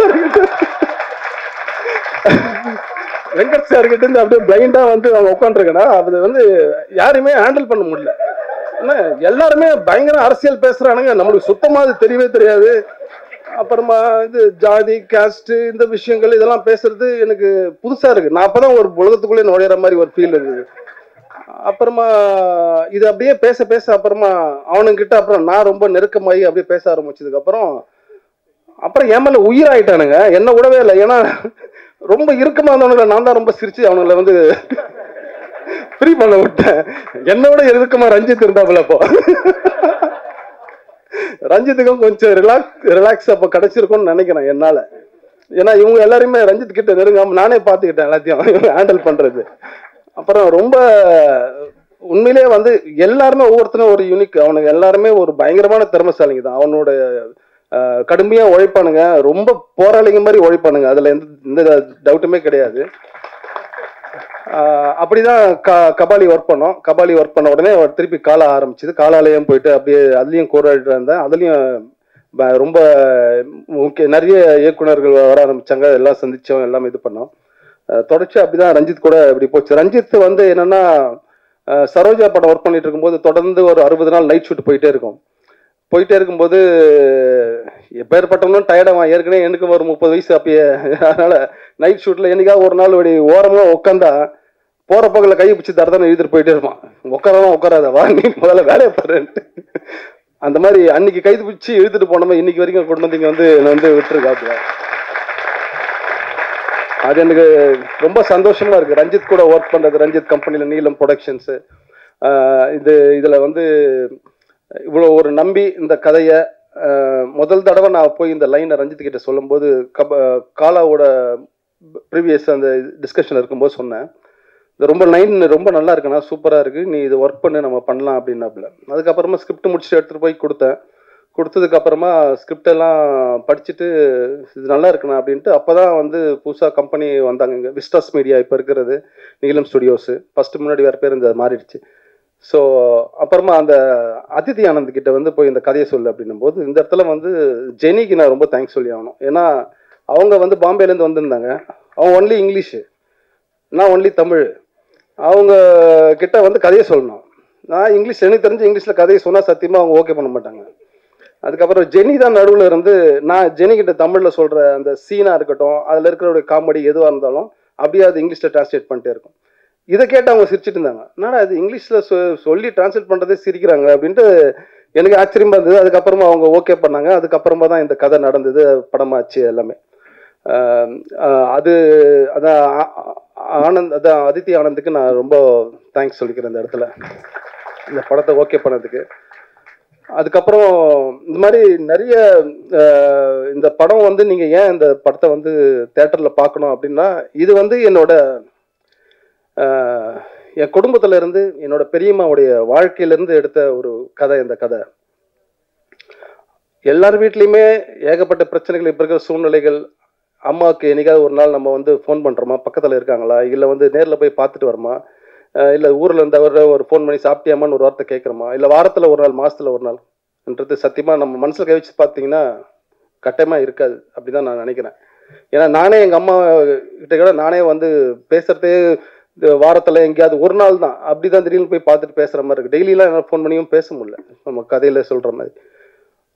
சார் கிட்ட இருந்து அப்படியே பிளைண்டா வந்து அவங்க உட்காந்துருக்கேன்னா அது வந்து யாருமே ஹேண்டில் பண்ண முடியல. ஏன்னா எல்லாருமே பயங்கர அரசியல் பேசுறானுங்க, நம்மளுக்கு சுத்தமா அது தெரியவே தெரியாது. அப்புறமா இது ஜாதி, காஸ்ட், இந்த விஷயங்கள் இதெல்லாம் பேசுறது எனக்கு புதுசா இருக்கு. நான் அப்பதான் ஒரு உலகத்துக்குள்ளே நுழையிற மாதிரி ஒரு ஃபீல் இருக்குது. அப்புறமா இது அப்படியே பேச அப்புறமா அவனுங்கிட்ட அப்புறம் நான் ரொம்ப நெருக்கமாகி அப்படியே பேச ஆரம்பிச்சதுக்கு அப்புறம் என் மேல உயிராயிட்டானுங்க, என்ன விடவே இல்லை. ஏன்னா ரொம்ப இறுக்கமா இருந்தவனுங்களை நான் தான் ரொம்ப சிரிச்சு அவனுங்களை வந்து ஃப்ரீ பண்ண விட்டேன். என்னை விட இறுக்கமா ரஞ்சித் இருந்தாப்புல அப்போ. ரஞ்சித்துக்கும் கொஞ்சம் ரிலாக்ஸ் அப்போ கிடைச்சிருக்கும்னு நினைக்கிறேன் என்னால். ஏன்னா இவங்க எல்லாருமே ரஞ்சித் கிட்ட நெருங்காம நானே பார்த்துக்கிட்டேன் எல்லாத்தையும் ஹேண்டில் பண்ணுறது. அப்புறம் ரொம்ப உண்மையிலே வந்து எல்லாருமே ஒவ்வொருத்தரும் ஒரு யூனிக், அவனுக்கு எல்லாருமே ஒரு பயங்கரமான திறமைசாலிங்க தான். அவனோட கடுமையாக உழைப்பானுங்க, ரொம்ப போராளிங்க மாதிரி உழைப்பானுங்க, அதில் எந்த டவுட்டுமே கிடையாது. அப்படிதான் கபாலி ஒர்க் பண்ணோம். கபாலி ஒர்க் பண்ண உடனே திருப்பி காலா ஆரம்பிச்சுது. காலாலயம் போயிட்டு அப்படியே அதுலேயும் கோராடிட்டு இருந்தேன். அதுலேயும் ரொம்ப நிறைய இயக்குனர்கள் வர ஆரம்பிச்சாங்க, எல்லாம் சந்திச்சோம், எல்லாம் இது பண்ணோம். தொடர்ச்சி அப்படிதான் ரஞ்சித் கூட இப்படி போச்சு. ரஞ்சித் வந்து என்னன்னா சரோஜா படம் ஒர்க் பண்ணிட்டு இருக்கும்போது தொடர்ந்து ஒரு 60 நாள் நைட் ஷூட் போயிட்டே இருக்கும்போது எப்பேற்பட்டவனும் டயர்டாவான். ஏற்கனவே எனக்கு ஒரு 30 வயசு அப்பயே. அதனால நைட் ஷூட்ல என்னைக்காவது ஒரு நாள் அப்படி ஓரமா உட்காந்தா போற பக்கத்துல கையை பிடிச்சி தரதானே எழுதிட்டு போயிட்டே இருப்பான். உட்காராதவா நீ முதல்ல வேலையை பாருன்ட்டு. அந்த மாதிரி அன்னைக்கு கைது பிடிச்சி எழுதிட்டு போனோமா இன்னைக்கு வரைக்கும் கொண்டு வந்து இங்க வந்து என்ன வந்து விட்டுருக்காப்புல. அது எனக்கு ரொம்ப சந்தோஷமா இருக்கு ரஞ்சித் கூட ஒர்க் பண்றது. ரஞ்சித் கம்பெனியில் நீலம் ப்ரொடக்ஷன்ஸு இதுல வந்து இவ்வளோ ஒரு நம்பி இந்த கதையை முதல் தடவை நான் போய் இந்த லைனை ரஞ்சித் கிட்ட சொல்லும்போது காலாவோட ப்ரீவியஸ் அந்த டிஸ்கஷன் இருக்கும்போது சொன்னேன், இது ரொம்ப நல்லா இருக்குண்ணா, சூப்பராக இருக்குது, நீ இது ஒர்க் பண்ணு, நம்ம பண்ணலாம் அப்படின்னாப்புல. அதுக்கப்புறமா ஸ்கிரிப்ட் முடிச்சுட்டு எடுத்துகிட்டு போய் கொடுத்ததுக்கப்புறமா ஸ்கிரிப்டெல்லாம் படிச்சுட்டு இது நல்லா இருக்குண்ணா அப்படின்ட்டு அப்போ தான் வந்து புதுசாக கம்பெனி வந்தாங்க இங்கே, விஸ்டாஸ் மீடியா இப்போ இருக்கிறது நீலம் ஸ்டுடியோஸு. ஃபஸ்ட்டு முன்னாடி வேறு பேர் இந்த மாறிடுச்சு. ஸோ அப்புறமா அந்த அதித்தி ஆனந்த் கிட்ட வந்து போய் இந்த கதையை சொல்லு அப்படின்னும் போது இந்த இடத்துல வந்து ஜெனிக்கு நான் ரொம்ப தேங்க்ஸ் சொல்லி ஆகணும். ஏன்னா அவங்க வந்து பாம்பேலேருந்து வந்திருந்தாங்க. அவங்க ஒன்லி இங்கிலீஷு, நான் ஒன்லி தமிழ். அவங்க கிட்ட வந்து கதையை சொல்லணும். நான் இங்கிலீஷ் எனக்கு தெரிஞ்சு இங்கிலீஷில் கதையை சொன்னால் சத்தியமாக அவங்க ஓகே பண்ண மாட்டாங்க. அதுக்கப்புறம் ஜெனி தான் நடுவில் இருந்து நான் ஜெனி கிட்ட தமிழில் சொல்கிற அந்த சீனாக இருக்கட்டும், அதில் இருக்கிற காமெடி எதுவாக இருந்தாலும் அப்படியே அது இங்கிலீஷில் டிரான்ஸ்லேட் பண்ணிட்டே இருக்கும். இதை கேட்டு அவங்க சிரிச்சிட்டு இருந்தாங்க. என்னடா அது இங்கிலீஷில் சொல்லி டிரான்ஸ்லேட் பண்ணுறதே சிரிக்கிறாங்க அப்படின்ட்டு எனக்கு ஆச்சரியமாக இருந்தது. அதுக்கப்புறமா அவங்க ஓகே பண்ணாங்க. அதுக்கப்புறமா தான் இந்த கதை நடந்தது, படமாச்சு எல்லாமே. அதான் அதித்தி ஆனந்துக்கு நான் ரொம்ப தேங்க்ஸ் சொல்லிக்கிறேன் இந்த இடத்துல, இந்த படத்தை ஓகே பண்ணதுக்கு. அதுக்கப்புறம் இந்த மாதிரி நிறைய இந்த படம் வந்து நீங்கள் ஏன் இந்த படத்தை வந்து தேட்டரில் பார்க்கணும் அப்படின்னா, இது வந்து என் குடும்பத்தில் இருந்து என்னோட பெரியம்மாவுடைய வாழ்க்கையிலேருந்து எடுத்த ஒரு கதை. இந்த கதை எல்லார் வீட்லேயுமே ஏகப்பட்ட பிரச்சனைகள், இப்போ இருக்கிற சூழ்நிலைகள். அம்மாவுக்கு என்னைக்காவது ஒரு நாள் நம்ம வந்து ஃபோன் பண்ணுறோமா, பக்கத்தில் இருக்காங்களா, இல்லை வந்து நேரில் போய் பார்த்துட்டு வரோமா, இல்லை ஊரில் இருந்தவரை ஒரு ஃபோன் பண்ணி சாப்பிட்டியாமான்னு ஒரு வார்த்தை கேட்குறோமா, இல்லை வாரத்தில் ஒரு நாள் மாதத்தில் ஒரு நாள்ன்றது சத்தியமாக நம்ம மனசில் கை வச்சு பார்த்தீங்கன்னா கட்டாயமாக இருக்காது. அப்படி தான் நான் நினைக்கிறேன். ஏன்னா நானே எங்கள் அம்மா கிட்ட கூட நானே வந்து பேசுகிறதே வாரத்தில் எங்கேயாவது ஒரு நாள் தான். அப்படி தான் திடீர்னு போய் பார்த்துட்டு பேசுகிற மாதிரி இருக்குது. டெய்லியெலாம் என்னால் ஃபோன் பண்ணியும் பேச முடியல நம்ம கதையில் சொல்கிற மாதிரி.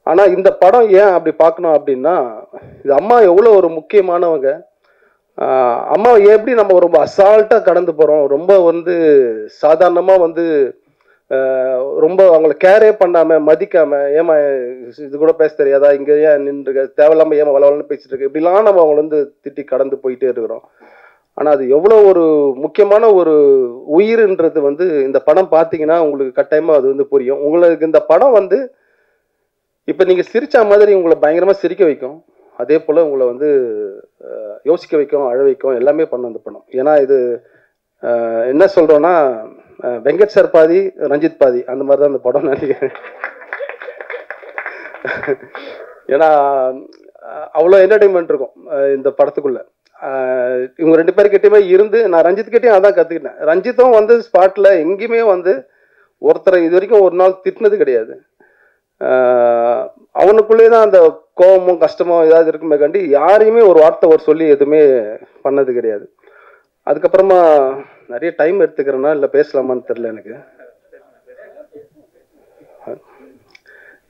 ஆனால் இந்த படம் ஏன் அப்படி பார்க்கணும் அப்படின்னா, இது அம்மா எவ்வளோ ஒரு முக்கியமானவங்க. அம்மா எப்படி நம்ம ரொம்ப அசால்ட்டாக கடந்து போகிறோம், ரொம்ப வந்து சாதாரணமாக வந்து ரொம்ப அவங்கள கேரே பண்ணாமல் மதிக்காமல், ஏமா இது கூட பேச தெரியாதா, இங்கே ஏன் நின்றுருக்க, தேவையில்லாமல் ஏமா வளவலன்னு பேசிட்டு இருக்கு, இப்படிலாம் நம்ம அவங்கள வந்து திட்டி கடந்து போயிட்டே இருக்கிறோம். ஆனால் அது எவ்வளோ ஒரு முக்கியமான ஒரு உயிர்ன்றது வந்து இந்த படம் பார்த்தீங்கன்னா உங்களுக்கு கட்டாயமாக அது வந்து புரியும். உங்களுக்கு இந்த படம் வந்து இப்போ நீங்கள் சிரிச்ச மாதிரி உங்களை பயங்கரமாக சிரிக்க வைக்கும், அதே போல் உங்களை வந்து யோசிக்க வைக்கும், அழ வைக்கும், எல்லாமே பண்ணும் இந்த படம். ஏன்னா இது என்ன சொல்கிறோன்னா, வெங்கட் சார் பாதி ரஞ்சித் பாதி அந்த மாதிரி தான் இந்த படம் நினைக்கிறேன். ஏன்னா அவ்வளோ என்டர்டெயின்மெண்ட் இருக்கும் இந்த படத்துக்குள்ள. இவங்க 2 பேர்கிட்டயுமே இருந்து நான் ரஞ்சித் கிட்டையும் அதான் கற்றுக்கிட்டேன். ரஞ்சித்தும் வந்து ஸ்பாட்டில் எங்கேயுமே வந்து ஒருத்தரை இது வரைக்கும் ஒரு நாள் திட்டினது கிடையாது. அவனுக்குள்ளே தான் அந்த கோபமும் கஷ்டமும் ஏதாவது இருக்குமே கண்டி யாரையுமே ஒரு வார்த்தை ஒரு சொல்லி எதுவுமே பண்ணது கிடையாது. அதுக்கப்புறமா நிறைய டைம் எடுத்துக்கிறேன்னா இல்லை பேசலாமான்னு தெரில எனக்கு.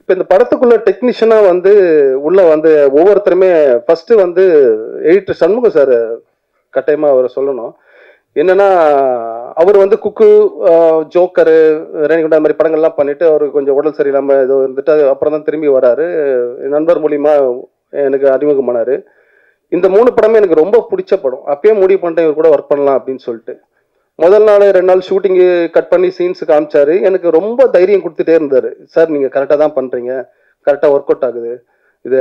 இப்போ இந்த படத்துக்குள்ள டெக்னீஷியனாக வந்து உள்ள வந்து ஒவ்வொருத்தருமே ஃபஸ்ட்டு வந்து எடிட்டர் சண்முகம் சார் கட்டாயமாக அவரை சொல்லணும். என்னன்னா அவர் வந்து குக்கு, ஜோக்கரு, ரேணிகுண்டா அந்த மாதிரி படங்கள்லாம் பண்ணிட்டு அவர் கொஞ்சம் உடல் சரியில்லாமல் ஏதோ இருந்துட்டு அப்புறம் தான் திரும்பி வராரு. நண்பர் மூலியமா எனக்கு அறிமுகமானார். இந்த 3 படமே எனக்கு ரொம்ப பிடிச்ச படம். அப்பயே முடிவு பண்ணிட்டேன் இவர் கூட ஒர்க் பண்ணலாம் அப்படின்னு சொல்லிட்டு. முதல் நாள் 2 நாள் ஷூட்டிங்கு கட் பண்ணி சீன்ஸு காமிச்சாரு. எனக்கு ரொம்ப தைரியம் கொடுத்துட்டே இருந்தார். சார் நீங்கள் கரெக்டாக தான் பண்ணுறீங்க, கரெக்டாக ஒர்க் அவுட் ஆகுது, இது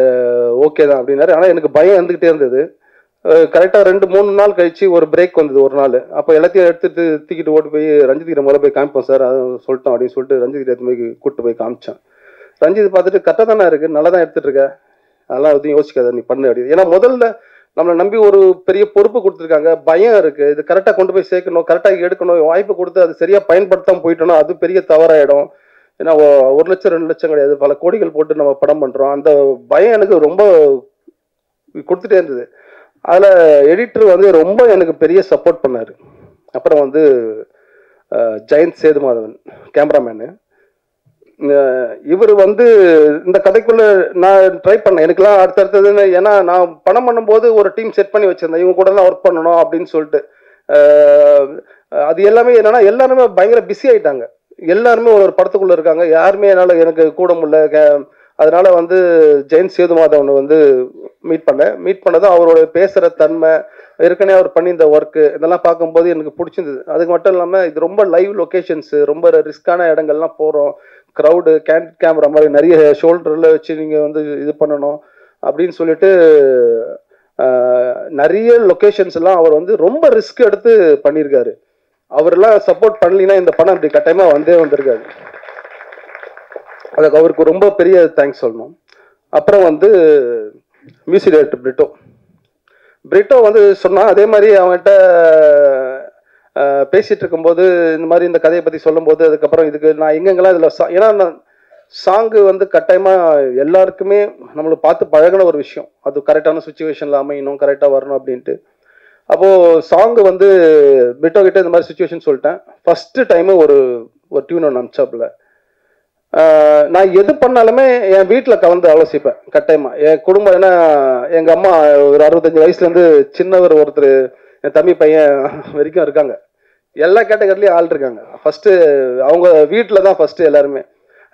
ஓகே தான் அப்படின்னாரு. ஆனால் எனக்கு பயம் இருந்துக்கிட்டே இருந்தது. கரெக்டாக 2-3 நாள் கழிச்சு ஒரு பிரேக் வந்தது ஒரு நாள். அப்போ எல்லாத்தையும் எடுத்துட்டு தூக்கிட்டு ஓட்டு போய் ரஞ்சித் கிட்ட முதல்ல போய் காமிப்போம் சார், அது சொல்லிட்டோம் அப்படின்னு சொல்லிட்டு ரஞ்சித் கிட்ட எடுத்து போய் கூப்பிட்டு போய் காமிச்சேன். ரஞ்சித் பார்த்துட்டு கரெக்டாக தானே இருக்குது, நல்லா தான் எடுத்துகிட்டு இருக்க, அதெல்லாம் எதுவும் யோசிக்காத நீ பண்ணு அப்படின்னு. ஏன்னா முதல்ல நம்மளை நம்பி ஒரு பெரிய பொறுப்பு கொடுத்துருக்காங்க, பயம் இருக்குது, இது கரெக்டாக கொண்டு போய் சேர்க்கணும், கரெக்டாக எடுக்கணும், வாய்ப்பு கொடுத்து அது சரியாக பயன்படுத்தாமல் போயிட்டோம்னா அது பெரிய தவறாயிடும். ஏன்னா 1 லட்சம் 2 லட்சம் கிடையாது, பல கோடிகள் போட்டு நம்ம படம் பண்ணுறோம். அந்த பயம் எனக்கு ரொம்ப கொடுத்துட்டே இருந்தது. அதில் எடிட்டர் வந்து ரொம்ப எனக்கு பெரிய சப்போர்ட் பண்ணார். அப்புறம் வந்து ஜெயந்த் சேதுமாதவன் கேமராமேனு, இவர் வந்து இந்த கதைக்குள்ள நான் ட்ரை பண்ணேன். எனக்குலாம் அடுத்தடுத்ததுன்னு, ஏன்னா நான் படம் பண்ணும்போது ஒரு டீம் செட் பண்ணி வச்சிருந்தேன், இவங்க கூட தான் ஒர்க் பண்ணணும் அப்படின்னு சொல்லிட்டு. அது எல்லாமே என்னன்னா எல்லாருமே பயங்கர பிஸி ஆயிட்டாங்க, எல்லாருமே ஒரு படத்துக்குள்ள இருக்காங்க, யாருமே என்னால் எனக்கு கூட முடியல. அதனால வந்து ஜெயந்த் சேதுமாதவனை வந்து மீட் பண்ணதும் அவரோட பேசுகிற தன்மை, ஏற்கனவே அவர் பண்ணி இந்த ஒர்க்கு இதெல்லாம் பார்க்கும்போது எனக்கு பிடிச்சிருந்தது. அதுக்கு மட்டும் இல்லாமல் இது ரொம்ப லைவ் லொக்கேஷன்ஸு, ரொம்ப ரிஸ்க்கான இடங்கள்லாம் போகிறோம், க்ரௌடு, கேமரா மாதிரி நிறைய ஷோல்டரில் வச்சு நீங்கள் வந்து இது பண்ணணும் அப்படின்னு சொல்லிட்டு நிறைய லொக்கேஷன்ஸ் எல்லாம் அவர் வந்து ரொம்ப ரிஸ்க் எடுத்து பண்ணியிருக்காரு. அவரெல்லாம் சப்போர்ட் பண்ணலின்னா இந்த படம் அப்படி கட்டாயமாக வந்திருக்காரு. அதுக்கு அவருக்கு ரொம்ப பெரிய தேங்க்ஸ் சொல்லணும். அப்புறம் வந்து மியூசிக் டைரக்டர் பிரிட்டோ வந்து சொன்னால், அதே மாதிரி அவன்கிட்ட பேசிகிட்டு இருக்கும்போது இந்த மாதிரி இந்த கதையை பற்றி சொல்லும்போது, அதுக்கப்புறம் இதுக்கு நான் எங்கெங்கெல்லாம் இதில் ஏன்னா நான் சாங்கு வந்து கட்டாயமாக எல்லாருக்குமே நம்மளை பார்த்து பழகின ஒரு விஷயம், அது கரெக்டான சுச்சுவேஷனில் அமையணும், கரெக்டாக வரணும் அப்படின்ட்டு. அப்போது சாங்கு வந்து பிரிட்டோ கிட்ட இந்த மாதிரி சுச்சுவேஷன் சொல்லிட்டேன். ஃபஸ்ட்டு டைமு ஒரு டியூன் ஒன்று அனுப்பிச்சாப்புல. நான் எது பண்ணாலுமே என் வீட்டில் கலந்து ஆலோசிப்பேன் கட்டாயமாக. என் குடும்பம், ஏன்னா எங்கள் அம்மா ஒரு 65 வயசுலேருந்து சின்னவர் ஒருத்தர், என் தம்பி பையன் வரைக்கும் இருக்காங்க, எல்லா கேட்டகரிலையும் ஆள் இருக்காங்க. ஃபஸ்ட்டு அவங்க வீட்டில் தான் ஃபஸ்ட்டு எல்லாருமே.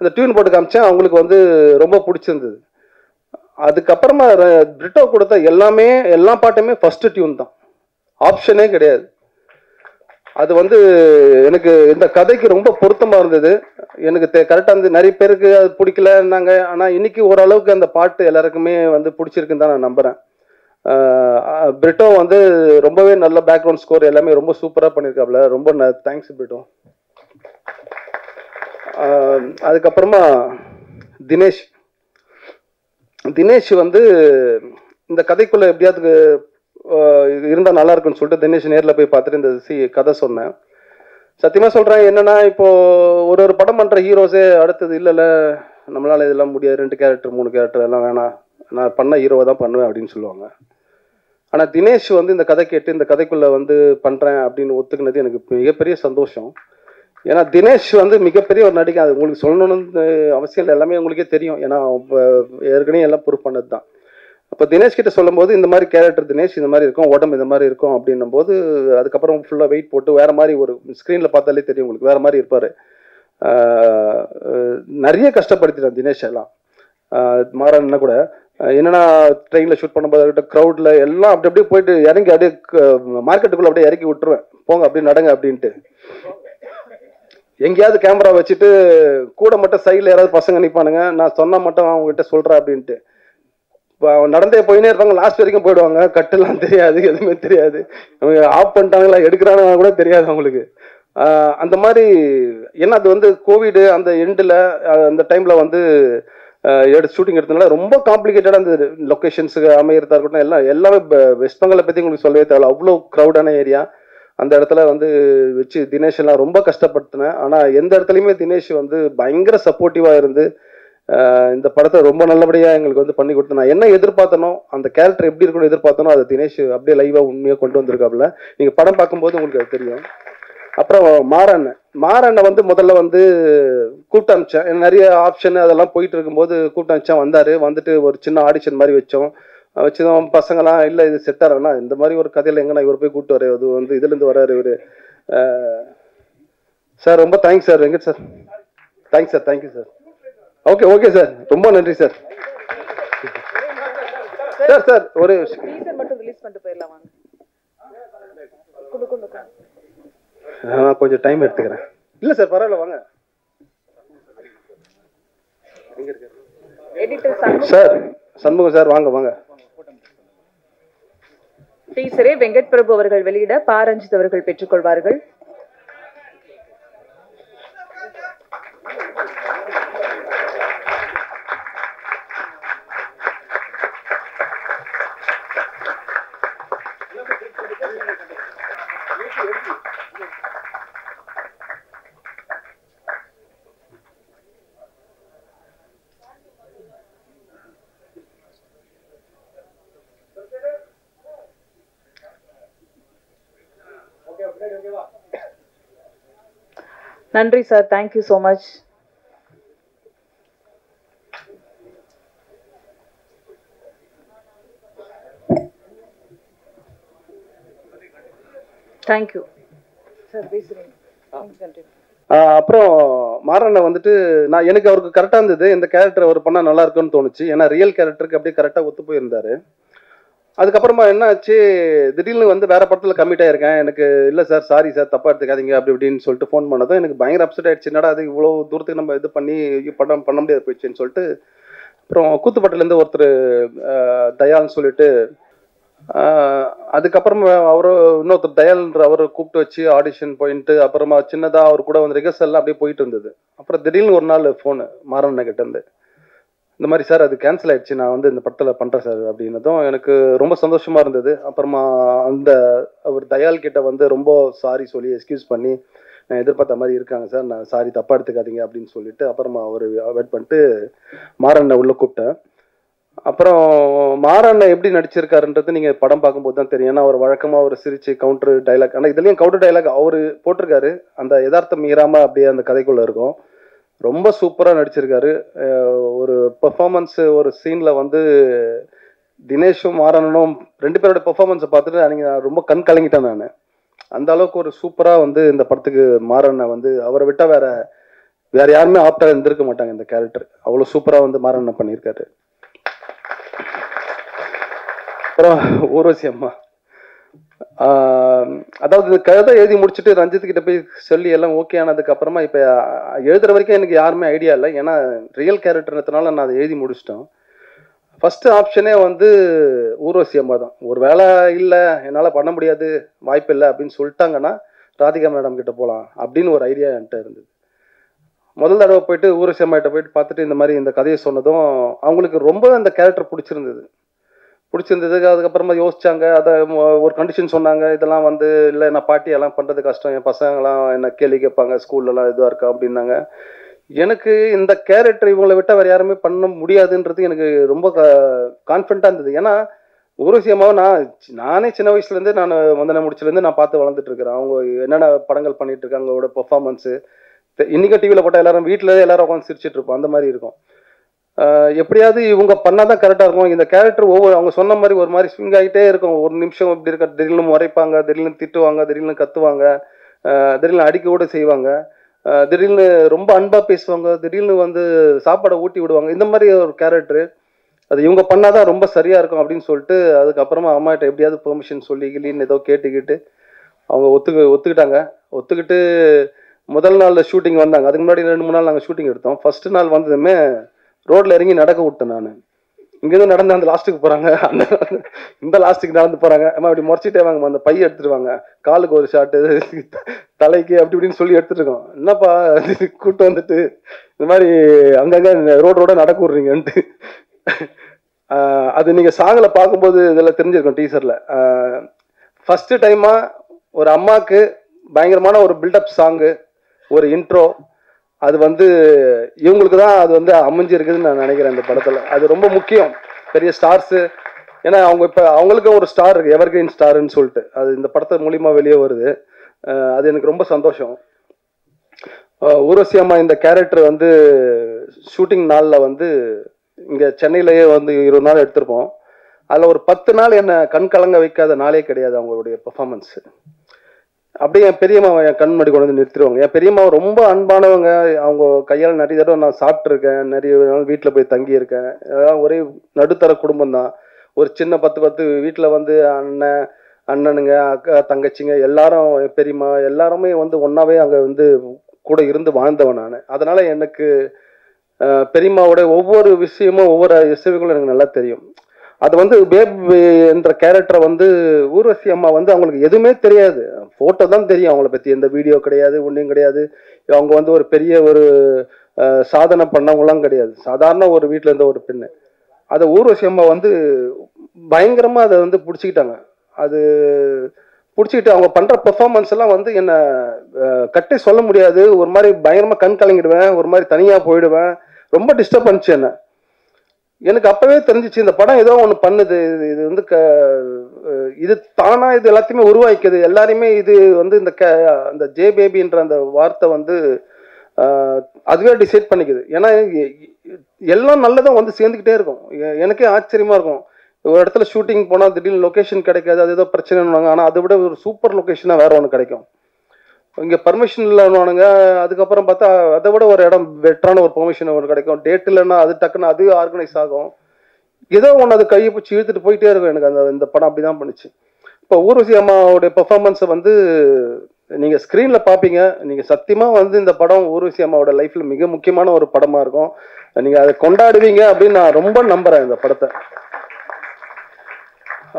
அந்த டியூன் போட்டு காமிச்சேன், அவங்களுக்கு வந்து ரொம்ப பிடிச்சிருந்தது. அதுக்கப்புறமா பிரிட்டோ கொடுத்த எல்லா பாட்டுமே ஃபஸ்ட்டு டியூன் தான், ஆப்ஷனே கிடையாது. அது வந்து எனக்கு இந்த கதைக்கு ரொம்ப பொருத்தமாக இருந்தது. எனக்கு கரெக்டாக இருந்தது. நிறைய பேருக்கு அது பிடிக்கலன்னாங்க, ஆனால் இன்னைக்கு ஓரளவுக்கு அந்த பாட்டு எல்லாருக்குமே வந்து பிடிச்சிருக்குன்னு தான் நான் நம்புகிறேன். பிரிட்டோ வந்து ரொம்பவே நல்ல பேக்ரவுண்ட் ஸ்கோர் எல்லாமே ரொம்ப சூப்பராக பண்ணியிருக்காப்புல, ரொம்ப தேங்க்ஸ் பிரிட்டோ. அதுக்கப்புறமா தினேஷ் வந்து இந்த கதைக்குள்ளே எப்படியாவது இருந்தால் நல்லா இருக்குன்னு சொல்லிட்டு தினேஷ் நேரில் போய் பார்த்துட்டு இந்த கதை சொன்னேன். சத்தியமாக சொல்கிறேன், என்னென்னா இப்போது ஒரு படம் பண்ணுற ஹீரோஸே அடுத்தது இல்லைல்ல நம்மளால் இதெல்லாம் முடியாது, 2 கேரக்டர் 3 கேரக்டர் எல்லாம் வேணாம், நான் பண்ண ஹீரோவை தான் பண்ணுவேன் அப்படின்னு சொல்லுவாங்க. ஆனால் தினேஷ் வந்து இந்த கதை கேட்டு இந்த கதைக்குள்ளே வந்து பண்ணுறேன் அப்படின்னு ஒத்துக்கினது எனக்கு மிகப்பெரிய சந்தோஷம். ஏன்னா தினேஷ் வந்து மிகப்பெரிய ஒரு நடிகை, அது உங்களுக்கு சொல்லணும்னு அவசியம் இல்லை, எல்லாமே உங்களுக்கே தெரியும், ஏன்னா ஏற்கனவே எல்லாம் ப்ரூவ் பண்ணது தான். அப்போ தினேஷ் கிட்ட சொல்லும்போது இந்த மாதிரி கேரக்டர் தினேஷ் இந்த மாதிரி இருக்கும், உடம்பு இந்த மாதிரி இருக்கும் அப்படின்னும் போது, அதுக்கப்புறம் ஃபுல்லாக வெயிட் போட்டு வேறு மாதிரி ஒரு ஸ்க்ரீனில் பார்த்தாலே தெரியும் உங்களுக்கு, வேறு மாதிரி இருப்பார். நிறைய கஷ்டப்படுத்திட்டேன் தினேஷ் எல்லாம். மாறன்னா கூட என்னென்னா ட்ரெயினில் ஷூட் பண்ணும்போது க்ரௌடில் எல்லாம் அப்படியே போயிட்டு இறங்கி அப்படியே மார்க்கெட்டுக்குள்ளே அப்படியே இறக்கி விட்டுருவேன், போங்க அப்படியே நடங்க அப்படின்ட்டு. எங்கேயாவது கேமரா வச்சுட்டு கூட மட்டும் சைடில் யாராவது பசங்க நிற்பானுங்க, நான் சொன்னால் மட்டும் அவங்ககிட்ட சொல்கிறேன் அப்படின்ட்டு. நடந்தே போயினே இருப்பாங்க, லாஸ்ட் வரைக்கும் போயிடுவாங்க, கட்டெல்லாம் தெரியாது, எதுவுமே தெரியாது, அவங்க ஆஃப் பண்ணிட்டாங்களா எடுக்கிறானுங்க கூட தெரியாது அவங்களுக்கு. அந்த மாதிரி, ஏன்னா அது வந்து கோவிடு அந்த எண்டில் அந்த டைமில் வந்து ஷூட்டிங் எடுத்ததுனால ரொம்ப காம்ப்ளிகேட்டடாக அந்த லொக்கேஷன்ஸுக்கு அமைகிறதா இருக்கட்டும், எல்லாமே வெஸ்ட் பெங்காலை பற்றி உங்களுக்கு சொல்லவே தேவை, அவ்வளோ க்ரௌடான ஏரியா. அந்த இடத்துல வந்து வச்சு தினேஷ் எல்லாம் ரொம்ப கஷ்டப்படுத்தினேன். ஆனால் எந்த இடத்துலையுமே தினேஷ் வந்து பயங்கர சப்போர்ட்டிவாக இருந்து இந்த படத்தை ரொம்ப நல்லபடியாக எங்களுக்கு வந்து பண்ணி கொடுத்து, நான் என்ன எதிர்பார்த்தனோ அந்த கேரக்டர் எப்படி இருக்குன்னு எதிர்பார்த்தனோ அதை தினேஷ் அப்படியே லைவாக உண்மையாக கொண்டு வந்திருக்காப்புல. நீங்கள் படம் பார்க்கும்போது உங்களுக்கு அது தெரியும். அப்புறம் மாறண்ணை வந்து முதல்ல வந்து கூப்பிட்டு அனுப்பிச்சேன், நிறைய ஆப்ஷன் அதெல்லாம் போயிட்டு இருக்கும்போது கூப்பிட்டு அனுப்பிச்சேன். வந்துட்டு ஒரு சின்ன ஆடிஷன் மாதிரி வச்சுதான் பசங்களாம் இல்லை இது செட் ஆகிறேன்னா இந்த மாதிரி ஒரு கதையில் எங்கன்னா இவர் போய் கூப்பிட்டு வர, அது வந்து இதுலேருந்து வர்றாரு இவர். சார் ரொம்ப thanks sir, Venkat sir, thanks sir, thank you sir. Okay sir, ரொம்ப நன்றி சார். சார் ஒரு மட்டும் ரிலீஸ் பண்ணிட்டு போயிடலாம் வாங்க. நான் கொஞ்சம் டைம் எடுத்துக்கிறேன். இல்லை சார் பரவாயில்ல, வாங்க. எங்க இருக்கு editor Shanmugam sir Shanmugam sir வாங்க வாங்க. டீசரை வெங்கட் பிரபு அவர்கள் வெளியிட பாரஞ்சித் அவர்கள் பெற்றுக்கொள்வார்கள். நன்றி sir, thank you so much. Thank you sir. பேசுறீங்க. அப்புறம் மாறண்ண வந்துட்டு நான் எனக்கு அவருக்கு கரெக்டாக இருந்தது. இந்த கேரக்டர் அவர் பண்ணால் நல்லா இருக்குன்னு தோணுச்சு. ஏன்னா ரியல் கேரக்டருக்கு அப்படியே கரெக்டாக ஒத்து போயிருந்தாரு. அதுக்கப்புறமா என்ன ஆச்சு, திடீர்னு வந்து வேற படத்தில் கமிட் ஆயிருக்கேன். எனக்கு இல்லை சார், சாரி சார், தப்பா எடுத்துக்காதீங்க அப்படி இப்படின்னு சொல்லிட்டு ஃபோன் பண்ணதும் எனக்கு பயங்கர அப்செட் ஆயிடுச்சு. என்னடா அது இவ்வளோ தூரத்துக்கு நம்ம இது பண்ணி படம் பண்ண முடியாது போயிடுச்சுன்னு சொல்லிட்டு அப்புறம் கூத்துப்பட்டிலேருந்து ஒருத்தர் தயால்னு சொல்லிட்டு அதுக்கப்புறமா அவரு இன்னொருத்தர் தயால்ன்ற அவரை கூப்பிட்டு வச்சு ஆடிஷன் போயிட்டு அப்புறமா சின்னதாக அவர் கூட வந்து ரிஹர்சல்லாம் அப்படியே போயிட்டு இருந்தது. அப்புறம் திடீர்னு ஒரு நாள் ஃபோனு மாறண்ண கிட்ட இருந்து, இந்த மாதிரி சார் அது கேன்சல் ஆயிடுச்சு, நான் வந்து இந்த படத்தில் பண்ணுறேன் சார் அப்படின்னதும் எனக்கு ரொம்ப சந்தோஷமா இருந்தது. அப்புறமா அந்த அவர் தயால் கிட்ட வந்து ரொம்ப சாரி சொல்லி எக்ஸ்கியூஸ் பண்ணி, நான் எதிர்பார்த்த மாதிரி இருக்காங்க சார், நான் சாரி தப்பாக எடுத்துக்காதீங்க அப்படின்னு சொல்லிட்டு அப்புறமா அவர் வெயிட் பண்ணிட்டு மாறண்ண உள்ள கூப்பிட்டேன். அப்புறம் மாறண்ண எப்படி நடிச்சிருக்காருன்றது நீங்கள் படம் பார்க்கும்போது தான் தெரியும். ஏன்னா அவர் வழக்கமாக ஒரு சிரிச்சு கவுண்டர் டைலாக், ஆனால் இதுலேயும் கவுண்டர் டைலாக் அவர் போட்டிருக்காரு. அந்த யதார்த்தம் மீறாமல் அப்படியே அந்த கதைக்குள்ளே இருக்கும். ரொம்ப சூப்பராக நடிச்சிருக்காரு. ஒரு பெர்ஃபார்மன்ஸ் ஒரு சீனில் வந்து தினேஷும் மாறனும் ரெண்டு பேரோட பெர்ஃபார்மன்ஸை பார்த்துட்டு அன்றைக்கி நான் ரொம்ப கண் கலங்கிட்டேன். நான் அந்த அளவுக்கு ஒரு சூப்பராக வந்து இந்த படத்துக்கு மாறண்ண வந்து அவரை விட்டால் வேற யாருமே ஆப்டாக இருந்திருக்க மாட்டாங்க இந்த கேரக்டர். அவ்வளோ சூப்பராக வந்து மாறண்ண பண்ணியிருக்காரு. அப்புறம் ஊர்வசி அம்மா, அதாவது இந்த கதை எழுதி முடிச்சுட்டு ரஞ்சித் கிட்ட போய் சொல்லி எல்லாம் ஓகே ஆனதுக்கு அப்புறமா இப்போ எழுதுற வரைக்கும் எனக்கு யாருமே ஐடியா இல்லை. ஏன்னா ரியல் கேரக்டர்ன்றதுனால நான் அதை எழுதி முடிச்சிட்டேன். ஃபர்ஸ்ட் ஆப்ஷனே வந்து ஊர்வசி அம்மா தான். ஒரு வேலை இல்லை, என்னால் பண்ண முடியாது, வாய்ப்பு இல்லை அப்படின்னு சொல்லிட்டாங்கன்னா ராதிகா மேடம் கிட்ட போகலாம் அப்படின்னு ஒரு ஐடியா என்கிட்ட இருந்தது. முதல் தடவை போயிட்டு ஊர்வசி அம்மா கிட்ட போயிட்டு பார்த்துட்டு இந்த மாதிரி இந்த கதையை சொன்னதும் அவங்களுக்கு ரொம்ப அந்த கேரக்டர் பிடிச்சிருந்தது. அதுக்கப்புறமா யோசிச்சாங்க, அதை ஒரு கண்டிஷன் சொன்னாங்க, இதெல்லாம் வந்து இல்லை நான் பாட்டியெல்லாம் பண்ணுறது கஷ்டம், என் பசங்களாம் என்ன கேள்வி கேட்பாங்க, ஸ்கூல்லலாம் இதுவாக இருக்கா அப்படின்னாங்க. எனக்கு இந்த கேரக்டர் இவங்களை விட்டால் வேறு யாருமே பண்ண முடியாதுன்றது எனக்கு ரொம்ப கான்ஃபிடண்ட்டாக இருந்தது. ஏன்னா ஊர்வசி அம்மாவை நானே சின்ன வயசுலேருந்து நான் வந்தனை முடிச்சுலேருந்து நான் பார்த்து வளர்ந்துட்டு இருக்கிறேன். அவங்க என்னென்ன படங்கள் பண்ணிட்டு இருக்காங்க, அவங்களோட பெர்ஃபார்மன்ஸு இன்றைக்கும் டிவியில் போட்டால் எல்லாரும் வீட்டில் எல்லாரும் உட்காந்து சிரிச்சிட்டு இருப்போம், அந்த மாதிரி இருக்கும். எப்படியாவது இவங்க பண்ணால் தான் கரெக்டாக இருக்கும். இந்த கேரக்டர் அவங்க சொன்ன மாதிரி ஒரு மாதிரி ஸ்விங் ஆகிட்டே இருக்கும். ஒரு நிமிஷம் இப்படி இருக்க, திடீர்னு முறைப்பாங்க, திடீர்னு திட்டுவாங்க, திடீர்னு கத்துவாங்க, திடீர்னு அடிக்க கூட செய்வாங்க, திடீர்னு ரொம்ப அன்பாக பேசுவாங்க, திடீர்னு வந்து சாப்பாடை ஊட்டி விடுவாங்க. இந்த மாதிரி ஒரு கேரக்டர் அது இவங்க பண்ணாதான் ரொம்ப சரியாக இருக்கும் அப்படின்னு சொல்லிட்டு அதுக்கப்புறமா அம்மாட்ட எப்படியாவது பெர்மிஷன் சொல்லி கிளின்னு ஏதோ கேட்டுக்கிட்டு அவங்க ஒத்துக்கிட்டாங்க. ஒத்துக்கிட்டு முதல் நாள் ஷூட்டிங் வந்தாங்க. அதுக்கு முன்னாடி 2-3 நாள் நாங்கள் ஷூட்டிங் எடுத்தோம். ஃபர்ஸ்ட் நாள் வந்ததுமே ரோட்ல இறங்கி நடக்க விட்டேன். நான் இங்கேருந்து நடந்து அந்த லாஸ்ட்டுக்கு போறாங்க, இந்த லாஸ்ட்டுக்கு நடந்து போறாங்க. அம்மா அப்படி முறைச்சிட்டே வாங்கம்மா, அந்த பைய எடுத்துருவாங்க, காலுக்கு ஒரு ஷாட்டு, தலைக்கு அப்படி இப்படின்னு சொல்லி எடுத்துட்டு இருக்கோம். என்னப்பா கூட்டு வந்துட்டு இந்த மாதிரி அங்கங்க ரோட நடக்க விடுறீங்கன்ட்டு. அது நீங்க சாங்ல பார்க்கும்போது இதெல்லாம் தெரிஞ்சிருக்கும். டீசர்ல ஃபர்ஸ்ட் டைமா ஒரு அம்மாவுக்கு பயங்கரமான ஒரு பில்டப் சாங்கு, ஒரு இன்ட்ரோ, அது வந்து இவங்களுக்கு தான் அது வந்து அமைஞ்சிருக்குதுன்னு நான் நினைக்கிறேன். இந்த படத்தில் அது ரொம்ப முக்கியம். பெரிய ஸ்டார்ஸு, ஏன்னா அவங்க இப்போ அவங்களுக்கு ஒரு ஸ்டார் இருக்குது, எவர்கிரீன் ஸ்டாருன்னு சொல்லிட்டு, அது இந்த படத்தை மூலிமா வெளியே வருது. அது எனக்கு ரொம்ப சந்தோஷம். ஊர்வசி அம்மா இந்த கேரக்டர் வந்து ஷூட்டிங் நாளில் வந்து இங்கே சென்னையிலேயே வந்து 20 நாள் எடுத்திருப்போம். அதில் ஒரு 10 நாள் என்னை கண் கலங்க வைக்காத நாளே கிடையாது அவங்களுடைய பெர்ஃபார்மன்ஸு. அப்படியே என் பெரியம்மா என் கண் முன்னாடி கொண்டு வந்து நிறுத்திடுவாங்க. என் பெரியம்மா ரொம்ப அன்பானவங்க. அவங்க கையால் நிறைய தடவை நான் சாப்பிட்ருக்கேன், நிறைய நாள் வீட்டில் போய் தங்கியிருக்கேன். ஒரே நடுத்தர குடும்பம் தான். ஒரு சின்ன 10 வீட்டில் வந்து அண்ணனுங்க, அக்கா, தங்கச்சிங்க எல்லாரும், பெரியம்மா எல்லாருமே வந்து ஒன்றாவே அங்கே வந்து கூட இருந்து வாழ்ந்தவன் நான். அதனால் எனக்கு பெரியம்மாவோட ஒவ்வொரு விஷயமும் ஒவ்வொரு இசைவுகளும் எனக்கு நல்லா தெரியும். அது வந்து பேப் என்ற கேரக்டரை வந்து ஊர்வசி அம்மா வந்து அவங்களுக்கு எதுவுமே தெரியாது, ஃபோட்டோ தான் தெரியும், அவங்கள பற்றி எந்த வீடியோ கிடையாது, ஒன்றும் கிடையாது. அவங்க வந்து ஒரு பெரிய ஒரு சாதனை பண்ணவங்களாம் கிடையாது, சாதாரண ஒரு வீட்டில் இருந்த ஒரு பெண்ணு. அதை ஊர்வசி அம்மா வந்து பயங்கரமாக அதை வந்து பிடிச்சிக்கிட்டாங்க. அது பிடிச்சிக்கிட்டு அவங்க பண்ணுற பெர்ஃபார்மன்ஸ் எல்லாம் வந்து என்னை கட்டே சொல்ல முடியாது, ஒரு மாதிரி பயங்கரமாக கண் கலங்கிடுவேன், ஒரு மாதிரி தனியாக போயிடுவேன், ரொம்ப டிஸ்டர்ப் பண்ணிச்சு என்ன. எனக்கு அப்பவே தெரிஞ்சிச்சு இந்த படம் ஏதோ ஒன்று பண்ணுது, இது வந்து இது தானா இது எல்லாத்தையுமே உருவாக்கிது, எல்லாரையுமே இது வந்து இந்த ஜே பேபின்ற அந்த வார்த்தை வந்து அதுவே டிசைட் பண்ணிக்குது. ஏன்னா எல்லாம் நல்லதும் வந்து சேர்ந்துக்கிட்டே இருக்கும். எனக்கே ஆச்சரியமா இருக்கும், ஒரு இடத்துல ஷூட்டிங் போனால் திடீர்னு லொக்கேஷன் கிடைக்காது, அது ஏதோ பிரச்சனைன்னு, ஆனால் அதை விட ஒரு சூப்பர் லொக்கேஷனாக வேற ஒன்று கிடைக்கும். இங்கே பர்மிஷன் இல்லைன்னுவானுங்க, அதுக்கப்புறம் பார்த்தா அதை விட ஒரு இடம் பெட்டரான ஒரு பெர்மிஷன் ஒன்று கிடைக்கும், டேட் இல்லைன்னா அது டக்குன்னு அது ஆர்கனைஸ் ஆகும், ஏதோ ஒன்று அது கையை பிடிச்சி இழுத்துட்டு போயிட்டே இருக்கும். எனக்கு இந்த படம் அப்படி தான் பண்ணிச்சு. இப்போ ஊர்வசி அம்மாவுடைய பெர்ஃபார்மன்ஸை வந்து நீங்கள் ஸ்க்ரீனில் பார்ப்பீங்க, நீங்கள் சத்தியமாக வந்து இந்த படம் ஊர்வசி அம்மாவோட லைஃப்பில் மிக முக்கியமான ஒரு படமாக இருக்கும், நீங்கள் அதை கொண்டாடுவீங்க அப்படின்னு நான் ரொம்ப நம்புகிறேன் இந்த படத்தை.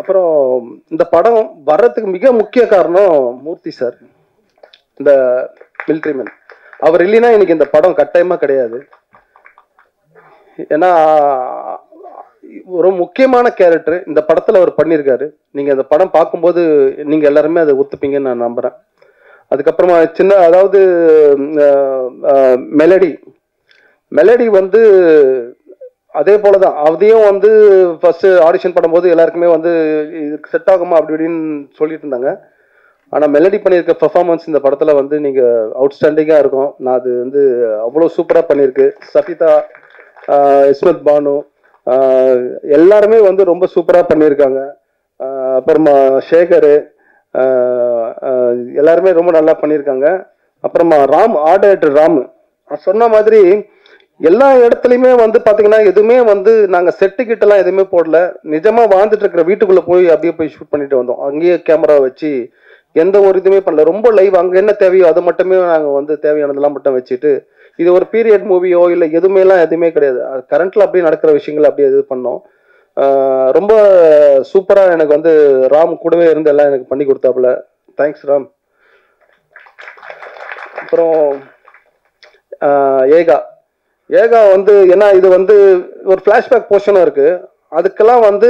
அப்புறம் இந்த படம் வர்றதுக்கு மிக முக்கிய காரணம் மூர்த்தி சார், இந்த மிலிட்ரிமேன். அவர் இல்லைன்னா எனக்கு இந்த படம் கட்டாயமாக கிடையாது. ஏன்னா ஒரு முக்கியமான கேரக்டர் இந்த படத்தில் அவர் பண்ணியிருக்காரு. நீங்கள் அந்த படம் பார்க்கும்போது நீங்கள் எல்லாருமே அதை ஒத்துப்பீங்கன்னு நான் நம்புகிறேன். அதுக்கப்புறமா அதாவது மெலடி வந்து அதே போல தான், அதையும் வந்து ஃபர்ஸ்ட் ஆடிஷன் பண்ணும்போது எல்லாருக்குமே வந்து இதுக்கு செட் ஆகுமா அப்படி இப்படின்னு சொல்லிட்டு இருந்தாங்க. ஆனால் மெலடி பண்ணியிருக்க பெர்ஃபார்மன்ஸ் இந்த படத்தில் வந்து நீங்கள் அவுட்ஸ்டாண்டிங்காக இருக்கும். நான் அது வந்து அவ்வளோ சூப்பராக பண்ணியிருக்கு. சஃபிதா, இஸ்மத் பானு எல்லாருமே வந்து ரொம்ப சூப்பராக பண்ணியிருக்காங்க. அப்புறமா சேகர் எல்லாருமே ரொம்ப நல்லா பண்ணியிருக்காங்க. அப்புறமா ராம், ஆர்ட் டைரக்டர் ராம் சொன்ன மாதிரி எல்லா இடத்துலையுமே வந்து பார்த்தீங்கன்னா எதுவுமே வந்து நாங்கள் செட்டுக்கிட்டலாம் எதுவுமே போடல, நிஜமாக வாழ்ந்துட்டு இருக்கிற வீட்டுக்குள்ளே போய் அப்படியே போய் ஷூட் பண்ணிட்டு வந்தோம். அங்கேயே கேமரா வச்சு எந்த ஒரு இதுவுமே பண்ணல, ரொம்ப லைவ், அங்கே என்ன தேவையோ அது மட்டுமே நாங்கள் வந்து தேவையானதெல்லாம் மட்டும் வச்சுட்டு, இது ஒரு பீரியட் மூவியோ இல்லை எதுவுமே கிடையாது, கரண்ட்ல அப்படியே நடக்கிற விஷயங்கள் அப்படியே இது பண்ணோம். ரொம்ப சூப்பராக எனக்கு வந்து ராம் கூடவே இருந்து எல்லாம் எனக்கு பண்ணி கொடுத்தாப்புல. தேங்க்ஸ் ராம். அப்புறம் ஏகா வந்து ஏன்னா இது வந்து ஒரு ஃப்ளாஷ்பேக் போர்ஷனும் இருக்கு, அதுக்கெல்லாம் வந்து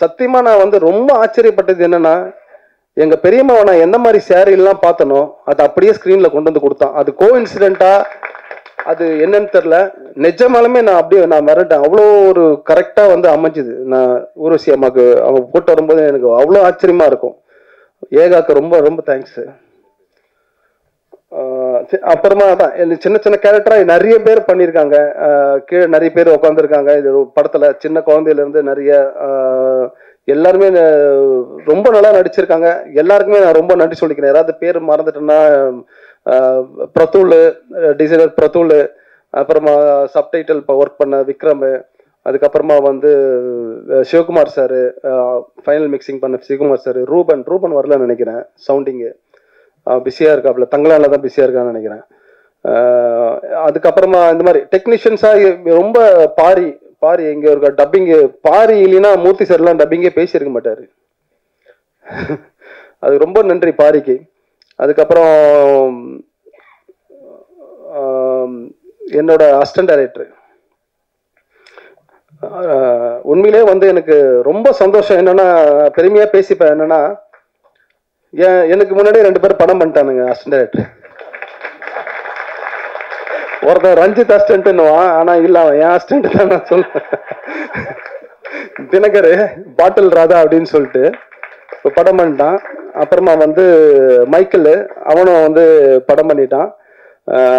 சத்தியமா நான் வந்து ரொம்ப ஆச்சரியப்பட்டது என்னன்னா, எங்க பெரியம்மாவை நான் எந்த மாதிரி சேரீலாம் பார்த்தனோ அது அப்படியே ஸ்க்ரீன்ல கொண்டு வந்து கொடுத்தான். அது கோ இன்சிடென்ட்டா அது என்னன்னு தெரியல, நிஜமாலுமே நான் அப்படியே நான் மிரட்டேன், அவ்வளோ ஒரு கரெக்டாக வந்து அமைஞ்சுது. நான் ஊர்வசி அம்மாவுக்கு அவங்க போட்டு வரும்போது எனக்கு அவ்வளோ ஆச்சரியமா இருக்கும். ஏகாக்கு ரொம்ப ரொம்ப தேங்க்ஸ். அப்புறமா தான் சின்ன சின்ன கேரக்டரா நிறைய பேர் பண்ணியிருக்காங்க, கீழே நிறைய பேர் உட்காந்துருக்காங்க. இது படத்துல சின்ன குழந்தையில இருந்து நிறைய எல்லாருமே ரொம்ப நல்லா நடிச்சிருக்காங்க. எல்லாருக்குமே நான் ரொம்ப நன்றி சொல்லிக்கிறேன். யாராவது பேர் மறந்துட்டேன்னா பிரதூல், டிசைனர் பிரதூல், அப்புறமா சப்டைட்டில் இப்போ ஒர்க் பண்ண விக்ரம், அதுக்கப்புறமா வந்து சிவகுமார் சார், ஃபைனல் மிக்சிங் பண்ண சிவகுமார் சார், ரூபன் வரலன்னு நினைக்கிறேன், சவுண்டிங்கு பிஸியாக இருக்காப்புல, தங்களால தான் பிஸியாக இருக்கான்னு நினைக்கிறேன். அதுக்கப்புறமா இந்த மாதிரி டெக்னீஷியன்ஸாக ரொம்ப பாரி இங்கே ஒரு டப்பிங்கு, பாரி இல்லைன்னா மூர்த்தி சார்லாம் டப்பிங்கே பேசியிருக்க மாட்டார். அது ரொம்ப நன்றி பாரிக்கு. அதுக்கப்புறம் என்னோட அசிஸ்டன்ட் டைரக்டர், உண்மையிலே வந்து எனக்கு ரொம்ப சந்தோஷம். என்னன்னா பெருமையாக பேசிப்பேன், என்னன்னா எனக்கு முன்னாடியே 2 பேர் படம் பண்ணிட்டானுங்க அசிஸ்டன்ட் டைரக்டர். ஒருத்தன் ரஞ்சித் அசிஸ்டன்ட்னுவான், ஆனால் இல்லை அவன் என் அசிஸ்டன்ட் தான் நான் சொல்லுவேன். தினகர் பாட்டில் ராதா அப்படின்னு சொல்லிட்டு இப்போ படம் பண்ணிட்டான். அப்புறமா வந்து மைக்கேல், அவனும் வந்து படம் பண்ணிட்டான்,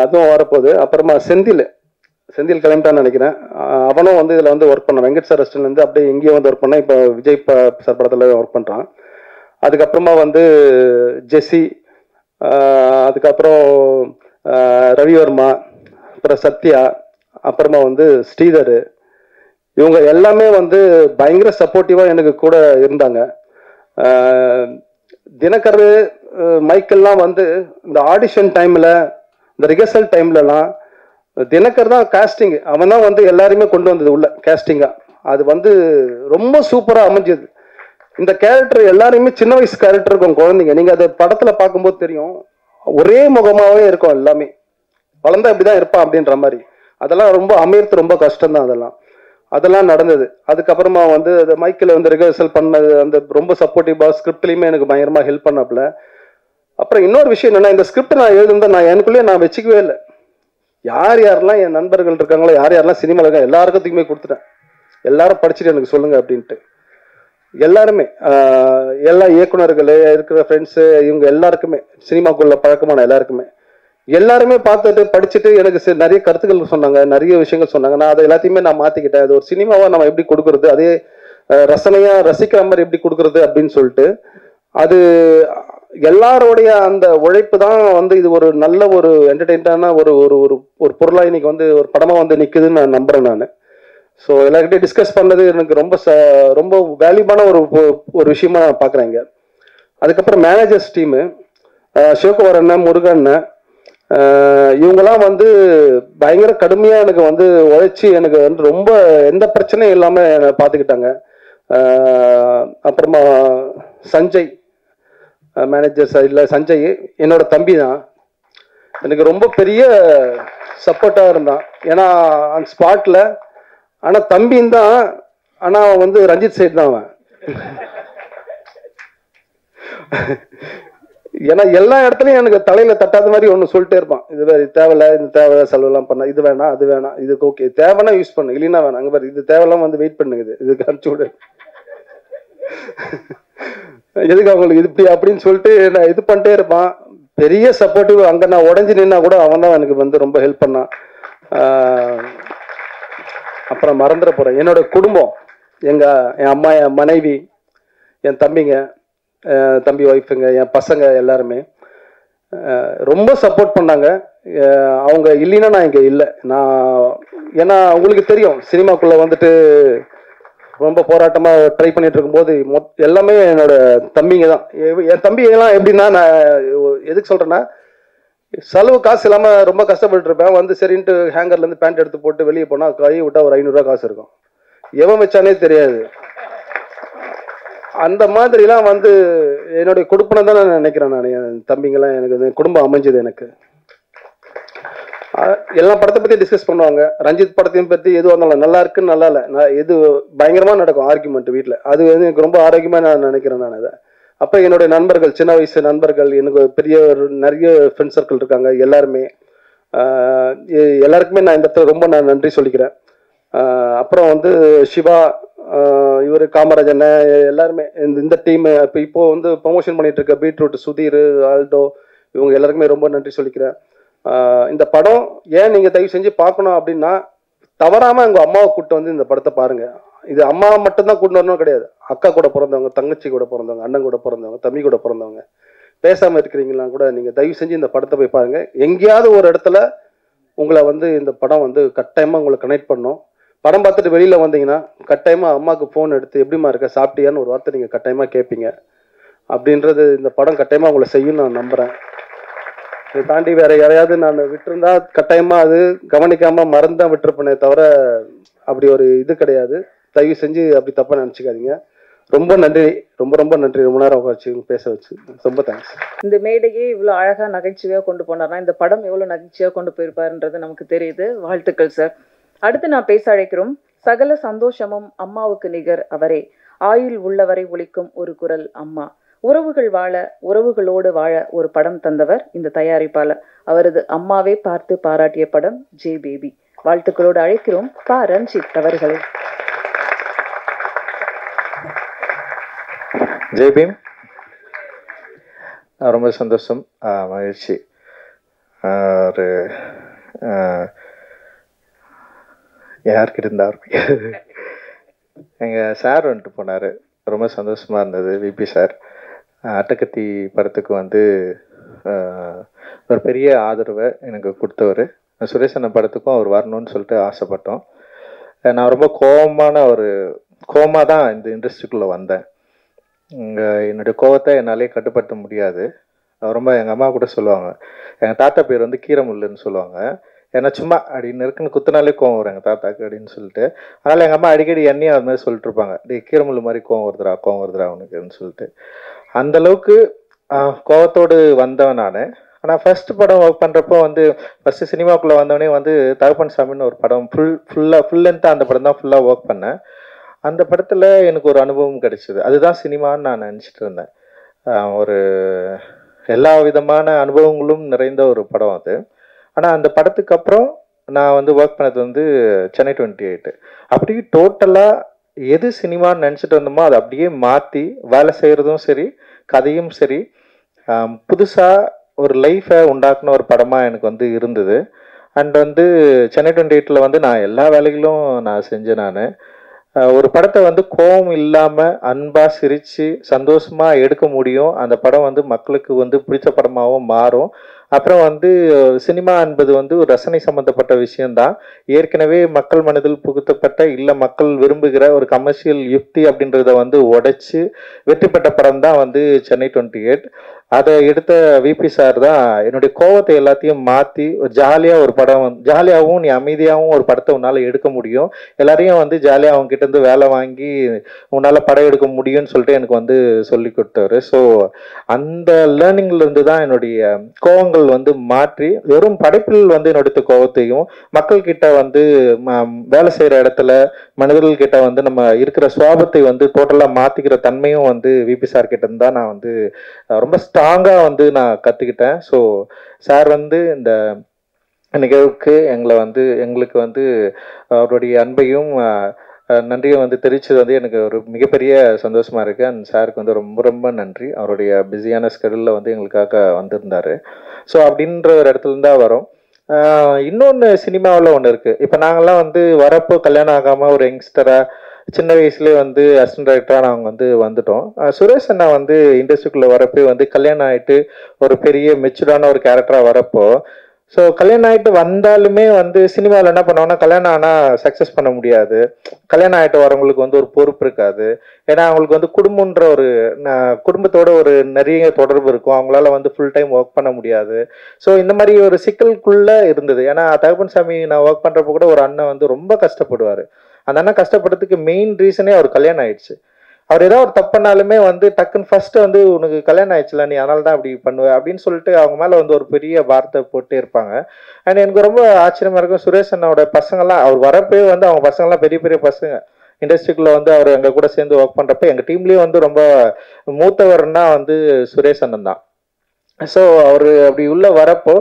அதுவும் வரப்போகுது. அப்புறமா செந்தில் கிளம்பிட்டான்னு நினைக்கிறேன், அவனும் வந்து இதில் வந்து ஒர்க் பண்ணான். வெங்கட் சார் அசிஸ்டன்ட்லேருந்து அப்படியே எங்கேயும் வந்து ஒர்க் பண்ணான், இப்போ விஜய் சார் படத்தில் ஒர்க் பண்ணுறான். அதுக்கப்புறமா வந்து ஜெஸ்ஸி, அதுக்கப்புறம் ரவிவர்மா, அப்புறம் சத்யா, அப்புறமா வந்து ஸ்ரீதர், இவங்க எல்லாமே வந்து பயங்கர சப்போர்ட்டிவாக எனக்கு கூட இருந்தாங்க. தினகர், மைக்கெல்லாம் வந்து இந்த ஆடிஷன் டைமில், இந்த ரிஹர்சல் டைம்லலாம் தினகர் தான் காஸ்டிங், அவன் தான் வந்து எல்லாருமே கொண்டு வந்தது உள்ள கேஸ்டிங்காக. அது வந்து ரொம்ப சூப்பராக அமைஞ்சது. இந்த கேரக்டர் எல்லாருமே சின்ன வயசு கேரக்டர் இருக்கும் குழந்தைங்க. நீங்கள் அதை படத்தில் பார்க்கும்போது தெரியும், ஒரே முகமாகவே இருக்கும் எல்லாமே. வளர்ந்தா இப்படி தான் இருப்பான் அப்படின்ற மாதிரி. அதெல்லாம் ரொம்ப அமையறது ரொம்ப கஷ்டம்தான். அதெல்லாம் நடந்தது. அதுக்கப்புறமா வந்து அந்த மைக்கில் வந்து ரிஹர்சல் பண்ணது, அந்த ரொம்ப சப்போர்ட்டிவாக ஸ்கிரிப்ட்லேயுமே எனக்கு பயங்கரமாக ஹெல்ப் பண்ணாப்புல. அப்புறம் இன்னொரு விஷயம் என்னென்னா, இந்த ஸ்கிரிப்ட் நான் எழுதுனதை நான் எனக்குள்ளேயே நான் வச்சுக்கவே இல்லை. யார் யாரெல்லாம் என் நண்பர்கள் இருக்காங்களோ, யார் யாரெல்லாம் சினிமாவில் இருக்காங்க எல்லாருக்கும் கொடுத்துட்டேன். எல்லாரும் படிச்சுட்டு எனக்கு சொல்லுங்க அப்படின்ட்டு. எல்லாருமே எல்லா இயக்குனர்கள் இருக்கிற ஃப்ரெண்ட்ஸு இவங்க எல்லாருக்குமே, சினிமாக்குள்ள பழக்கமான எல்லாருமே பார்த்துட்டு படிச்சுட்டு எனக்கு நிறைய கருத்துக்கள் சொன்னாங்க, நிறைய விஷயங்கள் சொன்னாங்க. நான் அதை எல்லாத்தையுமே நான் மாற்றிக்கிட்டேன். அது ஒரு சினிமாவை நம்ம எப்படி கொடுக்குறது, அதே ரசனையாக ரசிக்கிற மாதிரி எப்படி கொடுக்குறது அப்படின்னு சொல்லிட்டு, அது எல்லாரோடைய அந்த உழைப்பு தான் வந்து இது ஒரு நல்ல ஒரு என்டர்டெயின்டான ஒரு ஒரு ஒரு பொருளாக இன்னைக்கு வந்து ஒரு படமாக வந்து நிற்குதுன்னு நான் நம்புகிறேன் நான். ஸோ எல்லாருக்கிட்டே டிஸ்கஸ் பண்ணது எனக்கு ரொம்ப வேல்யூபான ஒரு விஷயமா நான் பார்க்குறேங்க. அதுக்கப்புறம் மேனேஜர்ஸ் டீமு, சிவகுமார் அண்ணன், முருகன் அண்ணன், இவங்கெல்லாம் வந்து பயங்கர கடுமையாக எனக்கு வந்து உழைச்சி எனக்கு வந்து ரொம்ப எந்த பிரச்சனையும் இல்லாமல் என்னை பார்த்துக்கிட்டாங்க. அப்புறமா சஞ்சய், மேனேஜர் சைடில் சஞ்சய் என்னோட தம்பி தான், எனக்கு ரொம்ப பெரிய சப்போர்ட்டாக இருந்தான். ஏன்னா அந்த ஸ்பாட்டில், ஆனால் தம்பின்னு தான், ஆனால் அவன் வந்து ரஞ்சித் சைடு தான் அவன். ஏன்னா எல்லா இடத்துலையும் எனக்கு தலையில் தட்டாத மாதிரி ஒன்று சொல்லிட்டே இருப்பான். இது வேறு, இது தேவையில்ல, இது தேவையில்ல, செலவெல்லாம் பண்ண, இது வேணாம், அது வேணாம், இதுக்கு ஓகே, தேவைன்னா யூஸ் பண்ணு, இல்லைன்னா வேணாம், அங்கே பாரு, இது தேவையெல்லாம் வந்து வெயிட் பண்ணுங்குது, இதுக்கு அனுப்பிச்சு விடு, எதுக்கு அவங்களுக்கு இது இப்படி அப்படின்னு சொல்லிட்டு நான் இது பண்ணிட்டே இருப்பான். பெரிய சப்போர்ட்டிவ். அங்கே நான் உடஞ்சி நின்னா கூட அவன் தான் எனக்கு வந்து ரொம்ப ஹெல்ப் பண்ணான். அப்புறம் மறந்துட போகிறேன், என்னோட குடும்பம், என் அம்மா, என் மனைவி, என் தம்பிங்க, தம்பி ஒய்ஃபுங்க, என் பசங்க எல்லாருமே ரொம்ப சப்போர்ட் பண்ணாங்க. அவங்க இல்லைன்னா நான் இங்கே இல்லை. ஏன்னா உங்களுக்கு தெரியும், சினிமாக்குள்ளே வந்துட்டு ரொம்ப போராட்டமாக ட்ரை பண்ணிட்டு இருக்கும்போது எல்லாமே என்னோட தம்பிங்க தான். என் தம்பிங்கெல்லாம் எப்படின்னா, நான் எதுக்கு சொல்கிறேன்னா, செலவு காசு இல்லாமல் ரொம்ப கஷ்டப்பட்டு இருப்பேன். வந்து சரின்ட்டு ஹேங்கர்லேருந்து பேண்ட் எடுத்து போட்டு வெளியே போனால் கை விட்டால் ஒரு 500 காசு இருக்கும். எவன் வச்சானே தெரியாது. அந்த மாதிரிலாம் வந்து என்னுடைய கொடுப்பனை தான் நான் நினைக்கிறேன். நான் என் தம்பிங்கெல்லாம் எனக்கு குடும்பம் அமைஞ்சது. எனக்கு எல்லா படத்தை பற்றி டிஸ்கஸ் பண்ணுவாங்க. ரஞ்சித் படத்தையும் பற்றி எதுவாக இருந்தாலும் நல்லா இருக்குன்னு நல்லா இல்லை, இது பயங்கரமாக நடக்கும் ஆர்குமெண்ட் வீட்டில். அது வந்து எனக்கு ரொம்ப ஆரோக்கியமாக நான் நினைக்கிறேன் நான் அதை. அப்போ என்னுடைய நண்பர்கள், சின்ன வயசு நண்பர்கள், எனக்கு பெரிய நிறைய ஃப்ரெண்ட் சர்க்கிள் இருக்காங்க. எல்லாருக்குமே நான் இந்த இடத்துல ரொம்ப நான் நன்றி சொல்லிக்கிறேன். அப்புறம் வந்து சிவா, இவர் காமராஜன், எல்லாருமே இந்த டீம் இப்போ வந்து ப்ரொமோஷன் பண்ணிட்டு இருக்க பீட்ரூட், சுதீர், ஆல்டோ, இவங்க எல்லாருக்குமே ரொம்ப நன்றி சொல்லிக்கிறேன். இந்த படம் ஏன் நீங்கள் தயவு செஞ்சு பார்க்கணும் அப்படின்னா, தவறாமல் உங்கள் அம்மாவை கூப்பிட்டு வந்து இந்த படத்தை பாருங்கள். இது அம்மா மட்டும்தான் கூட்டு வரணும் கிடையாது. அக்கா கூட பிறந்தவங்க, தங்கச்சி கூட பிறந்தவங்க, அண்ணன் கூட பிறந்தவங்க, தம்பி கூட பிறந்தவங்க, பேசாமல் இருக்கிறீங்களா கூட நீங்கள் தயவு செஞ்சு இந்த படத்தை போய் பாருங்கள். எங்கேயாவது ஒரு இடத்துல உங்களை வந்து இந்த படம் வந்து கட்டாயமாக உங்களை கனெக்ட் பண்ணும். படம் பார்த்துட்டு வெளியில் வந்தீங்கன்னா கட்டாயமாக அம்மாவுக்கு ஃபோன் எடுத்து எப்படிமா இருக்க, சாப்பிட்டியான்னு ஒரு வார்த்தை நீங்கள் கட்டாயமாக கேட்பீங்க. அப்படின்றது இந்த படம் கட்டாயமாக உங்களை செய்யும் நான் நம்புகிறேன். இதை தாண்டி வேற யாரையாவது நான் விட்டுருந்தா கட்டாயமாக அது கவனிக்காமல் மறந்தான் விட்டுருப்பேனே தவிர அப்படி ஒரு இது கிடையாது. தயவு செஞ்சு அப்படி தப்பாக நினச்சிக்காதீங்க. ரொம்ப நன்றி, ரொம்ப நன்றி. ரொம்ப நேரம் உட்காந்து பேச வச்சு ரொம்ப தேங்க்ஸ். இந்த மேடையே இவ்வளோ அழகாக நகைச்சுவையாக கொண்டு போனார்னா இந்த படம் எவ்வளோ நகைச்சுவையாக கொண்டு போயிருப்பாருன்றது நமக்கு தெரியுது. வாழ்த்துக்கள் சார். அடுத்து நான் பேச அழைக்கிறோம். சகல சந்தோஷமும் அம்மாவுக்கு நிகர் அவரே, ஆயுள் உள்ளவரை ஒலிக்கும் ஒரு குரல் அம்மா, உறவுகள் வாழ உறவுகளோடு வாழ ஒரு படம் தந்தவர் இந்த தயாரிப்பாளர். அவரது அம்மாவே பார்த்து பாராட்டிய படம் ஜே பேபி. வாழ்த்துக்களோடு அழைக்கிறோம் பா ரஞ்சித் அவர்களை. ஜெய் பீம். ரொம்ப சந்தோஷம், மகிழ்ச்சி. ஒரு யார்கிட்ட இருந்தார் எங்கள் சார் வந்துட்டு போனார். ரொம்ப சந்தோஷமாக இருந்தது. விபி சார் அட்டகத்தி படத்துக்கு வந்து ஒரு பெரிய ஆதரவை எனக்கு கொடுத்தவர். சுரேஷ் அண்ணன் படத்துக்கும் அவர் வரணும்னு சொல்லிட்டு ஆசைப்பட்டோம். நான் ரொம்ப கோவமாக தான் இந்த இண்டஸ்ட்ரிக்குள்ளே வந்தேன். என்னுடைய கோவத்தை என்னாலே கட்டுப்படுத்த முடியாது. ரொம்ப எங்கள் அம்மா கூட சொல்லுவாங்க, எங்கள் தாத்தா பேர் வந்து கீரமுல்லுன்னு சொல்லுவாங்க. ஏன்னா சும்மா அப்படின்னு இருக்குன்னு குத்துனாலே கோவம் வரும் எங்கள் தாத்தாக்கு அப்படின்னு சொல்லிட்டு. அதனால் எங்கள் அம்மா அடிக்கடி என்னையும் அது மாதிரி சொல்லிட்டு இருப்பாங்க, டே கீரமுள்ளு மாதிரி கோவம் வருதுடா அவனுக்குன்னு சொல்லிட்டு. அந்தளவுக்கு கோவத்தோடு வந்தவன் நான். ஆனால் ஃபஸ்ட்டு படம் ஒர்க் பண்ணுறப்போ வந்து ஃபஸ்ட்டு சினிமாக்குள்ளே வந்தவொடனே வந்து தகப்பன் சாமின்னு ஒரு படம் ஃபுல் லென்த்தாக அந்த படம் தான் ஃபுல்லாக ஒர்க் பண்ணேன். அந்த படத்தில் எனக்கு ஒரு அனுபவம் கிடைச்சிது. அதுதான் சினிமான்னு நான் நினச்சிட்டு இருந்தேன். ஒரு எல்லா விதமான அனுபவங்களும் நிறைந்த ஒரு படம் அது. ஆனால் அந்த படத்துக்கு அப்புறம் நான் வந்து ஒர்க் பண்ணது வந்து சென்னை 28. அப்படியே டோட்டலாக எது சினிமான்னு நினச்சிட்டு வந்தோமோ அதை அப்படியே மாற்றி வேலை செய்கிறதும் சரி, கதையும் சரி, புதுசாக ஒரு லைஃப்பை உண்டாக்குன ஒரு படமாக எனக்கு வந்து இருந்தது. அண்ட் வந்து சென்னை 28 வந்து நான் எல்லா வேலைகளும் நான் செஞ்சேன். நான் ஒரு படத்தை வந்து கோபம் இல்லாமல் அன்பாக சிரித்து சந்தோஷமாக எடுக்க முடியும். அந்த படம் வந்து மக்களுக்கு வந்து பிடிச்ச படமாகவும் மாறும். அப்புறம் வந்து சினிமா என்பது வந்து ஒரு ரசனை சம்மந்தப்பட்ட விஷயம்தான். ஏற்கனவே மக்கள் மனதில் புகுத்தப்பட்ட இல்லை மக்கள் விரும்புகிற ஒரு கமர்ஷியல் யுக்தி அப்படின்றத வந்து உடைச்சு வெற்றி பெற்ற படம் தான் வந்து சென்னை 28. அதை எடுத்த விபி சார் தான் என்னுடைய கோவத்தை எல்லாத்தையும் மாற்றி ஒரு ஜாலியாக ஒரு படம் ஜாலியாகவும் நீ அமைதியாகவும் ஒரு படத்தை உன்னால் எடுக்க முடியும், எல்லாரையும் வந்து ஜாலியாக அவங்க கிட்டேருந்து வேலை வாங்கி உன்னால் படம் எடுக்க முடியும்னு சொல்லிட்டு எனக்கு வந்து சொல்லி கொடுத்தாரு. ஸோ அந்த லேர்னிங்லேருந்து தான் என்னுடைய கோவங்கள் வந்து மாற்றி வெறும் படைப்பில் வந்து என்னுடைய கோவத்தையும் மக்கள்கிட்ட வந்து வேலை செய்கிற இடத்துல மனிதர்கள் கிட்ட வந்து நம்ம இருக்கிற சுவாபத்தை வந்து டோட்டலாக மாற்றிக்கிற தன்மையும் வந்து விபி சார் கிட்ட இருந்து தான் நான் வந்து ரொம்ப ஸ்ட்ராங்காக வந்து நான் கற்றுக்கிட்டேன். ஸோ சார் வந்து இந்த நிகழ்வுக்கு எங்களுக்கு வந்து அவருடைய அன்பையும் நன்றியை வந்து தெரிவித்தது வந்து எனக்கு ஒரு மிகப்பெரிய சந்தோஷமாக இருக்குது. அந்த சாருக்கு வந்து ரொம்ப ரொம்ப நன்றி. அவருடைய பிஸியான ஸ்கெடியூலில் வந்து எங்களுக்காக வந்திருந்தார். ஸோ அப்படின்ற ஒரு இடத்துலேருந்து தான் வரும். இன்னொன்று சினிமாவில் ஒன்று இருக்குது. இப்போ நாங்கள்லாம் வந்து வரப்போ கல்யாணம் ஆகாமல் ஒரு யங்ஸ்டராக சின்ன வயசுலேயே வந்து அசிஸ்டன்ட் டைரக்டராக நாங்கள் வந்து வந்துட்டோம். சுரேஷ் அண்ணா வந்து இண்டஸ்ட்ரிக்குள்ளே வரப்போ வந்து கல்யாணம் ஆகிட்டு ஒரு பெரிய மெச்சூர்டான ஒரு கேரக்டராக வரப்போ, ஸோ கல்யாணம் ஆகிட்டு வந்தாலுமே வந்து சினிமாவில் என்ன பண்ணுவாங்கன்னா கல்யாணம் ஆனால் சக்ஸஸ் பண்ண முடியாது. கல்யாணம் ஆகிட்டு வரவங்களுக்கு வந்து ஒரு பொறுப்பு இருக்காது. ஏன்னா அவங்களுக்கு வந்து குடும்பன்ற ஒரு குடும்பத்தோட ஒரு நிறைய தொடர்பு இருக்கும். அவங்களால வந்து ஃபுல் டைம் ஒர்க் பண்ண முடியாது. ஸோ இந்த மாதிரி ஒரு சிக்கலுக்குள்ளே இருந்தது. ஏன்னா தகப்பன் சாமி நான் ஒர்க் பண்ணுறப்போ கூட ஒரு அண்ணன் வந்து ரொம்ப கஷ்டப்படுவார். அந்த அண்ணன் கஷ்டப்படுறதுக்கு மெயின் ரீசனே அவர் கல்யாணம் ஆயிடுச்சு. அவர் ஏதாவது ஒரு தப்புனாலுமே வந்து டக்குன்னு ஃபர்ஸ்ட் வந்து உனக்கு கல்யாணம் ஆயிடுச்சுல நீ அதனால தான் அப்படி பண்ணுவ அப்படின்னு சொல்லிட்டு அவங்க மேலே வந்து ஒரு பெரிய வார்த்தை போட்டே இருப்பாங்க. அண்ட் எனக்கு ரொம்ப ஆச்சரியமா இருக்கும், சுரேஷ் அண்ணாவோட பசங்கள்லாம் அவர் வரப்பே வந்து அவங்க பசங்கள்லாம் பெரிய பெரிய பசங்க இண்டஸ்ட்ரிக்குள்ளே வந்து அவர் எங்கள் கூட சேர்ந்து ஒர்க் பண்ணுறப்ப எங்கள் டீம்லேயும் வந்து ரொம்ப மூத்தவர்னா வந்து சுரேஷ் அண்ணன் தான். ஸோ அவர் அப்படி உள்ள வரப்போ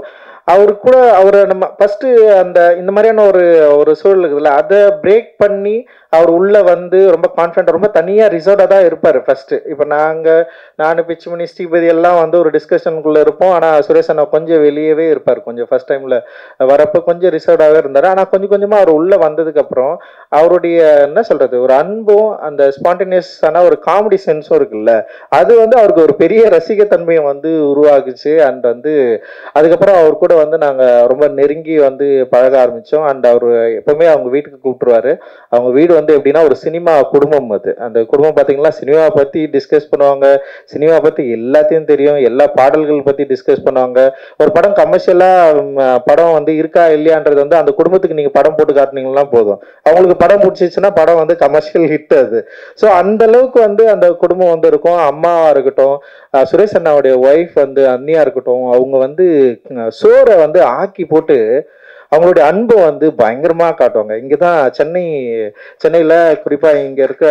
அவரு கூட அவரை நம்ம ஃபஸ்ட்டு இந்த மாதிரியான ஒரு சூழல் இருக்குதுல்ல, அதை பிரேக் பண்ணி அவர் உள்ளே வந்து ரொம்ப கான்ஃபிடென்ட் ரொம்ப தனியாக ரிசர்வ்டாக தான் இருப்பார் ஃபஸ்ட்டு. இப்போ நான் பிச்சுமணி ஸ்ரீபதி எல்லாம் வந்து ஒரு டிஸ்கஷனுக்குள்ளே இருப்போம். ஆனால் சுரேஷ் அண்ணா கொஞ்சம் வெளியவே இருப்பார். கொஞ்சம் ஃபஸ்ட் டைமில் வரப்போ கொஞ்சம் ரிசர்வ்டாகவே இருந்தார். ஆனால் கொஞ்சம் கொஞ்சமாக அவர் உள்ளே வந்ததுக்கப்புறம் அவருடைய என்ன சொல்கிறது ஒரு அன்பும் அந்த ஸ்பான்டேனியஸான ஒரு காமெடி சென்ஸும் இருக்குல்ல, அது வந்து அவருக்கு ஒரு பெரிய ரசிகத்தன்மையை வந்து உருவாக்குச்சு. அண்ட் வந்து அதுக்கப்புறம் அவர் கூட வந்து நாங்கள் ரொம்ப நெருங்கி வந்து பழக ஆரம்பித்தோம். அண்ட் அவர் எப்போவுமே அவங்க வீட்டுக்கு கூப்பிட்டுருவாரு. அவங்க வீடு வந்து எப்படின்னா ஒரு சினிமா குடும்பம். அது அந்த குடும்பம் பார்த்தீங்கன்னா சினிமா பற்றி டிஸ்கஸ் பண்ணுவாங்க, சினிமா பற்றி எல்லாத்தையும் தெரியும், எல்லா பாடல்கள் பற்றி டிஸ்கஸ் பண்ணுவாங்க. ஒரு படம் கமர்ஷியலாக படம் வந்து இருக்கா இல்லையான்றது வந்து அந்த குடும்பத்துக்கு நீங்கள் படம் போட்டு காட்டினீங்கன்னா போதும், அவங்களுக்கு படம் பிடிச்சிச்சுன்னா படம் வந்து கமர்ஷியல் ஹிட் அது. ஸோ அந்த அளவுக்கு வந்து அந்த குடும்பம் வந்து இருக்கும். அம்மாவா இருக்கட்டும், சுரேஷ் அண்ணாவுடைய ஒய்ஃப் வந்து அண்ணியா இருக்கட்டும், அவங்க வந்து சோறை வந்து ஆக்கி போட்டு அவங்களுடைய அன்பை வந்து பயங்கரமாக காட்டுவாங்க. இங்கே தான் சென்னையில் குறிப்பாக இங்கே இருக்க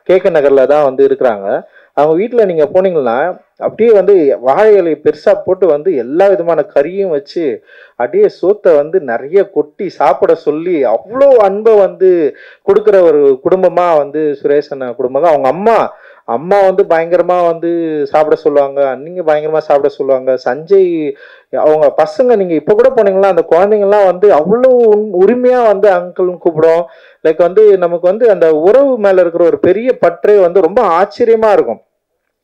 கேகே நகரில் தான் வந்து இருக்கிறாங்க. அவங்க வீட்டில் நீங்கள் போனீங்கன்னா அப்படியே வந்து வாழை இலை பெருசாக போட்டு வந்து எல்லா விதமான கறியும் வச்சு அப்படியே சோத்தை வந்து நிறைய கொட்டி சாப்பிட சொல்லி அவ்வளோ அன்பை வந்து கொடுக்குற ஒரு குடும்பமாக வந்து சுரேஷ் அண்ணா குடும்பம். அவங்க அம்மா வந்து பயங்கரமாக வந்து சாப்பிட சொல்லுவாங்க, அன்னிங்க பயங்கரமாக சாப்பிட சொல்லுவாங்க. சஞ்சய் அவங்க பசங்க நீங்கள் இப்போ கூட போனீங்கன்னா அந்த குழந்தைங்கள்லாம் வந்து அவ்வளோ உரிமையாக வந்து அங்கிள்னு கூப்பிடும். லைக் வந்து நமக்கு வந்து அந்த உறவு மேலே இருக்கிற ஒரு பெரிய பற்றே வந்து ரொம்ப ஆச்சரியமாக இருக்கும்.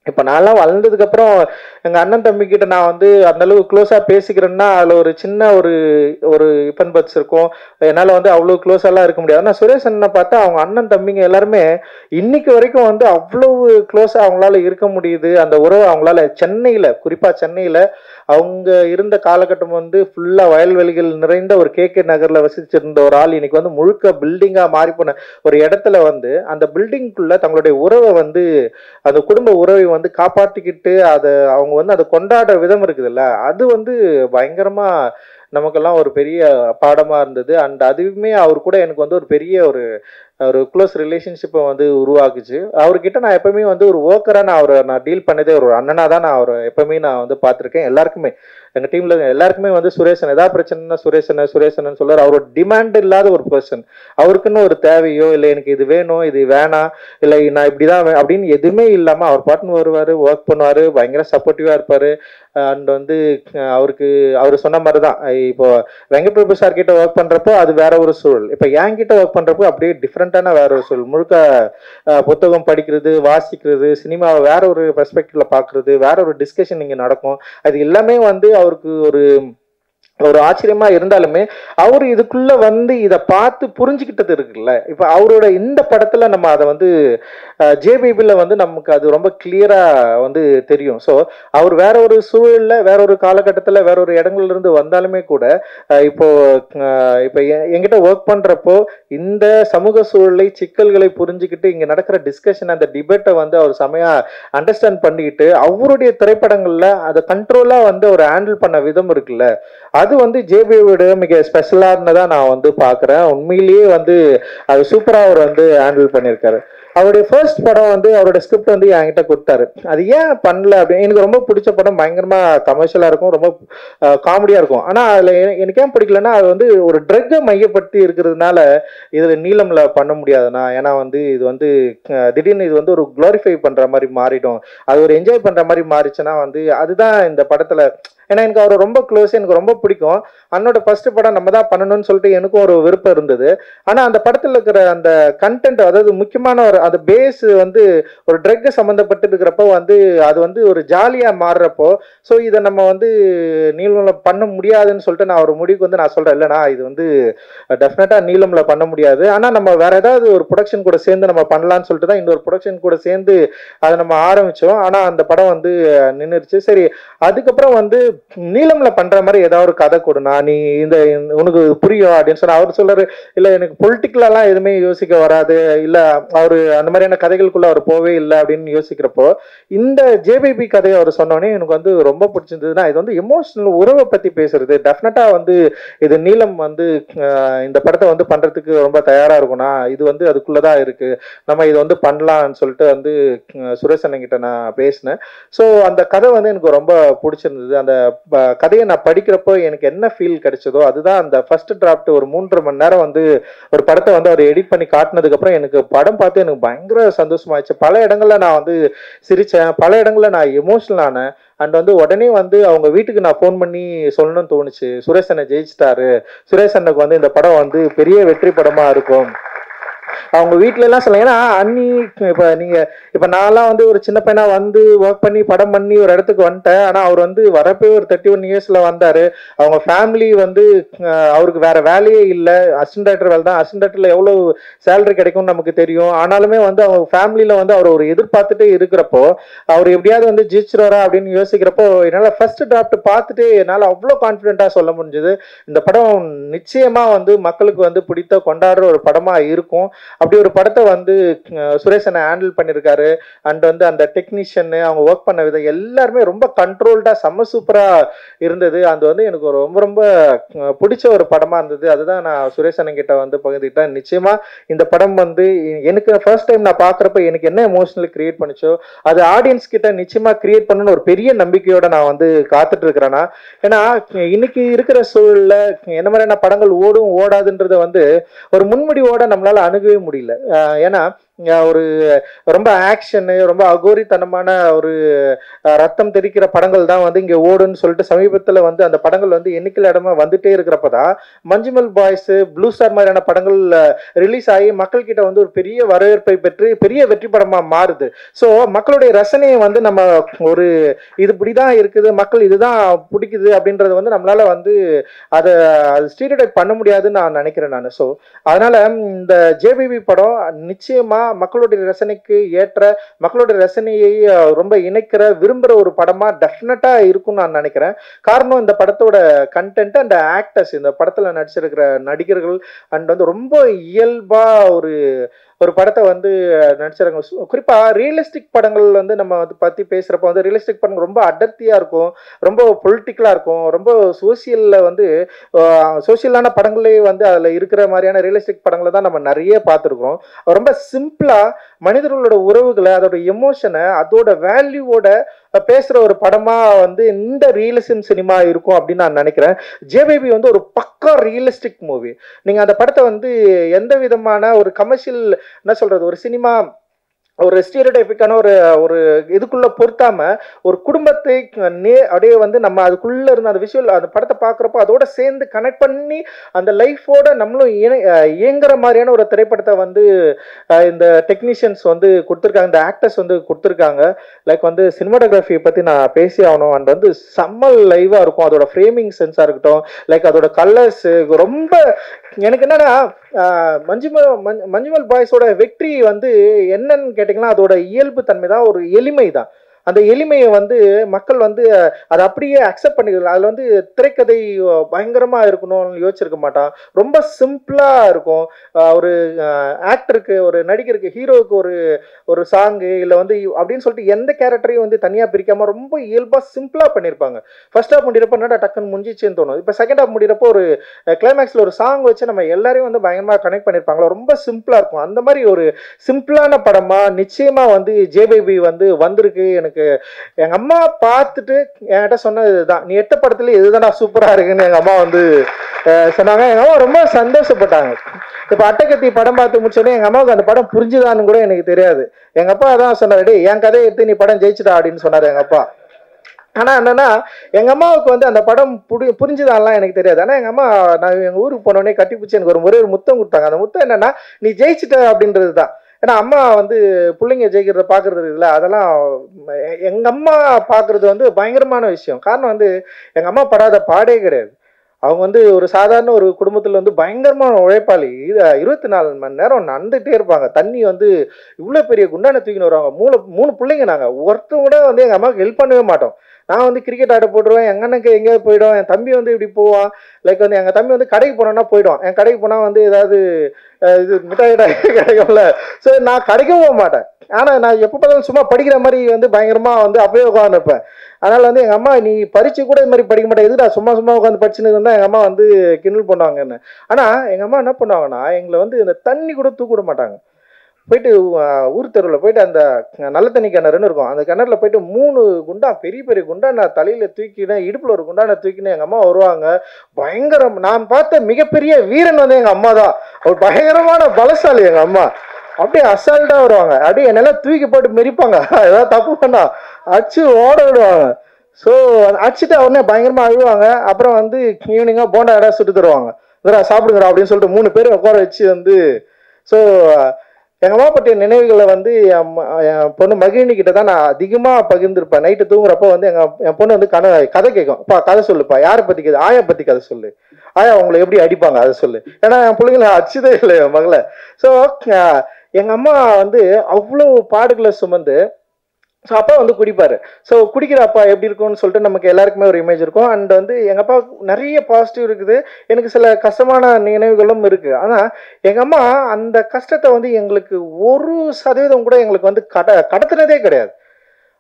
இப்போ நான்லாம் வளர்ந்ததுக்கப்புறம் எங்கள் அண்ணன் தம்பிக்கிட்ட நான் வந்து அந்தளவுக்கு க்ளோஸாக பேசிக்கிறேன்னா அதில் ஒரு சின்ன ஒரு இப்பன் பட்ஸ் இருக்கும். என்னால் வந்து அவ்வளோ க்ளோஸாலாம் இருக்க முடியாது. ஆனால் சுரேஷ் அண்ணனை பார்த்தா அவங்க அண்ணன் தம்பிங்க எல்லாருமே இன்னைக்கு வரைக்கும் வந்து அவ்வளோ க்ளோஸாக அவங்களால இருக்க முடியுது. அந்த உறவு அவங்களால குறிப்பாக சென்னையில் அவங்க இருந்த காலகட்டம் வந்து ஃபுல்லாக வயல்வெளிகள் நிறைந்த ஒரு கேகே நகரில் வசிச்சிருந்த ஒரு ஆள் இன்னைக்கு வந்து முழுக்க பில்டிங்காக மாறி போன ஒரு இடத்துல வந்து அந்த பில்டிங்குள்ள தங்களுடைய உறவை வந்து அந்த குடும்ப உறவை வந்து காப்பாற்றிக்கிட்டு அதை அவங்க வந்து அதை கொண்டாடுற விதம் இருக்குதுல்ல, அது வந்து பயங்கரமாக நமக்கெல்லாம் ஒரு பெரிய பாடமாக இருந்தது. அண்ட் அதுவுமே அவர் கூட எனக்கு வந்து ஒரு பெரிய ஒரு க்ளோஸ் ரிலேஷன்ஷிப்பை வந்து உருவாக்குச்சு. அவர்கிட்ட நான் எப்பவுமே வந்து ஒரு ஒர்க்கராக நான் டீல் பண்ணதே ஒரு அண்ணனாக தான் நான் அவரை எப்பவுமே நான் வந்து பார்த்துருக்கேன். எல்லாருக்குமே எங்கள் டீமில் எல்லாருக்குமே வந்து சுரேஷன் ஏதாவது பிரச்சனைனா சுரேஷன் சொல்லுவார். அவரோட டிமாண்ட் இல்லாத ஒரு பர்சன். அவருக்குன்னு ஒரு தேவையோ இல்லை எனக்கு இது வேணும் இது வேணாம் இல்லை நான் இப்படி தான் அப்படின்னு எதுவுமே இல்லாமல் அவர் பாட்டுன்னு வருவார், ஒர்க் பண்ணுவார், பயங்கர சப்போர்ட்டிவாக இருப்பார். அண்ட் வந்து அவர் சொன்ன மாதிரி தான், இப்போ வெங்கட் பிரபு சார் கிட்ட ஒர்க் பண்ணுறப்போ அது வேற ஒரு சூழல், இப்போ என்கிட்ட ஒர்க் பண்ணுறப்போ அப்படியே டிஃப்ரெண்ட்டான வேற ஒரு சூழல். முழுக்க புத்தகம் படிக்கிறது, வாசிக்கிறது, சினிமாவை வேற ஒரு பெர்ஸ்பெக்டிவ்ல பார்க்குறது, வேற ஒரு டிஸ்கஷன் இங்கே நடக்கும். அது எல்லாமே வந்து அவருக்கு ஒரு ஆச்சரியமா இருந்தாலுமே அவரு இதுக்குள்ள வந்து இதை பார்த்து புரிஞ்சுக்கிட்டது இருக்குல்ல. இப்ப அவரோட இந்த படத்துல நம்ம அதை வந்து ஜேபிபில வந்து நமக்கு அது ரொம்ப கிளியரா வந்து தெரியும். ஸோ அவர் வேற ஒரு சூழல்ல வேற ஒரு காலகட்டத்தில் வேற ஒரு இடங்கள்ல இருந்து வந்தாலுமே கூட இப்போ என்கிட்ட ஒர்க் பண்றப்போ இந்த சமூக சூழலை சிக்கல்களை புரிஞ்சுக்கிட்டு இங்க நடக்கிற டிஸ்கஷன் அந்த டிபேட்டை வந்து அவர் செமையா அண்டர்ஸ்டாண்ட் பண்ணிக்கிட்டு அவருடைய திரைப்படங்கள்ல அதை கண்ட்ரோலா வந்து அவர் ஹேண்டில் பண்ண விதம் இருக்குல்ல, அது வந்து ஜேபியோட மிக ஸ்பெஷலா இருந்ததா நான் வந்து பாக்குறேன். உண்மையிலேயே வந்து அது சூப்பரா அவர் வந்து ஹேண்டில் பண்ணியிருக்காரு. அவருடைய ஃபர்ஸ்ட் படம் வந்து அவரோட ஸ்கிரிப்ட் வந்து என்கிட்ட கொடுத்தாரு. அது ஏன் பண்ணல அப்படின்னு, எனக்கு ரொம்ப பிடிச்ச படம் பயங்கரமா கமர்ஷியலா இருக்கும், ரொம்ப காமெடியா இருக்கும். ஆனா அதுல எனக்கு ஏன் பிடிக்கலன்னா அது வந்து ஒரு ட்ரக்கை மையப்படுத்தி இருக்கிறதுனால இதுல நீளம்ல பண்ண முடியாதுண்ணா. ஏன்னா வந்து இது வந்து திடீர்னு இது வந்து ஒரு குளோரிஃபை பண்ற மாதிரி மாறிடும், அது ஒரு என்ஜாய் பண்ற மாதிரி மாறிச்சுன்னா வந்து அதுதான் இந்த படத்துல. ஏன்னா எனக்கு அவர் ரொம்ப க்ளோஸ், எனக்கு ரொம்ப பிடிக்கும். அண்ணோட ஃபர்ஸ்ட் படம் நம்ம தான் பண்ணணும்னு சொல்லிட்டு எனக்கும் ஒரு விருப்பம் இருந்தது. ஆனால் அந்த படத்தில் இருக்கிற அந்த கண்டென்ட், அதாவது முக்கியமான ஒரு அந்த பேஸ் வந்து ஒரு ட்ரக் சம்மந்தப்பட்டு இருக்கிறப்போ வந்து அது வந்து ஒரு ஜாலியாக மாறுறப்போ, ஸோ இதை நம்ம வந்து நீளம்ல பண்ண முடியாதுன்னு சொல்லிட்டு நான் ஒரு முடிவுக்கு வந்து நான் சொல்கிறேன், இல்லைண்ணா இது வந்து டெஃபினட்டாக நீளம்ல பண்ண முடியாது, ஆனால் நம்ம வேற ஏதாவது ஒரு ப்ரொடக்ஷன் கூட சேர்ந்து நம்ம பண்ணலான்னு சொல்லிட்டு தான் இன்னொரு ப்ரொடக்ஷன் கூட சேர்ந்து அதை நம்ம ஆரம்பித்தோம். ஆனால் அந்த படம் வந்து நின்றுச்சு. சரி, அதுக்கப்புறம் வந்து நீளம்ல பண்ற மாதிரி ஏதாவது ஒரு கதை கொடுனா, நீ இந்த உனக்கு புரியும் அப்படின்னு சொன்னா அவர் சொல்றாரு, இல்ல எனக்கு பொலிட்டிக்கலாலாம் எதுவுமே யோசிக்க வராது, இல்ல அவரு அந்த மாதிரியான கதைகளுக்குள்ள அவர் போவே இல்லை அப்படின்னு யோசிக்கிறப்போ இந்த ஜேபிபி கதையை அவர் சொன்னோடனே எனக்கு வந்து ரொம்ப பிடிச்சிருந்ததுன்னா, இது வந்து எமோஷனல் உறவை பத்தி பேசுறது. டெஃபினட்டா வந்து இது நீளம் வந்து இந்த படத்தை வந்து பண்றதுக்கு ரொம்ப தயாரா இருக்கும்னா, இது வந்து அதுக்குள்ளதான் இருக்கு, நம்ம இது வந்து பண்ணலாம்னு சொல்லிட்டு வந்து சுரேஷன் கிட்ட நான் பேசினேன். ஸோ அந்த கதை வந்து எனக்கு ரொம்ப பிடிச்சிருந்தது. அந்த கதையை நான் படிக்கிறப்போ எனக்கு என்ன ஃபீல் கிடைச்சதோ அதுதான் அந்த ஃபர்ஸ்ட் டிராஃப்ட். ஒரு 3.5 மணி நேரம் வந்து ஒரு படத்தை வந்து அவர் எடிட் பண்ணி காட்டினதுக்கு அப்புறம் எனக்கு படம் பார்த்து எனக்கு பயங்கர சந்தோஷமாயிடுச்சு. பல இடங்கள்ல நான் வந்து சிரிச்சேன், பல இடங்கள்ல நான் எமோஷனல் ஆனேன். அண்ட் வந்து உடனே வந்து அவங்க வீட்டுக்கு நான் ஃபோன் பண்ணி சொல்லணும்னு தோணுச்சு, சுரேஷ் அண்ணன் ஜெயிச்சிட்டாரு, சுரேஷ் அண்ணனுக்கு வந்து இந்த படம் வந்து பெரிய வெற்றி படமா இருக்கும். அவங்க வீட்டுல எல்லாம் சொல்ல, ஏன்னா அண்ணி இப்ப நான்லாம் வந்து ஒரு சின்ன பையனா வந்து ஒர்க் பண்ணி படம் பண்ணி ஒரு இடத்துக்கு வந்துட்டேன். ஆனா அவர் வந்து வரப்பே ஒரு 31 இயர்ஸ்ல வந்தாரு. அவங்க ஃபேமிலி வந்து அவருக்கு வேற வேலையே இல்லை, அசிஸ்டன்ட் டைரக்டர் வேலை தான். அசிஸ்டன்ட் டைரக்டர்ல எவ்வளவு சேலரி கிடைக்கும்னு நமக்கு தெரியும். ஆனாலுமே வந்து அவங்க ஃபேமிலியில வந்து அவர் ஒரு எதிர்பார்த்துட்டே இருக்கிறப்போ அவர் எப்படியாவது வந்து ஜெயிச்சிருவாரா அப்படின்னு யோசிக்கிறப்போ என்னால ஃபர்ஸ்ட் டிராஃப்ட் பார்த்துட்டு என்னால அவ்வளோ கான்ஃபிடென்ட்டா சொல்ல முடிஞ்சது, இந்த படம் நிச்சயமா வந்து மக்களுக்கு வந்து பிடித்த கொண்டாடுற ஒரு படமா இருக்கும். அப்படி ஒரு படத்தை வந்து சுரேஷனை ஹேண்டில் பண்ணியிருக்காரு. அண்ட் வந்து அந்த டெக்னீஷியன் அவங்க ஒர்க் பண்ண விதம் எல்லாருமே ரொம்ப கண்ட்ரோல்டா செம்ம சூப்பரா இருந்தது. அது வந்து எனக்கு ரொம்ப ரொம்ப பிடிச்ச ஒரு படமா இருந்தது. அதுதான் நான் சுரேஷன் கிட்ட வந்து பகிர்ந்துக்கிட்டேன். நிச்சயமா இந்த படம் வந்து எனக்கு ஃபர்ஸ்ட் டைம் நான் பார்க்குறப்ப எனக்கு என்ன எமோஷனல் கிரியேட் பண்ணிச்சோ அது ஆடியன்ஸ் கிட்ட நிச்சயமா கிரியேட் பண்ணணும்னு ஒரு பெரிய நம்பிக்கையோட நான் வந்து காத்துட்டு இருக்கிறேன்னா. ஏன்னா இன்னைக்கு இருக்கிற சூழல்ல என்ன மாதிரியான படங்கள் ஓடும் ஓடாதுன்றத வந்து ஒரு முன்முடிவோட நம்மளால அணுகவே முடியல. ஏன்னா ஒரு ரொம்ப ஆக்ஷனு ரொம்ப அகோரித்தனமான ஒரு ரத்தம் தெரிக்கிற படங்கள் தான் வந்து இங்கே ஓடுன்னு சொல்லிட்டு சமீபத்தில் வந்து அந்த படங்கள் வந்து எண்ணிக்கையில் இடமா வந்துட்டே இருக்கிறப்பதான் மஞ்சுமல் பாய்ஸ், ப்ளூ ஸ்டார் மாதிரியான படங்கள் ரிலீஸ் ஆகி மக்கள் கிட்ட வந்து ஒரு பெரிய வரவேற்பை பெற்று பெரிய வெற்றி படமாக மாறுது. ஸோ மக்களுடைய ரசனையை வந்து நம்ம ஒரு இது இப்படிதான் இருக்குது, மக்கள் இதுதான் பிடிக்குது அப்படின்றது வந்து நம்மளால வந்து அதை ஸ்டீரியோடைப் பண்ண முடியாதுன்னு நான் நினைக்கிறேன் நான். ஸோ அதனால இந்த ஜேபிபி படம் நிச்சயமா மக்களுடைய ரசனைக்கு ஏற்ற, மக்களுடைய ரசனையை ரொம்ப இணைக்கிற, விரும்புகிற ஒரு படமாக டெஃபினட்டாக இருக்கும்னு நான் நினைக்கிறேன். காரணம் இந்த படத்தோட கண்டென்ட் அண்ட் ஆக்டர்ஸ், இந்த படத்தில் நடிச்சிருக்கிற நடிகர்கள் அண்ட் வந்து ரொம்ப இயல்பாக ஒரு படத்தை வந்து நடிச்சிருங்க. குறிப்பாக ரியலிஸ்டிக் படங்கள் வந்து நம்ம வந்து பற்றி பேசுகிறப்ப வந்து ரியலிஸ்டிக் படங்கள் ரொம்ப அடர்த்தியாக இருக்கும், ரொம்ப பொலிட்டிக்கலாக இருக்கும், ரொம்ப சோசியலில் வந்து சோசியலான படங்களே வந்து அதில் இருக்கிற மாதிரியான ரியலிஸ்டிக் படங்களை தான் நம்ம நிறைய பார்த்துருக்கோம். ரொம்ப சிம்பிளாக மனிதர்களோட உறவுகளை, அதோட எமோஷனை, அதோட வேல்யூவோட பேசுகிற ஒரு படமாக வந்து இந்த ரியலிசம் சினிமா இருக்கும் அப்படின்னு நான் நினைக்கிறேன். ஜேபேபி வந்து ஒரு பக்கா ரியலிஸ்டிக் மூவி. நீங்கள் அந்த படத்தை வந்து எந்த விதமான ஒரு கமர்ஷியல் என்ன சொல்கிறது, ஒரு சினிமா ஒரு ஸ்டீரியோடைபிக்கான ஒரு இதுக்குள்ளே பொருத்தாம ஒரு குடும்பத்தை அப்படியே வந்து நம்ம அதுக்குள்ளே இருந்து அந்த விஷுவல் அந்த படத்தை பார்க்குறப்போ அதோட சேர்ந்து கனெக்ட் பண்ணி அந்த லைஃபோட நம்மளும் இயங்குற மாதிரியான ஒரு திரைப்படத்தை வந்து இந்த டெக்னீஷியன்ஸ் வந்து கொடுத்துருக்காங்க, இந்த ஆக்டர்ஸ் வந்து கொடுத்துருக்காங்க. லைக் வந்து சினிமாட்டோகிராஃபியை பற்றி நான் பேசி ஆகணும். அண்ட் வந்து செம்ம லைவாக இருக்கும், அதோட ஃப்ரேமிங் சென்ஸாக இருக்கட்டும், லைக் அதோட கலர்ஸ் ரொம்ப எனக்கு என்னன்னா மஞ்சுமல் பாய்ஸோட வெற்றி வந்து என்னன்னு கேட்டிங்கன்னா அதோட இயல்பு தன்மை தான், ஒரு எளிமை தான். அந்த எளிமையை வந்து மக்கள் வந்து அதை அப்படியே அக்செப்ட் பண்ணிக்கலாம். அதில் வந்து திரைக்கதை பயங்கரமாக இருக்கணும்னு யோசிச்சிருக்க மாட்டான், ரொம்ப சிம்பிளாக இருக்கும். ஒரு ஆக்டருக்கு, ஒரு நடிகருக்கு, ஹீரோவுக்கு ஒரு சாங்கு இல்லை வந்து அப்படின்னு சொல்லிட்டு எந்த கேரக்டரையும் வந்து தனியாக பிரிக்காமல் ரொம்ப இயல்பாக சிம்பிளாக பண்ணியிருப்பாங்க. ஃபர்ஸ்ட் ஹாஃப் முடிகிறப்போ என்னடா டக்குன்னு முடிஞ்சிச்சுன்னு தோணும். இப்போ செகண்ட் ஹாஃப் முடிகிறப்போ ஒரு கிளைமேக்ஸில் ஒரு சாங் வச்சு நம்ம எல்லாரையும் வந்து பயங்கரமாக கனெக்ட் பண்ணியிருப்பாங்களா, ரொம்ப சிம்பிளாக இருக்கும். அந்த மாதிரி ஒரு சிம்பிளான படமாக நிச்சயமாக வந்து ஜேபேபி வந்து வந்திருக்கு. எனக்கு எங்க அம்மா பார்த்துட்டு என்கிட்ட சொன்னது இதுதான், நீ எட்ட படத்துல இதுதான்டா சூப்பரா இருக்குன்னு எங்க அம்மா வந்து சொன்னாங்க. எங்க அம்மா ரொம்ப சந்தோஷப்பட்டாங்க. இப்ப அட்டகத்தி படம் பார்த்து முடிச்சோடனே எங்க அம்மாவுக்கு அந்த படம் புரிஞ்சுதான்னு கூட எனக்கு தெரியாது. எங்க அப்பா அதான் சொன்னாரு, என் கதையை எடுத்து நீ படம் ஜெயிச்சுடா அப்படின்னு சொன்னாரு எங்க அப்பா. ஆனால் என்னன்னா எங்கள் அம்மாவுக்கு வந்து அந்த படம் புரிஞ்சுதான்லாம் எனக்கு தெரியாது. ஆனால் எங்கள் அம்மா நான் எங்கள் ஊருக்கு போனோடனே கட்டிப்பிடிச்சு எனக்கு ஒரு முத்தம் கொடுத்தாங்க. அந்த முத்தம் என்னன்னா நீ ஜெயிச்சுட்ட அப்படின்றது தான். ஏன்னா அம்மா வந்து பிள்ளைங்க ஜெயிக்கிறத பார்க்குறது இல்லை, அதெல்லாம் எங்கள் அம்மா பார்க்குறது வந்து பயங்கரமான விஷயம். காரணம் வந்து எங்கள் அம்மா படாத பாடே கிடையாது. அவங்க வந்து ஒரு சாதாரண ஒரு குடும்பத்தில் வந்து பயங்கரமான உழைப்பாளி. 24 மணி நேரம் நடந்துகிட்டே இருப்பாங்க. தண்ணி வந்து இவ்வளோ பெரிய குண்டான தூக்கின்னு வருவாங்க. 3 பிள்ளைங்க நாங்கள், ஒருத்தர் கூட வந்து எங்கள் அம்மாவுக்கு ஹெல்ப் பண்ணவே மாட்டோம். நான் வந்து கிரிக்கெட் ஆட போட்டுருவேன், எங்கள் அண்ணனுக்கு எங்கேயாவது போயிடும், என் தம்பி வந்து இப்படி போவான். லைக் வந்து எங்கள் தம்பி வந்து கடைக்கு போனோன்னா போயிடும், என் கடைக்கு போனால் வந்து ஏதாவது இது மிட்டாய் கிடைக்கும்ல. ஸோ நான் கடைக்கும் போக மாட்டேன். ஆனால் நான் எப்போ பார்த்தாலும் சும்மா படிக்கிற மாதிரி வந்து பயங்கரமாக வந்து அப்பயே உட்காந்துருப்பேன். அதனால் வந்து எங்கள் அம்மா நீ பரீட்சை கூட இது மாதிரி படிக்க மாட்டேன், எதுடா சும்மா உட்காந்து படிச்சுன்னு இருந்தால் எங்கள் அம்மா வந்து கிண்டல் பண்ணுவாங்கன்னு. ஆனால் எங்கள் அம்மா என்ன பண்ணுவாங்கன்னா எங்களை வந்து இந்த தண்ணி கூட தூக்க விட மாட்டாங்க. போயிட்டு ஊர் தெருவில் போயிட்டு அந்த நல்ல தண்ணி கிணறுன்னு இருக்கும், அந்த கிணறுல போயிட்டு 3 குண்டா பெரிய பெரிய குண்டா நான் தலையில் தூக்கினேன், இடுப்பில் ஒரு குண்டா நான் தூக்கினேன். எங்கள் அம்மா வருவாங்க. பயங்கரம், நான் பார்த்த மிகப்பெரிய வீரன் வந்து எங்கள் அம்மா தான். ஒரு பயங்கரமான பலசாலி எங்கள் அம்மா. அப்படியே அசால்ட்டாக வருவாங்க, அப்படியே என்னெல்லாம் தூக்கி போட்டு மெரிப்பாங்க. ஏதாவது தப்பு பண்ணா அடிச்சு ஓட விடுவாங்க. ஸோ அடிச்சுட்டு உடனே பயங்கரமாக அழுவாங்க. அப்புறம் வந்து ஈவினிங்காக போண்டா இடம் சுட்டு தருவாங்க, இதெல்லாம் சாப்பிடுங்கடா அப்படின்னு சொல்லிட்டு 3 பேர் உட்கார வச்சு வந்து. ஸோ எங்கள் அம்மா பற்றிய நினைவுகளை வந்து என் பொண்ணு மகிழினி கிட்ட தான் நான் அதிகமாக பகிர்ந்துருப்பேன். நைட்டு தூங்குறப்போ வந்து என் பொண்ணு வந்து கதை கேட்கும், அப்பா கதை சொல்லுப்பா, யாரை பற்றி கதை, ஆயா பற்றி கதை சொல்லு, ஆயா உங்களை எப்படி அடிப்பாங்க அதை சொல்லு. ஏன்னா என் பிள்ளைங்களை அடிச்சதே இல்லை என் மகளை. ஸோ எங்கள் அம்மா வந்து அவ்வளோ பாடுகளை சுமந்து, ஸோ அப்பா வந்து குடிப்பார். ஸோ குடிக்கிற அப்பா எப்படி இருக்கும்னு சொல்லிட்டு நமக்கு எல்லாருக்குமே ஒரு இமேஜ் இருக்கும். அண்ட் வந்து எங்கள் அப்பா நிறைய பாசிட்டிவ் இருக்குது, எனக்கு சில கஷ்டமான நினைவுகளும் இருக்குது. ஆனால் எங்கள் அம்மா அந்த கஷ்டத்தை வந்து எங்களுக்கு 1% கூட எங்களுக்கு வந்து கடத்துனதே கிடையாது.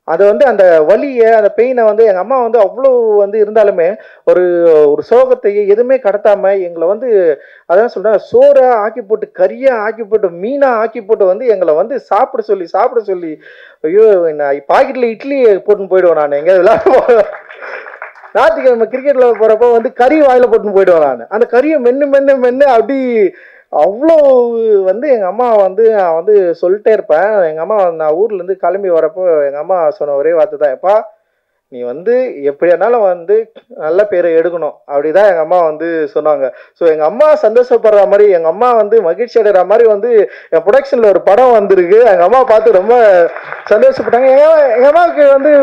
அது வந்து அந்த வலியை, அந்த பெயினை வந்து எங்கள் அம்மா வந்து அவ்வளோ வந்து இருந்தாலுமே ஒரு சோகத்தையே எதுவுமே கடத்தாமல் எங்களை வந்து அதான் சொல்கிறேன், சோறை ஆக்கி போட்டு, கறியாக ஆக்கி போட்டு, மீனாக ஆக்கி போட்டு வந்து எங்களை வந்து சாப்பிட சொல்லி ஐயோ நான் பாக்கெட்டில் இட்லி போட்டுன்னு போயிடுவேன். நான் எங்கேயாவது விளையாட ஞாயிற்றுக்கிழமை கிரிக்கெட்டில் போகிறப்போ வந்து கறி வாயில் போட்டுன்னு போயிடுவேன். நான் அந்த கறியை மென்று அப்படி அவ்வளோ வந்து எங்கள் அம்மா வந்து நான் வந்து சொல்லிட்டே இருப்பேன். எங்கள் அம்மா நான் ஊர்லேருந்து கிளம்பி வரப்போ எங்கள் அம்மா சொன்ன ஒரே வார்த்தை தான், எப்பா நீ வந்து எப்படியானாலும் வந்து நல்ல பேரை எடுக்கணும் அப்படிதான் எங்கள் அம்மா வந்து சொன்னாங்க. ஸோ எங்கள் அம்மா சந்தோஷப்படுற மாதிரி, எங்கள் அம்மா வந்து மகிழ்ச்சி அடைகிற மாதிரி வந்து என் ப்ரொடக்ஷனில் ஒரு படம் வந்திருக்கு. எங்கள் அம்மா பார்த்து ரொம்ப சந்தோஷப்பட்டாங்க. எங்கள் அம்மாவுக்கு வந்து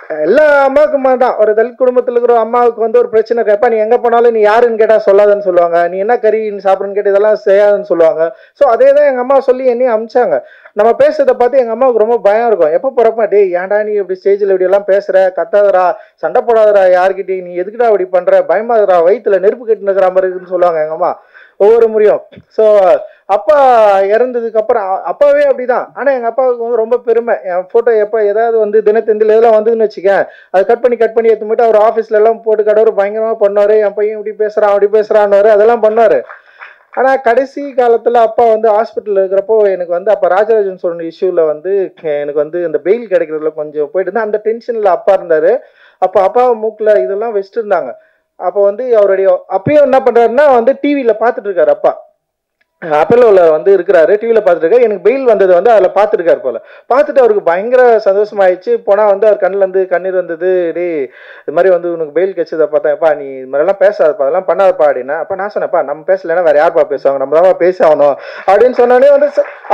எல்லா அம்மாவுக்குமா தான், ஒரு தலித் குடும்பத்தில் இருக்கிற அம்மாவுக்கு வந்து ஒரு பிரச்சனை கேட்பா, நீ எங்கே போனாலும் நீ யாருன்னு கேட்டால் சொல்லாதன்னு சொல்லுவாங்க, நீ என்ன கறி நீ சாப்பிட்றன்னு கேட்டு இதெல்லாம் செய்யாதுன்னு சொல்லுவாங்க. ஸோ அதே தான் எங்கள் அம்மா சொல்லி என்னையும் அமிச்சாங்க. நம்ம பேசுறதை பார்த்து எங்கள் அம்மாவுக்கு ரொம்ப பயம் இருக்கும். எப்போ போகிறப்ப டேய் ஏன்டா நீ இப்படி ஸ்டேஜில் இப்படி எல்லாம் பேசுகிற, கத்தாதரா, சண்டை போடாதரா, யார்கிட்டையும் நீ எதுக்குடா இப்படி பண்ணுற, பயமாதரா, வயிற்றுல நெருப்பு கட்டின்னு இருக்கிற மாதிரி இருக்குன்னு சொல்லுவாங்க எங்கள் அம்மா ஒவ்வொரு முறையும். ஸோ அப்பா இறந்ததுக்கு அப்புறம் அப்பாவே அப்படிதான். ஆனால் எங்கள் அப்பாவுக்கு வந்து ரொம்ப பெருமை. என் ஃபோட்டோ எப்போ ஏதாவது வந்து தினத்தந்தில் இதெல்லாம் வந்ததுன்னு வச்சுக்கேன், அது கட் பண்ணி எடுத்து போயிட்டு அவர் ஆஃபீஸ்ல எல்லாம் போட்டு கடவுள் பயங்கரமாக பண்ணாரு. என் பையன் இப்படி பேசுகிறான் அப்படி பேசுகிறான்னு அதெல்லாம் பண்ணார். ஆனால் கடைசி காலத்தில் அப்பா வந்து ஹாஸ்பிட்டலில் இருக்கிறப்போ எனக்கு வந்து அப்போ ராஜராஜன் சொன்ன இஷ்யூவில் வந்து எனக்கு வந்து இந்த பெயில் கிடைக்கிறதுல கொஞ்சம் போயிட்டு இருந்தேன். அந்த டென்ஷனில் அப்பா இருந்தார். அப்போ அப்பா மூக்கில் இதெல்லாம் வச்சுட்டு இருந்தாங்க. அப்போ வந்து அவருடைய அப்பயும் என்ன பண்ணுறாருன்னா வந்து டிவியில் பார்த்துட்டு இருக்காரு. அப்பா அப்பல்லோவில் வந்து இருக்கிறாரு, டிவியில் பார்த்துட்டு இருக்காரு. எனக்கு பெயில் வந்தது வந்து அதில் பார்த்துருக்காரு போல். பார்த்துட்டு அவருக்கு பயங்கர சந்தோஷமாயிடுச்சு. போனால் வந்து அவர் கண்ணிலேருந்து கண்ணீர் வந்தது. டே இது மாதிரி வந்து உனக்கு பெயில் கிடைச்சதை பார்த்தேன்ப்பா, நீ இது மாதிரிலாம் பேசாதப்பா, அதெல்லாம் பண்ணாதப்பா அப்படின்னா. அப்போ நான் சொன்னேன்ப்பா நம்ம பேசலைன்னா வேறு யார்ப்பா பேசுவாங்க, நம்ம தான் பேசி ஆகணும் அப்படின்னு சொன்னாலே வந்து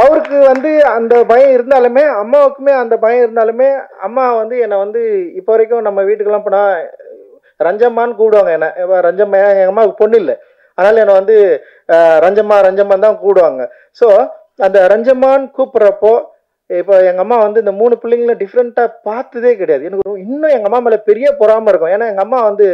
அவருக்கு வந்து அந்த பயம் இருந்தாலுமே, அம்மாவுக்குமே அந்த பயம் இருந்தாலுமே, அம்மா வந்து என்னை வந்து இப்போ வரைக்கும் நம்ம வீட்டுக்கெல்லாம் போனால் ரஞ்சம்மான்னு கூப்பிடுவாங்க. என்ன ரஞ்சம்மா, எங்கள் அம்மாவுக்கு பொண்ணு இல்லை, அதனால என்னை வந்து ரஞ்சம்மா ரஞ்சம்மா தான் கூப்பிடுவாங்க. ஸோ அந்த ரஞ்சம்மான்னு கூப்பிட்றப்போ இப்போ எங்கள் அம்மா வந்து இந்த 3 பிள்ளைங்களும் டிஃப்ரெண்ட்டாக பார்த்ததே கிடையாது. எனக்கு இன்னும் எங்கள் அம்மா மேலே பெரிய பொறாமல் இருக்கும். ஏன்னா எங்கள் அம்மா வந்து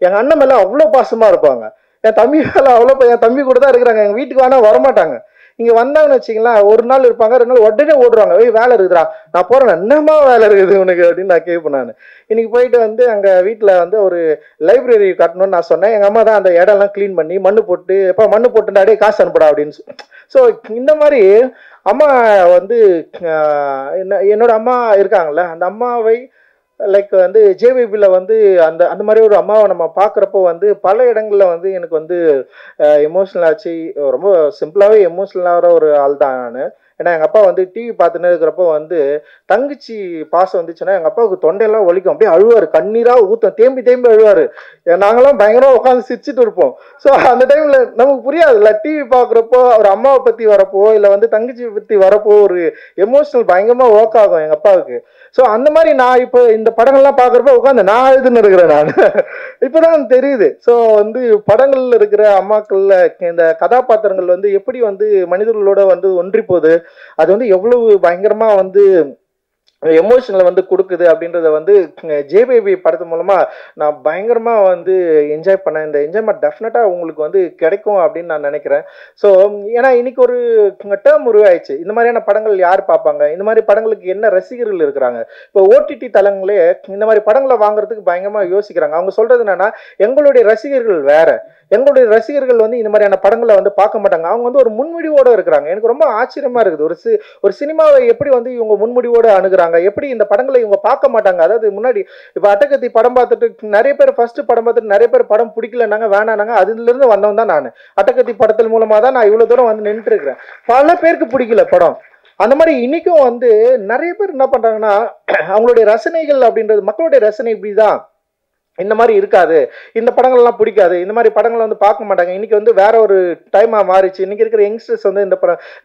எங்கள் அண்ணன் மேலே அவ்வளோ பாசமாக இருப்பாங்க, என் தம்பி மேலே அவ்வளோ, என் தம்பி கூட தான் இருக்கிறாங்க. எங்கள் வீட்டுக்கு வேணால் வரமாட்டாங்க. இங்கே வந்தாங்கன்னு வச்சிங்களேன், ஒரு நாள் இருப்பாங்க, 2 நாள் உடனே ஓடுறாங்க. வேலை இருக்குதுடா, நான் போகிறேன், என்னம்மா வேலை இருக்குது உனக்கு அப்படின்னு நான் கேட்பேன். நான் இன்னைக்கு போயிட்டு வந்து அங்கே வீட்டில் வந்து ஒரு லைப்ரரி கட்டணும்னு நான் சொன்னேன். எங்கள் அம்மா தான் அந்த இடம்லாம் க்ளீன் பண்ணி மண்ணு போட்டு, எப்போ மண்ணு போட்டுட்டாடே காசு அனுப்புடா அப்படின்னு. ஸோ இந்த மாதிரி அம்மா வந்து என்னோட அம்மா இருக்காங்கல்ல, அந்த அம்மாவை லைக் வந்து ஜேபிபியில் வந்து அந்த அந்த மாதிரி ஒரு அம்மாவை நம்ம பார்க்குறப்போ வந்து பல இடங்களில் வந்து எனக்கு வந்து எமோஷ்னல் ஆச்சு. ரொம்ப சிம்பிளாகவே எமோஷ்னலாகிற ஒரு ஆள் தான் நான். ஏன்னா எங்கள் அப்பா வந்து டிவி பார்த்துன்னு இருக்கிறப்போ வந்து தங்கச்சி பாசம் வந்துச்சுன்னா எங்கள் அப்பாவுக்கு தொண்டையெல்லாம் வலிக்கும், அப்படியே அழுவார், கண்ணீராக ஊற்ற தேம்பி அழுவார். நாங்களாம் பயங்கரமாக உட்காந்து சிரிச்சுட்டு இருப்போம். ஸோ அந்த டைமில் நமக்கு புரியாதுல்ல, டிவி பார்க்குறப்போ ஒரு அம்மாவை பற்றி வரப்போ இல்லை வந்து தங்கச்சியை பற்றி வரப்போ ஒரு எமோஷனல் பயங்கரமாக ஒர்க் ஆகும் எங்கள் அப்பாவுக்கு. ஸோ அந்த மாதிரி நான் இப்போ இந்த படங்கள்லாம் பார்க்குறப்போ உட்காந்து நான் எழுதுன்னு இருக்கிறேன் நான். இப்போதான் தெரியுது. ஸோ வந்து படங்கள்ல இருக்கிற அம்மாக்கள்ல இந்த கதாபாத்திரங்கள் வந்து எப்படி வந்து மனிதர்களோட வந்து ஒன்றி போகுது, அது வந்து எவ்வளவு பயங்கரமா வந்து எமோஷனலை வந்து கொடுக்குது அப்படின்றத வந்து ஜேபேபி படத்து மூலமா நான் பயங்கரமா வந்து என்ஜாய் பண்ணேன். இந்த என்ஜாய்மெண்ட் டெஃபினட்டாக உங்களுக்கு வந்து கிடைக்கும் அப்படின்னு நான் நினைக்கிறேன். ஸோ ஏன்னா இன்னைக்கு ஒரு டேர்ம் உருவாயிடுச்சு, இந்த மாதிரியான படங்கள் யார் பார்ப்பாங்க, இந்த மாதிரி படங்களுக்கு என்ன ரசிகர்கள் இருக்கிறாங்க. இப்போ ஓடிடி தளங்களே இந்த மாதிரி படங்களை வாங்குறதுக்கு பயங்கரமா யோசிக்கிறாங்க. அவங்க சொல்றது என்னன்னா, எங்களுடைய ரசிகர்கள் வேற, எங்களுடைய ரசிகர்கள் வந்து இந்த மாதிரியான படங்களை வந்து பார்க்க மாட்டாங்க, அவங்க வந்து ஒரு முன்முடிவோட இருக்கிறாங்க. எனக்கு ரொம்ப ஆச்சரியமா இருக்குது, ஒரு சினிமாவை எப்படி வந்து இவங்க முன்முடிவோட அணுகுறாங்க, எப்படி இந்த படங்களை இவங்க பார்க்க மாட்டாங்க. அதாவது முன்னாடி இப்போ அட்டகத்தி படம் பார்த்துட்டு நிறைய பேர் ஃபர்ஸ்ட் படம் பார்த்துட்டு நிறைய பேர் படம் பிடிக்கலன்னாங்க, வேணானாங்க. அதுல இருந்து வந்தவன் தான் நான். அட்டகத்தி படத்தின் மூலமா தான் நான் இவ்வளவு தூரம் வந்து நின்றுட்டு இருக்கிறேன். பல பேருக்கு பிடிக்கல படம். அந்த மாதிரி இன்னைக்கும் வந்து நிறைய பேர் என்ன பண்றாங்கன்னா, அவங்களுடைய ரசனைகள் அப்படின்றது, மக்களுடைய ரசனை இப்படிதான், இந்த மாதிரி இருக்காது, இந்த படங்கள்லாம் பிடிக்காது, இந்த மாதிரி படங்களை வந்து பார்க்க மாட்டாங்க. இன்னைக்கு வந்து வேற ஒரு டைமாக மாறிச்சு. இன்னைக்கு இருக்கிற யங்ஸ்டர்ஸ் வந்து இந்த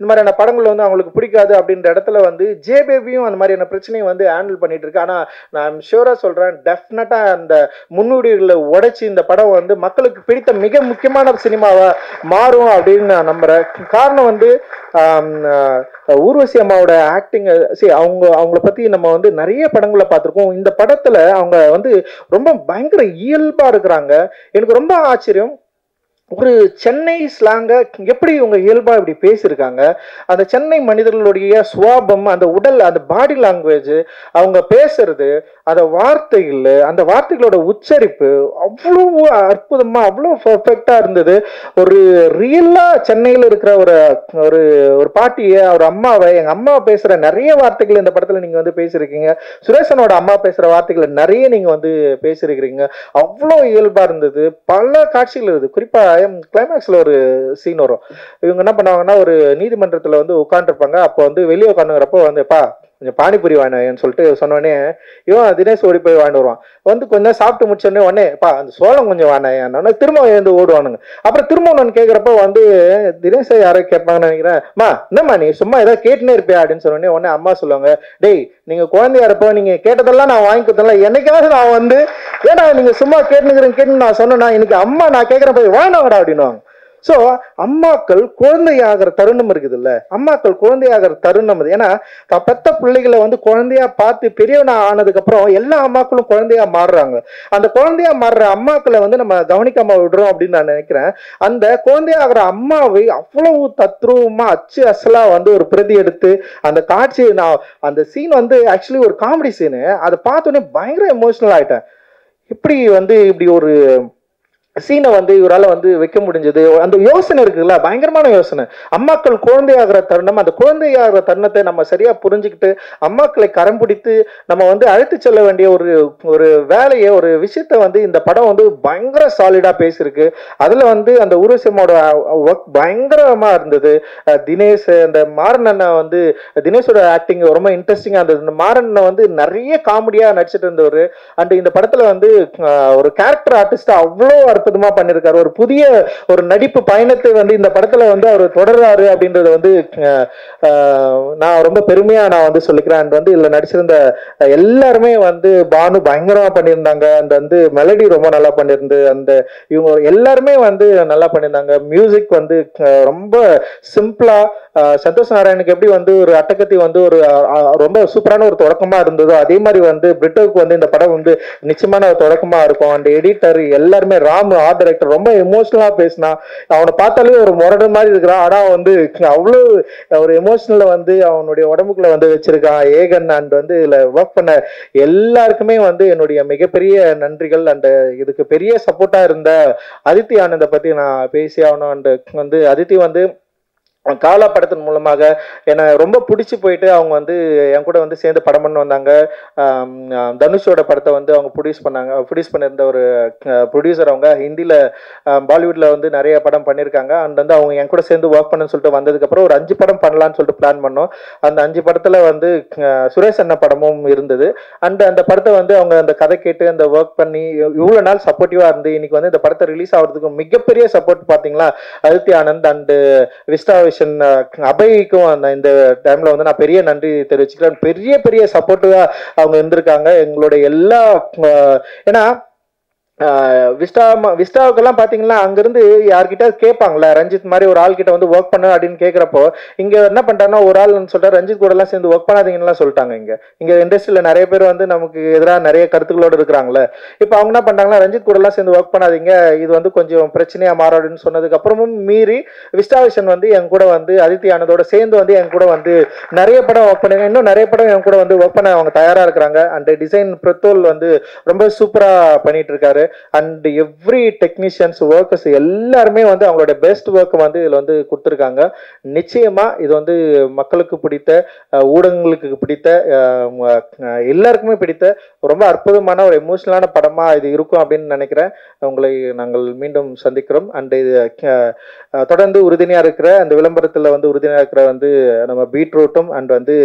மாதிரியான படங்கள் வந்து அவங்களுக்கு பிடிக்காது அப்படின்ற இடத்துல வந்து ஜேபேபியும் அந்த மாதிரியான பிரச்சனையை வந்து ஹேண்டில் பண்ணிட்டு இருக்கு. ஆனால் நான் ஷூராக சொல்கிறேன், டெஃபினட்டாக அந்த முன்னுரிகளை உடைச்சி இந்த படம் வந்து மக்களுக்கு பிடித்த மிக முக்கியமான சினிமாவாக மாறும் அப்படின்னு நான் நம்புகிறேன். காரணம் வந்து ஊர்வசி அம்மாவோட ஆக்டிங். சரி, அவங்கள பற்றி நம்ம வந்து நிறைய படங்களை பார்த்துருக்கோம். இந்த படத்தில் அவங்க வந்து ரொம்ப பயங்கர இயல்பா இருக்கிறாங்க. எனக்கு ரொம்ப ஆச்சரியம், ஒரு சென்னை ஸ்லாங்க எப்படி இவங்க இயல்பா இப்படி பேசியிருக்காங்க. அந்த சென்னை மனிதர்களுடைய சுவாபம், அந்த உடல், அந்த பாடி லாங்குவேஜ், அவங்க பேசுறது, அந்த வார்த்தைகள், அந்த வார்த்தைகளோட உச்சரிப்பு அவ்வளோ அற்புதமா, அவ்வளோ பர்ஃபெக்டா இருந்தது. ஒரு ரியலா சென்னையில் இருக்கிற ஒரு ஒரு பாட்டியை, ஒரு அம்மாவை, எங்க அம்மா பேசுற நிறைய வார்த்தைகள் இந்த படத்துல நீங்க வந்து பேசியிருக்கீங்க. சுரேஷனோட அம்மா பேசுற வார்த்தைகளை நிறைய நீங்க வந்து பேசியிருக்கிறீங்க. அவ்வளோ இயல்பா இருந்தது. பல காட்சிகள் இருக்குது. குறிப்பா கிளைமேக்ஸ்ல ஒரு சீன் வரும். இவங்க என்ன பண்ணுவாங்கன்னா, ஒரு நீதிமன்றத்துல வந்து உட்காந்துருப்பாங்க. அப்போ வந்து வெளியே உட்காந்துங்கிறப்போ வந்து, பா கொஞ்சம் பானிபூரி வாங்கினேன்னு சொல்லிட்டு சொன்னோடனே இவன் தினேஷ் ஓடி போய் வாங்கிட்டு வருவான். வந்து கொஞ்சம் சாப்பிட்டு முடிச்சோடனே உடனே அந்த சோளம் கொஞ்சம் வாங்கினேன் திரும்ப எழுந்து ஓடுவானுங்க. அப்புறம் திரும்ப ஒன்று கேட்குறப்ப வந்து தினேஷை யாரோ கேட்பாங்கன்னு நினைக்கிறேன். அம்மா என்னம்மா நீ சும்மா ஏதாவது கேட்டுனே இருப்பியா அப்படின்னு சொன்னோடனே உடனே அம்மா சொல்லுவாங்க, டேய் நீங்கள் குழந்தையா இருப்போ நீங்கள் கேட்டதெல்லாம் நான் வாங்கி கொடுத்தல, என்னைக்காவது நான் வந்து ஏன்னா நீங்கள் சும்மா கேட்டுன்னு நான் சொன்னேன்னா இன்னைக்கு அம்மா நான் கேட்குறேன் போய் வாங்கினாங்கடா அப்படின்னுவாங்க. ஸோ அம்மாக்கள் குழந்தையாகிற தருணம் இருக்குது இல்லை, அம்மாக்கள் குழந்தையாகிற தருணம் அது. ஏன்னா பெத்த பிள்ளைகளை வந்து குழந்தையா பார்த்து பெரியவனா ஆனதுக்கப்புறம் எல்லா அம்மாக்களும் குழந்தையா மாறுறாங்க. அந்த குழந்தையா மாறுற அம்மாக்களை வந்து நம்ம கவனிக்காம விடுறோம் அப்படின்னு நான் நினைக்கிறேன். அந்த குழந்தையாகிற அம்மாவை அவ்வளவு தத்ரூபமா அச்சு அசலா வந்து ஒரு பிரதி எடுத்து அந்த காட்சி, நான் அந்த சீன் வந்து ஆக்சுவலி ஒரு காமெடி சீனு, அதை பார்த்தோன்னே பயங்கர எமோஷனல் ஆயிட்டேன். இப்படி வந்து இப்படி ஒரு சீனை வந்து இவரால் வந்து வைக்க முடிஞ்சது. அந்த யோசனை இருக்குல்ல, பயங்கரமான யோசனை. அம்மாக்கள் குழந்தையாகிற தருணம், அந்த குழந்தையாகிற தருணத்தை நம்ம சரியா புரிஞ்சுக்கிட்டு அம்மாக்களை கரம் பிடித்து நம்ம வந்து அழைத்து செல்ல வேண்டிய ஒரு வேலையை, ஒரு விஷயத்த வந்து இந்த படம் வந்து பயங்கர சாலிடா பேசியிருக்கு. அதுல வந்து அந்த ஊர்வசியமோட ஒர்க் பயங்கரமா இருந்தது. தினேஷ், அந்த மாறன் அண்ணா வந்து தினேஷோட ஆக்டிங் ரொம்ப இன்ட்ரெஸ்டிங்கா இருந்தது. இந்த மாறன் அண்ணா வந்து நிறைய காமெடியா நடிச்சிட்டு இருந்தவர். அண்ட் இந்த படத்துல வந்து ஒரு கேரக்டர் ஆர்டிஸ்டா அவ்வளோ அற்புதமா பண்ணிருக்காரு. ஒரு புதிய ஒரு நடிப்பு பயணத்தை வந்து இந்த படத்துல வந்து அவர் தொடர்றாரு அப்படின்றத வந்து நான் ரொம்ப பெருமையா நான் வந்து சொல்லிக்கிறேன். அண்ட் வந்து இதுல நடிச்சிருந்த எல்லாருமே வந்து பானு பயங்கரமா பண்ணியிருந்தாங்க. அந்த வந்து மெலடி ரொம்ப நல்லா பண்ணியிருந்து, அந்த இவங்க எல்லாருமே வந்து நல்லா பண்ணியிருந்தாங்க. மியூசிக் வந்து ரொம்ப சிம்பிளா, சந்தோஷ் நாராயணுக்கு எப்படி வந்து ஒரு அட்டகத்தி வந்து ஒரு ரொம்ப சூப்பரான ஒரு தொடக்கமா இருந்ததோ அதே மாதிரி வந்து பிரிட்டோவுக்கு வந்து இந்த படம் வந்து நிச்சயமான ஒரு தொடக்கமா இருக்கும். அந்த எடிட்டர் எல்லாருமே, ராம் ஆர்ட் டைரக்டர் ரொம்ப எமோஷனலா பேசினா, அவனை பார்த்தாலே ஒரு முரடு மாதிரி இருக்கிறான். ஆனா வந்து அவ்வளவு ஒரு எமோஷனல வந்து அவனுடைய உடம்புக்குள்ள வந்து வச்சிருக்கான் ஏகன். அண்ட் வந்து இதுல ஒர்க் பண்ண எல்லாருக்குமே வந்து என்னுடைய மிகப்பெரிய நன்றிகள். அண்ட் இதுக்கு பெரிய சப்போர்ட்டா இருந்த அதித்தி ஆனந்த பத்தி நான் பேசி ஆகணும். அண்ட் வந்து அதித்தி வந்து காலா படத்தின் மூலமாக என்னை ரொம்ப பிடிச்சி போயிட்டு அவங்க வந்து என் கூட வந்து சேர்ந்து படம் பண்ண வந்தாங்க. தனுஷோட படத்தை வந்து அவங்க ப்ரொடியூஸ் பண்ணியிருந்த ஒரு ப்ரொடியூசர். அவங்க ஹிந்தியில் பாலிவுட்டில் வந்து நிறைய படம் பண்ணியிருக்காங்க. அண்ட் வந்து அவங்க என் கூட சேர்ந்து ஒர்க் பண்ணணும்னு சொல்லிட்டு வந்ததுக்கப்புறம் ஒரு 5 படம் பண்ணலான்னு சொல்லிட்டு பிளான் பண்ணோம். அந்த 5 படத்தில் வந்து சுரேஷ் அண்ணா படமும் இருந்தது. அண்ட் அந்த படத்தை வந்து அவங்க அந்த கதை கேட்டு அந்த ஒர்க் பண்ணி இவ்வளோ நாள் சப்போர்ட்டிவாக இருந்து இன்னைக்கு வந்து இந்த படத்தை ரிலீஸ் ஆகிறதுக்கு மிகப்பெரிய சப்போர்ட் பார்த்தீங்களா அதித்தி ஆனந்த் அண்டு விஸ்டா அபய்க்கும் இந்த டைம்ல வந்து நான் பெரிய நன்றி தெரிவிச்சுக்கிறேன். பெரிய பெரிய சப்போர்ட்டிவா அவங்க இருந்திருக்காங்க எங்களுடைய எல்லா. ஏன்னா விஸ்டாவுக்கெல்லாம் பார்த்தீங்கன்னா அங்கிருந்து யார்கிட்ட கேட்பாங்களே, ரஞ்சித் மாதிரி ஒரு ஆள் கிட்ட வந்து ஒர்க் பண்ணு அப்படின்னு கேட்குறப்போ இங்கே என்ன பண்ணிட்டாங்கன்னா ஒரு ஆள் சொல்லிட்டு ரஞ்சித் கூட எல்லாம் சேர்ந்து ஒர்க் பண்ணாதீங்கன்னு சொல்லிட்டாங்க. இங்கே இண்டஸ்ட்ரியில் நிறைய பேர் வந்து நமக்கு எதிராக நிறைய கருத்துக்களோடு இருக்கிறாங்களே. இப்போ அவங்க என்ன பண்ணிட்டாங்கன்னா ரஞ்சித் கூட எல்லாம் சேர்ந்து ஒர்க் பண்ணாதீங்க, இது வந்து கொஞ்சம் பிரச்சனையா மாறும் அப்படின்னு சொன்னதுக்கு அப்புறமும் மீறி விஸ்டாவிஷன் வந்து என் கூட வந்து அதித்தி ஆனதோட சேர்ந்து வந்து என் கூட வந்து நிறைய படம் ஒர்க் பண்ணுங்க, இன்னும் நிறைய படம் என் கூட வந்து ஒர்க் பண்ண அவங்க தயாரா இருக்கிறாங்க. அண்ட் டிசைன் பிரத்தோல் வந்து ரொம்ப சூப்பரா பண்ணிட்டு இருக்காரு. அண்ட் எவ்ரி டெக்னீஷியன்ஸ் ஒர்க்கர்ஸ் எல்லாருமே வந்து அவங்களோட பெஸ்ட் ஒர்க் வந்து இதில் வந்து கொடுத்துருக்காங்க. நிச்சயமா இது வந்து மக்களுக்கு பிடித்த, ஊடகங்களுக்கு பிடித்த, எல்லாருக்குமே பிடித்த ரொம்ப அற்புதமான ஒரு எமோஷனலான படமா இது இருக்கும் அப்படின்னு நினைக்கிறேன். உங்களை நாங்கள் மீண்டும் சந்திக்கிறோம். அண்ட் இது தொடர்ந்து உறுதுணையா இருக்கிற அந்த விளம்பரத்தில் வந்து உறுதுணையா இருக்கிற வந்து நம்ம பீட்ரூட்டும் அண்ட் வந்து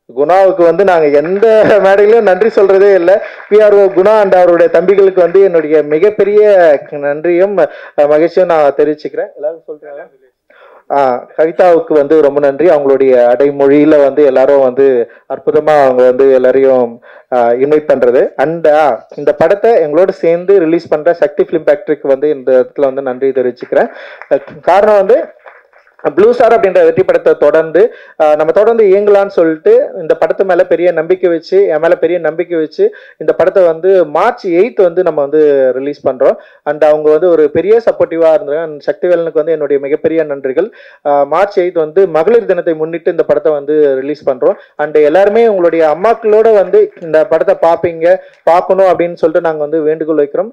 குணாவுக்கு வந்து நாங்க எந்த மேடையிலும் நன்றி சொல்றதே இல்லை. பிஆர்ஓ குணா அண்ட் அவருடைய தம்பிகளுக்கு வந்து என்னுடைய மிகப்பெரிய நன்றியும் மகிழ்ச்சியும் நான் தெரிவிச்சுக்கிறேன். எல்லாரும் சொல்றாங்க. கவிதாவுக்கு வந்து ரொம்ப நன்றி. அவங்களுடைய அடைமொழியில வந்து எல்லாரும் வந்து அற்புதமா அவங்க வந்து எல்லாரையும் இன்வைட் பண்றது. அண்ட் இந்த படத்தை எங்களோட சேர்ந்து ரிலீஸ் பண்ற சக்தி ஃபிலிம் ஃபேக்டரிக்கு வந்து இந்த இடத்துல வந்து நன்றி தெரிவிச்சுக்கிறேன். காரணம் வந்து ப்ளூ ஸ்டார் அப்படின்ற வெற்றி படத்தை தொடர்ந்து நம்ம தொடர்ந்து இயங்கலான்னு சொல்லிட்டு இந்த படத்து மேலே பெரிய நம்பிக்கை வச்சு, என் மேலே பெரிய நம்பிக்கை வச்சு இந்த படத்தை வந்து March 8 வந்து நம்ம வந்து ரிலீஸ் பண்ணுறோம். அண்ட் அவங்க வந்து ஒரு பெரிய சப்போர்ட்டிவாக இருந்தாங்க. அண்ட் சக்திவேலனுக்கு வந்து என்னுடைய மிகப்பெரிய நன்றிகள். March 8 வந்து மகளிர் தினத்தை முன்னிட்டு இந்த படத்தை வந்து ரிலீஸ் பண்ணுறோம். அண்ட் எல்லாருமே உங்களுடைய அம்மாக்களோட வந்து இந்த படத்தை பார்க்கணும் அப்படின்னு சொல்லிட்டு நாங்கள் வந்து வேண்டுகோள் வைக்கிறோம்.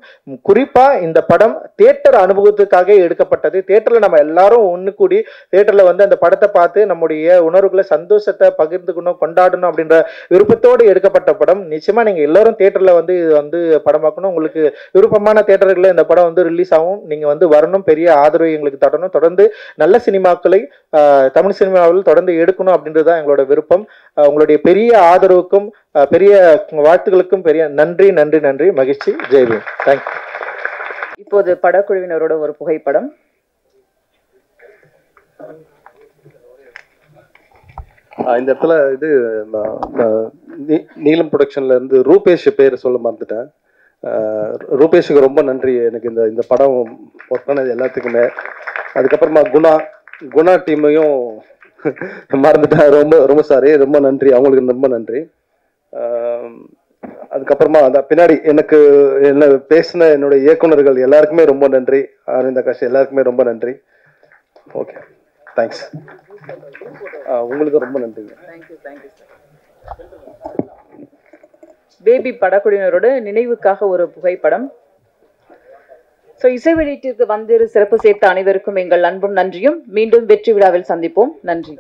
குறிப்பாக இந்த படம் தியேட்டர் அனுபவத்துக்காக எடுக்கப்பட்டது. தியேட்டரில் நம்ம எல்லாரும் ஒன்று கூடி தேட்டரில் வந்து அந்த படத்தை பார்த்து நம்முடைய உணர்வுகளை சந்தோஷத்தை பகிர்ந்துக்கணும் கொண்டாடணும் அப்படின்ற விருப்பத்தோடு எடுக்கப்பட்ட படம். நிச்சயமாக நீங்கள் எல்லோரும் தேட்டரில் வந்து இது வந்து படம் பார்க்கணும். உங்களுக்கு விருப்பமான தேட்டர்களில் இந்த படம் வந்து ரிலீஸ் ஆகும். நீங்கள் வந்து வரணும், பெரிய ஆதரவை எங்களுக்கு தரணும், தொடர்ந்து நல்ல சினிமாக்களை தமிழ் சினிமாவில் தொடர்ந்து எடுக்கணும் அப்படின்றது தான் எங்களோட விருப்பம். உங்களுடைய பெரிய ஆதரவுக்கும் பெரிய வாழ்த்துக்களுக்கும் பெரிய நன்றி நன்றி நன்றி. மகிழ்ச்சி. ஜெய்பீம். தேங்க்யூ. இப்போது படக்குழுவினரோட ஒரு புகைப்படம். இந்த இடத்துல இது நீலம் ப்ரொடக்ஷன்ல இருந்து ரூபேஷ் பேர் சொல்ல மறந்துட்டேன். ரூபேஷுக்கு ரொம்ப நன்றி. எனக்கு இந்த படம் ஒர்க் பண்ணது எல்லாத்துக்குமே. அதுக்கப்புறமா குணா டீமையும் மறந்துட்டேன். ரொம்ப ரொம்ப சாரி. ரொம்ப நன்றி, அவங்களுக்கு ரொம்ப நன்றி. அதுக்கப்புறமா அந்த பின்னாடி என்ன பேசின என்னுடைய இயக்குனர்கள் எல்லாருக்குமே ரொம்ப நன்றி. அரவிந்த் ஆகாஷ் எல்லாருக்குமே ரொம்ப நன்றி. Okay, thanks. உங்களுக்கு ரொம்ப நன்றிங்க. பேபி படக்குழுவினரோட நினைவுக்காக ஒரு புகைப்படம். இசை வெளியீட்டிற்கு வந்து சிறப்பு சேர்த்த அனைவருக்கும் எங்கள் அன்பும் நன்றியும். மீண்டும் வெற்றி விழாவில் சந்திப்போம். நன்றி.